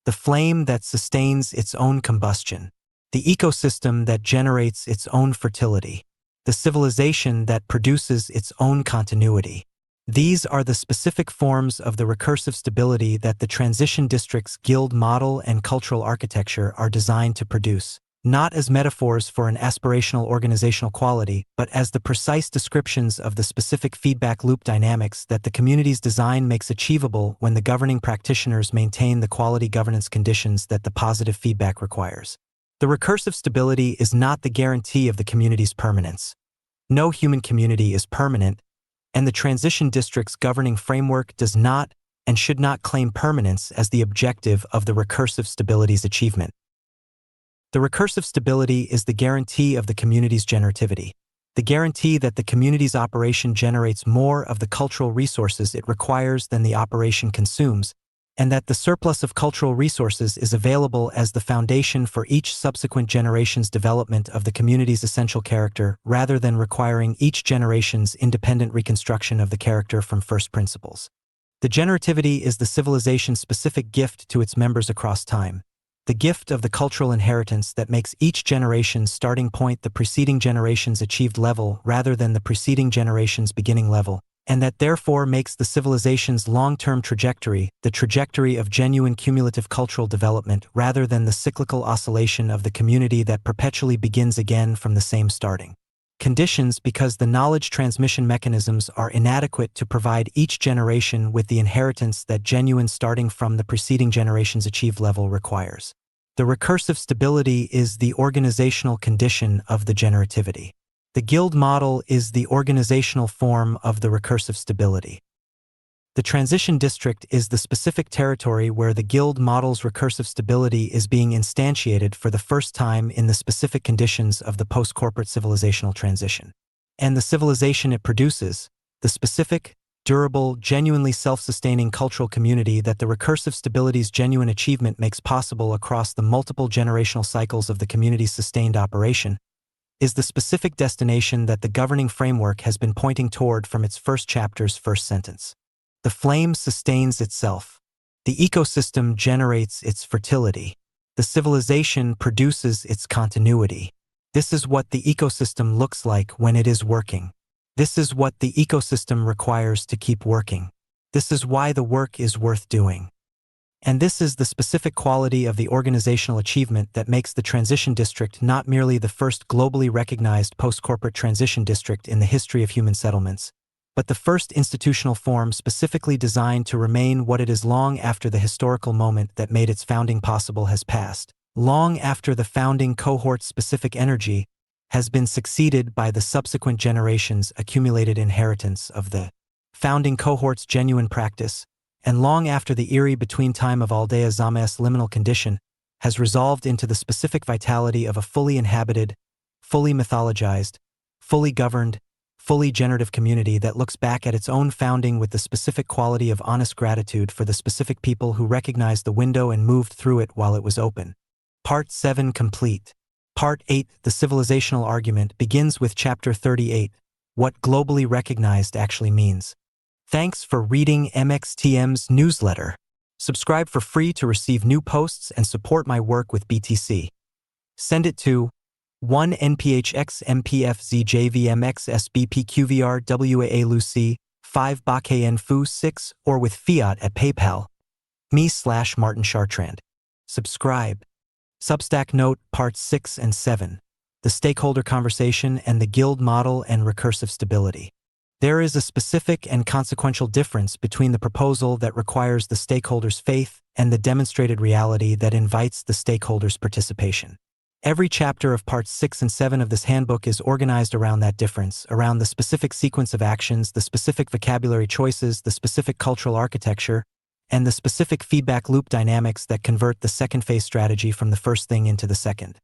The flame that sustains its own combustion, the ecosystem that generates its own fertility, the civilization that produces its own continuity. These are the specific forms of the recursive stability that the transition district's guild model and cultural architecture are designed to produce, not as metaphors for an aspirational organizational quality, but as the precise descriptions of the specific feedback loop dynamics that the community's design makes achievable when the governing practitioners maintain the quality governance conditions that the positive feedback requires. The recursive stability is not the guarantee of the community's permanence. No human community is permanent, and the transition district's governing framework does not and should not claim permanence as the objective of the recursive stability's achievement. The recursive stability is the guarantee of the community's generativity, the guarantee that the community's operation generates more of the cultural resources it requires than the operation consumes, and that the surplus of cultural resources is available as the foundation for each subsequent generation's development of the community's essential character rather than requiring each generation's independent reconstruction of the character from first principles. The generativity is the civilization's specific gift to its members across time, the gift of the cultural inheritance that makes each generation's starting point the preceding generation's achieved level rather than the preceding generation's beginning level, and that therefore makes the civilization's long-term trajectory the trajectory of genuine cumulative cultural development rather than the cyclical oscillation of the community that perpetually begins again from the same starting conditions because the knowledge transmission mechanisms are inadequate to provide each generation with the inheritance that genuine starting from the preceding generation's achieved level requires. The recursive stability is the organizational condition of the generativity. The guild model is the organizational form of the recursive stability. The transition district is the specific territory where the guild model's recursive stability is being instantiated for the first time in the specific conditions of the post-corporate civilizational transition. And the civilization it produces, the specific, durable, genuinely self-sustaining cultural community that the recursive stability's genuine achievement makes possible across the multiple generational cycles of the community's sustained operation, is the specific destination that the governing framework has been pointing toward from its first chapter's first sentence. The flame sustains itself. The ecosystem generates its fertility. The civilization produces its continuity. This is what the ecosystem looks like when it is working. This is what the ecosystem requires to keep working. This is why the work is worth doing. And this is the specific quality of the organizational achievement that makes the transition district not merely the first globally recognized post-corporate transition district in the history of human settlements, but the first institutional form specifically designed to remain what it is long after the historical moment that made its founding possible has passed, long after the founding cohort's specific energy has been succeeded by the subsequent generations' accumulated inheritance of the founding cohort's genuine practice, and long after the eerie between-time of Aldea Zama's liminal condition has resolved into the specific vitality of a fully inhabited, fully mythologized, fully governed, fully generative community that looks back at its own founding with the specific quality of honest gratitude for the specific people who recognized the window and moved through it while it was open. Part 7 complete. Part 8, the civilizational argument, begins with Chapter 38, what globally recognized actually means. Thanks for reading MXTM's newsletter. Subscribe for free to receive new posts and support my work with BTC. Send it to 1 NPHX MPFZJVMX SBPQVR WAA Lucy 5 BAKN Fu 6 or with fiat at PayPal. Me/Martin Chartrand. Subscribe. Substack Note Parts 6 and 7. The Stakeholder Conversation and the Guild Model and Recursive Stability. There is a specific and consequential difference between the proposal that requires the stakeholders' faith and the demonstrated reality that invites the stakeholders' participation. Every chapter of parts 6 and 7 of this handbook is organized around that difference, around the specific sequence of actions, the specific vocabulary choices, the specific cultural architecture, and the specific feedback loop dynamics that convert the second phase strategy from the first thing into the second.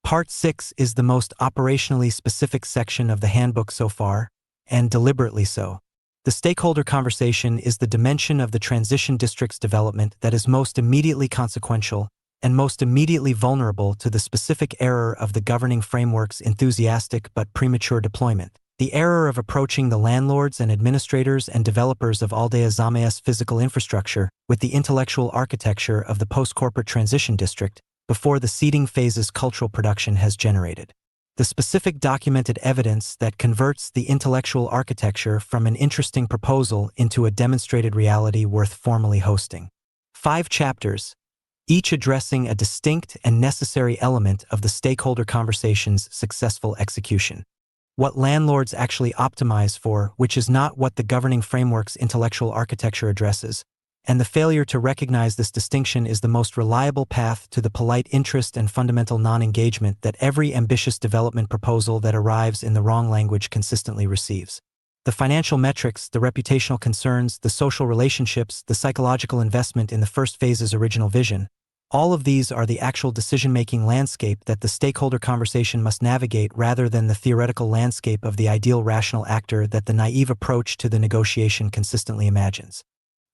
Part 6 is the most operationally specific section of the handbook so far, and deliberately so. The stakeholder conversation is the dimension of the transition district's development that is most immediately consequential and most immediately vulnerable to the specific error of the governing framework's enthusiastic but premature deployment. The error of approaching the landlords and administrators and developers of Aldea Zame's physical infrastructure with the intellectual architecture of the post-corporate transition district before the seeding phase's cultural production has generated. The specific documented evidence that converts the intellectual architecture from an interesting proposal into a demonstrated reality worth formally hosting. 5 chapters, each addressing a distinct and necessary element of the stakeholder conversation's successful execution. What landlords actually optimize for, which is not what the governing framework's intellectual architecture addresses, and the failure to recognize this distinction is the most reliable path to the polite interest and fundamental non-engagement that every ambitious development proposal that arrives in the wrong language consistently receives. The financial metrics, the reputational concerns, the social relationships, the psychological investment in the first phase's original vision, all of these are the actual decision-making landscape that the stakeholder conversation must navigate rather than the theoretical landscape of the ideal rational actor that the naive approach to the negotiation consistently imagines.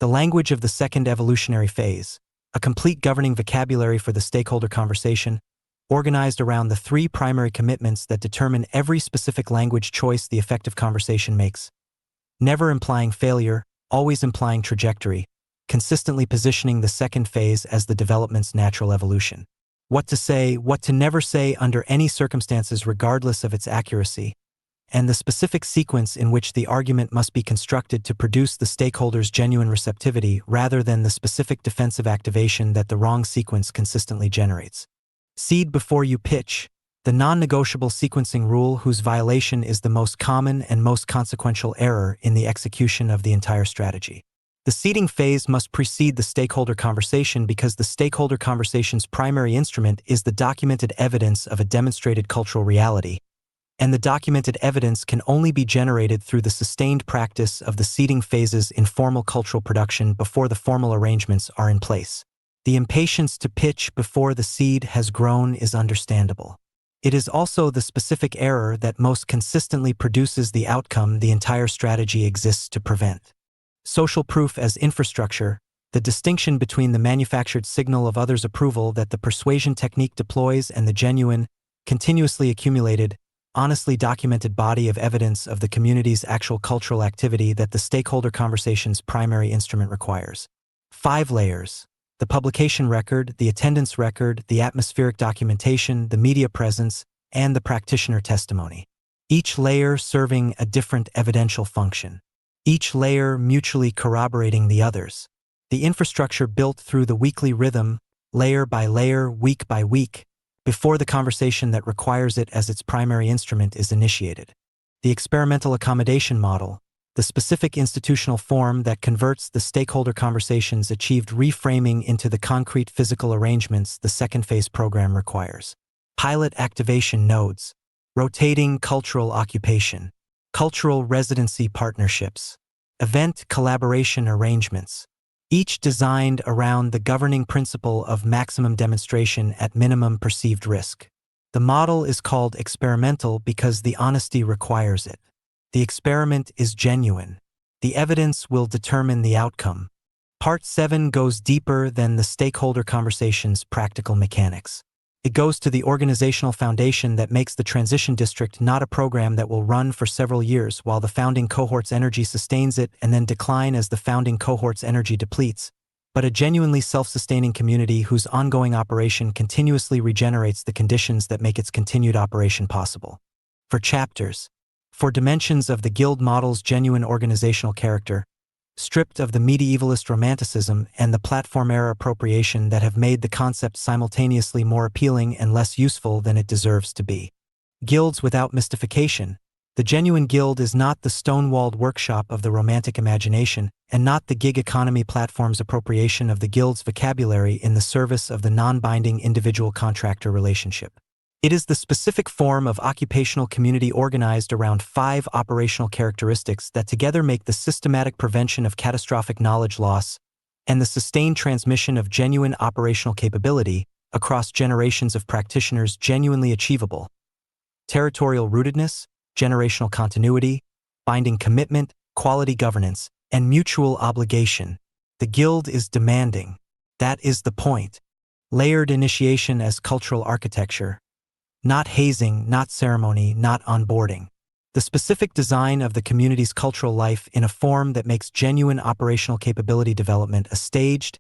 The language of the second evolutionary phase, a complete governing vocabulary for the stakeholder conversation, organized around the 3 primary commitments that determine every specific language choice the effective conversation makes. Never implying failure, always implying trajectory, consistently positioning the second phase as the development's natural evolution. What to say, what to never say under any circumstances regardless of its accuracy, and the specific sequence in which the argument must be constructed to produce the stakeholder's genuine receptivity rather than the specific defensive activation that the wrong sequence consistently generates. Seed before you pitch, the non-negotiable sequencing rule whose violation is the most common and most consequential error in the execution of the entire strategy. The seeding phase must precede the stakeholder conversation because the stakeholder conversation's primary instrument is the documented evidence of a demonstrated cultural reality, and the documented evidence can only be generated through the sustained practice of the seeding phase's informal cultural production before the formal arrangements are in place. The impatience to pitch before the seed has grown is understandable. It is also the specific error that most consistently produces the outcome the entire strategy exists to prevent. Social proof as infrastructure, the distinction between the manufactured signal of others' approval that the persuasion technique deploys and the genuine, continuously accumulated, honestly documented body of evidence of the community's actual cultural activity that the stakeholder conversation's primary instrument requires. 5 layers: the publication record, the attendance record, the atmospheric documentation, the media presence, and the practitioner testimony. Each layer serving a different evidential function. Each layer mutually corroborating the others. The infrastructure built through the weekly rhythm, layer by layer, week by week, before the conversation that requires it as its primary instrument is initiated. The experimental accommodation model, the specific institutional form that converts the stakeholder conversation's achieved reframing into the concrete physical arrangements the second phase program requires. Pilot activation nodes, rotating cultural occupation, cultural residency partnerships, event collaboration arrangements, each designed around the governing principle of maximum demonstration at minimum perceived risk. The model is called experimental because the honesty requires it. The experiment is genuine. The evidence will determine the outcome. Part 7 goes deeper than the stakeholder conversation's practical mechanics. It goes to the organizational foundation that makes the transition district not a program that will run for several years while the founding cohort's energy sustains it and then decline as the founding cohort's energy depletes, but a genuinely self-sustaining community whose ongoing operation continuously regenerates the conditions that make its continued operation possible. For chapters, for dimensions of the guild model's genuine organizational character, stripped of the medievalist romanticism and the platform-era appropriation that have made the concept simultaneously more appealing and less useful than it deserves to be. Guilds without mystification. The genuine guild is not the stone-walled workshop of the romantic imagination, and not the gig economy platform's appropriation of the guild's vocabulary in the service of the non-binding individual contractor relationship. It is the specific form of occupational community organized around 5 operational characteristics that together make the systematic prevention of catastrophic knowledge loss and the sustained transmission of genuine operational capability across generations of practitioners genuinely achievable. Territorial rootedness, generational continuity, binding commitment, quality governance, and mutual obligation. The Guild is demanding. That is the point. Layered initiation as cultural architecture. Not hazing, not ceremony, not onboarding. The specific design of the community's cultural life in a form that makes genuine operational capability development a staged,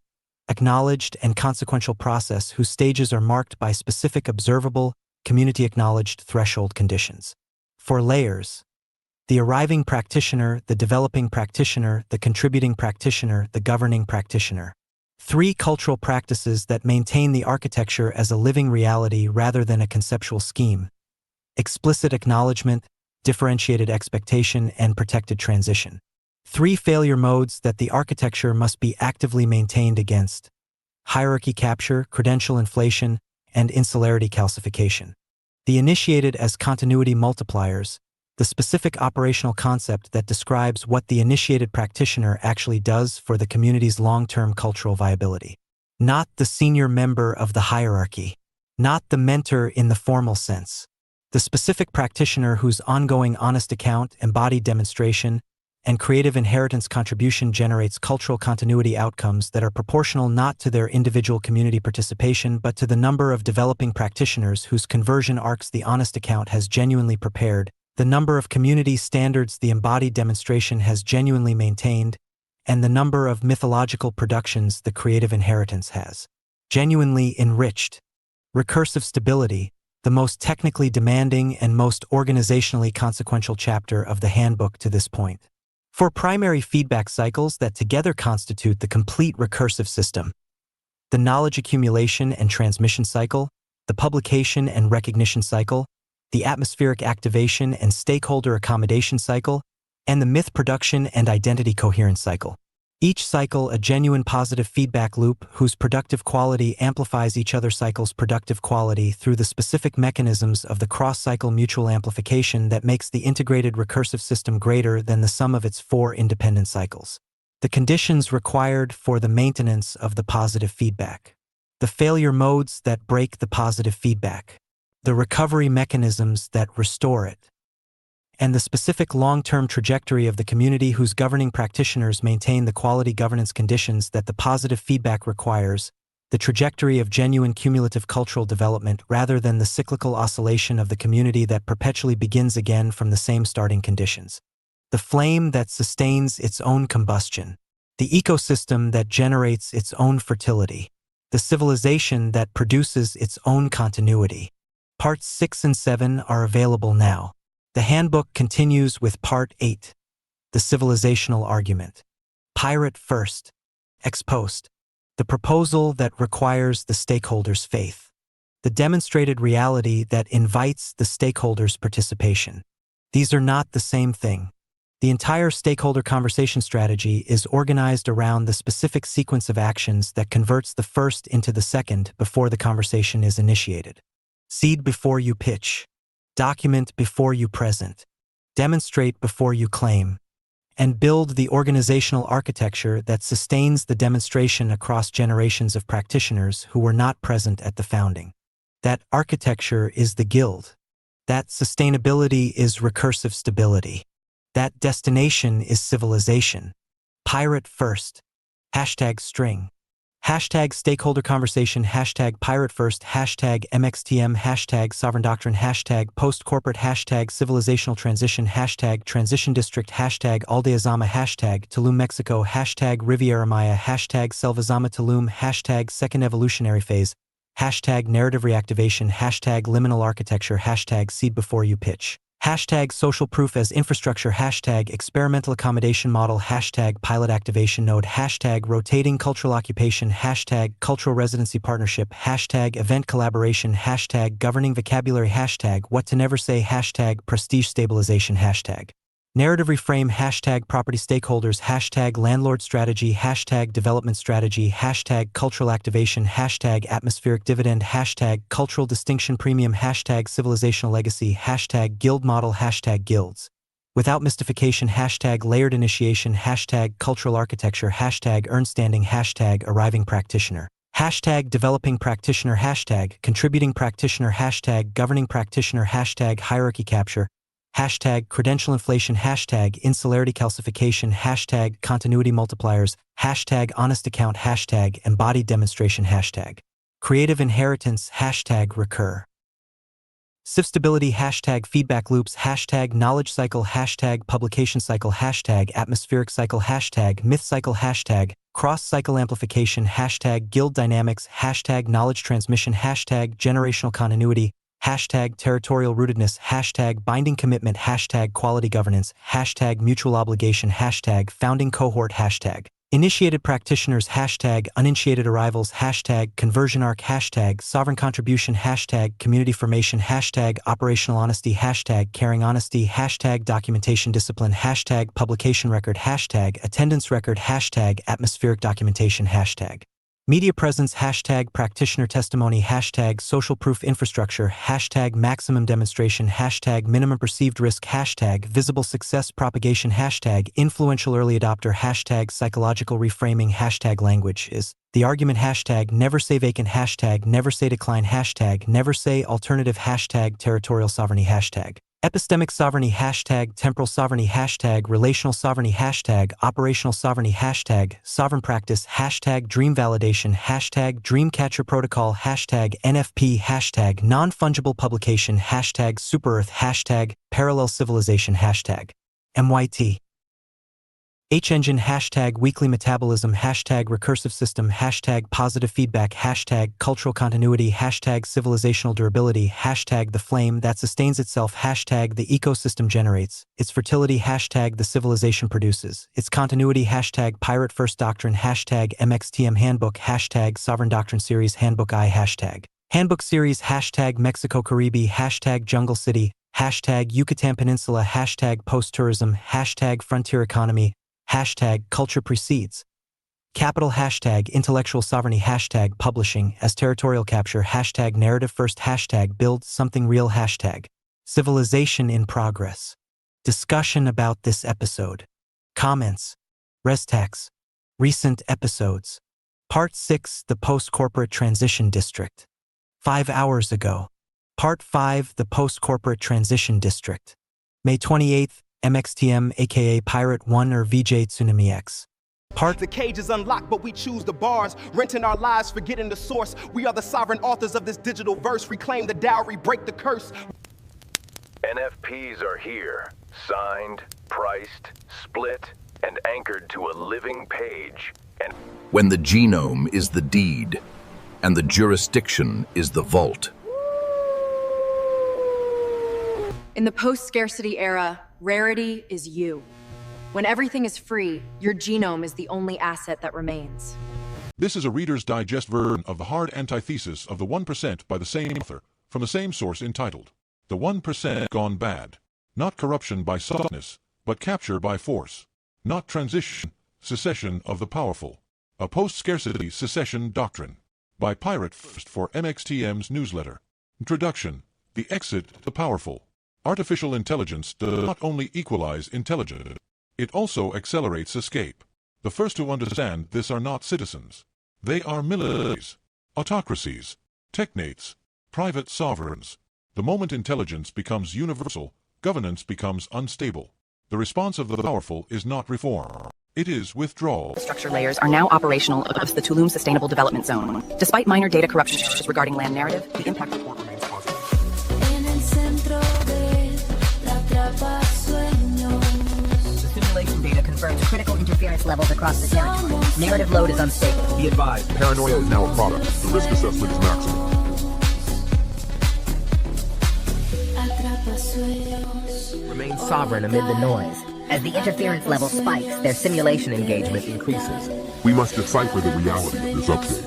acknowledged, and consequential process whose stages are marked by specific observable, community-acknowledged threshold conditions. 4 layers. The arriving practitioner, the developing practitioner, the contributing practitioner, the governing practitioner. 3 cultural practices that maintain the architecture as a living reality rather than a conceptual scheme. Explicit acknowledgement, differentiated expectation, and protected transition. 3 failure modes that the architecture must be actively maintained against: hierarchy capture, credential inflation, and insularity calcification. The initiated as continuity multipliers, the specific operational concept that describes what the initiated practitioner actually does for the community's long-term cultural viability. Not the senior member of the hierarchy. Not the mentor in the formal sense. The specific practitioner whose ongoing honest account, embodied demonstration, and creative inheritance contribution generates cultural continuity outcomes that are proportional not to their individual community participation but to the number of developing practitioners whose conversion arcs the honest account has genuinely prepared, the number of community standards the embodied demonstration has genuinely maintained, and the number of mythological productions the creative inheritance has genuinely enriched. Recursive stability, the most technically demanding and most organizationally consequential chapter of the handbook to this point. 4 primary feedback cycles that together constitute the complete recursive system: the knowledge accumulation and transmission cycle, the publication and recognition cycle, the atmospheric activation and stakeholder accommodation cycle, and the myth production and identity coherence cycle. Each cycle a genuine positive feedback loop whose productive quality amplifies each other cycle's productive quality through the specific mechanisms of the cross-cycle mutual amplification that makes the integrated recursive system greater than the sum of its 4 independent cycles. The conditions required for the maintenance of the positive feedback. The failure modes that break the positive feedback. The recovery mechanisms that restore it. And the specific long-term trajectory of the community whose governing practitioners maintain the quality governance conditions that the positive feedback requires, the trajectory of genuine cumulative cultural development rather than the cyclical oscillation of the community that perpetually begins again from the same starting conditions. The flame that sustains its own combustion. The ecosystem that generates its own fertility. The civilization that produces its own continuity. Parts 6 and 7 are available now. The handbook continues with Part 8, the civilizational argument. Pirate first, ex post. The proposal that requires the stakeholders' faith. The demonstrated reality that invites the stakeholders' participation. These are not the same thing. The entire stakeholder conversation strategy is organized around the specific sequence of actions that converts the first into the second before the conversation is initiated. Seed before you pitch. Document before you present. Demonstrate before you claim. And build the organizational architecture that sustains the demonstration across generations of practitioners who were not present at the founding. That architecture is the Guild. That sustainability is recursive stability. That destination is civilization. Pirate first. #string. #stakeholder conversation, #pirate first, #MXTM, #sovereign doctrine, #post-corporate, #civilizational transition, #transition district, #aldeazama, #Tulum, Mexico, #Riviera Maya, #Selvazama Tulum, second evolutionary phase, #narrative reactivation, #liminal architecture, #seed before you pitch. #social proof as infrastructure, #experimental accommodation model, #pilot activation node, #rotating cultural occupation, #cultural residency partnership, #event collaboration, #governing vocabulary, #what to never say, #prestige stabilization, Narrative reframe, hashtag property stakeholders, hashtag landlord strategy, hashtag development strategy, hashtag cultural activation, hashtag atmospheric dividend, hashtag cultural distinction premium, hashtag civilizational legacy, hashtag guild model, hashtag guilds. Without mystification, hashtag layered initiation, hashtag cultural architecture, hashtag earned standing, hashtag arriving practitioner, hashtag developing practitioner, hashtag contributing practitioner, hashtag governing practitioner, hashtag hierarchy capture, hashtag credential inflation, hashtag insularity calcification, hashtag continuity multipliers, hashtag honest account, hashtag embodied demonstration, hashtag creative inheritance, hashtag recur. Civ stability, hashtag feedback loops, hashtag knowledge cycle, hashtag publication cycle, hashtag atmospheric cycle, hashtag myth cycle, hashtag cross cycle amplification, hashtag guild dynamics, hashtag knowledge transmission, hashtag generational continuity, hashtag territorial rootedness, hashtag binding commitment, hashtag quality governance, hashtag mutual obligation, hashtag founding cohort, hashtag initiated practitioners, hashtag uninitiated arrivals, hashtag conversion arc, hashtag sovereign contribution, hashtag community formation, hashtag operational honesty, hashtag caring honesty, hashtag documentation discipline, hashtag publication record, hashtag attendance record, hashtag atmospheric documentation, hashtag media presence, hashtag practitioner testimony, hashtag social proof infrastructure, hashtag maximum demonstration, hashtag minimum perceived risk, hashtag visible success propagation, hashtag influential early adopter, hashtag psychological reframing, hashtag language is the argument, hashtag never say vacant, hashtag never say decline, hashtag never say alternative, hashtag territorial sovereignty, hashtag epistemic sovereignty, hashtag temporal sovereignty, hashtag relational sovereignty, hashtag operational sovereignty, hashtag sovereign practice, hashtag dream validation, hashtag dreamcatcher protocol, hashtag NFP, hashtag non-fungible publication, hashtag super earth, hashtag parallel civilization, hashtag MYT. H-engine, hashtag weekly metabolism, hashtag recursive system, hashtag positive feedback, hashtag cultural continuity, hashtag civilizational durability, hashtag the flame that sustains itself, hashtag the ecosystem generates its fertility, hashtag the civilization produces its continuity, hashtag pirate first doctrine, hashtag MXTM handbook, hashtag sovereign doctrine series, handbook I, hashtag handbook series, hashtag Mexico Caribe, hashtag jungle city, hashtag Yucatan Peninsula, hashtag post-tourism, hashtag frontier economy, hashtag culture precedes capital, hashtag intellectual sovereignty, hashtag publishing as territorial capture, hashtag narrative first, hashtag build something real, hashtag civilization in progress. Discussion about this episode. Comments. Restax. Recent episodes. Part 6, the post-corporate transition district. 5 hours ago. Part 5, the post-corporate transition district. May 28th, MXTM aka Pirate 1 or VJ Tsunami X. The cage is unlocked, but we choose the bars. Renting our lives, forgetting the source. We are the sovereign authors of this digital verse. Reclaim the dowry, break the curse. NFPs are here. Signed, priced, split, and anchored to a living page. And when the genome is the deed, and the jurisdiction is the vault. In the post-scarcity era, rarity is you. When everything is free, your genome is the only asset that remains. This is a Reader's Digest version of the hard antithesis of the 1% by the same author, from the same source, entitled, The 1% Gone Bad. Not corruption by softness, but capture by force. Not transition, secession of the powerful. A post-scarcity secession doctrine. By Pirate First for MXTM's newsletter. Introduction. The exit to the powerful. Artificial intelligence does not only equalize intelligence, it also accelerates escape. The first to understand this are not citizens. They are militaries, autocracies, technates, private sovereigns. The moment intelligence becomes universal, governance becomes unstable. The response of the powerful is not reform. It is withdrawal. Structure layers are now operational across the Tulum Sustainable Development Zone. Despite minor data corruption regarding land narrative, the impact report remains positive. The simulation data confirms critical interference levels across the territory. Narrative load is unstable. Be advised, paranoia is now a product. The risk assessment is maximum. Remain sovereign amid the noise. As the interference level spikes, their simulation engagement increases. We must decipher the reality of this update.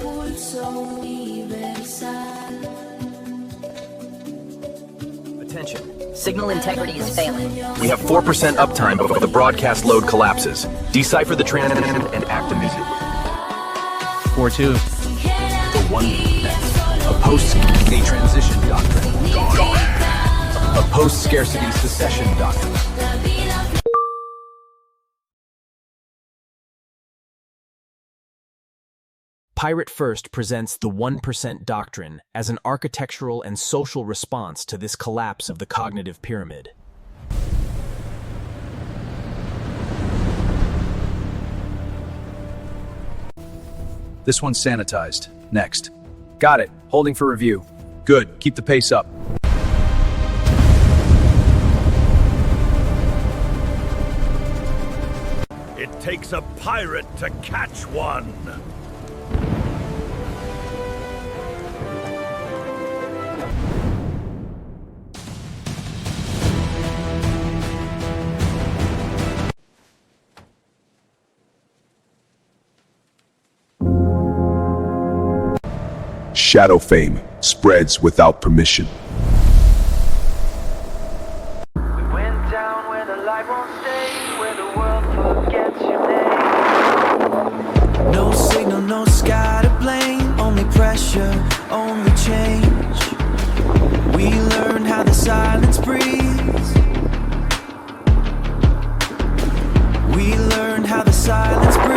Attention. Signal integrity is failing. We have 4% uptime before the broadcast load collapses. Decipher the transmission and act immediately. 4-2. The 1%. A post-scarcity transition doctrine. Gone. A post-scarcity secession doctrine. Pirate First presents the 1% doctrine as an architectural and social response to this collapse of the cognitive pyramid. This one's sanitized. Next. Got it. Holding for review. Good. Keep the pace up. It takes a pirate to catch one. Shadow fame spreads without permission. We went down where the light won't stay, where the world forgets your name. No signal, no sky to blame, only pressure, only change. We learned how the silence breathes. We learned how the silence breathes.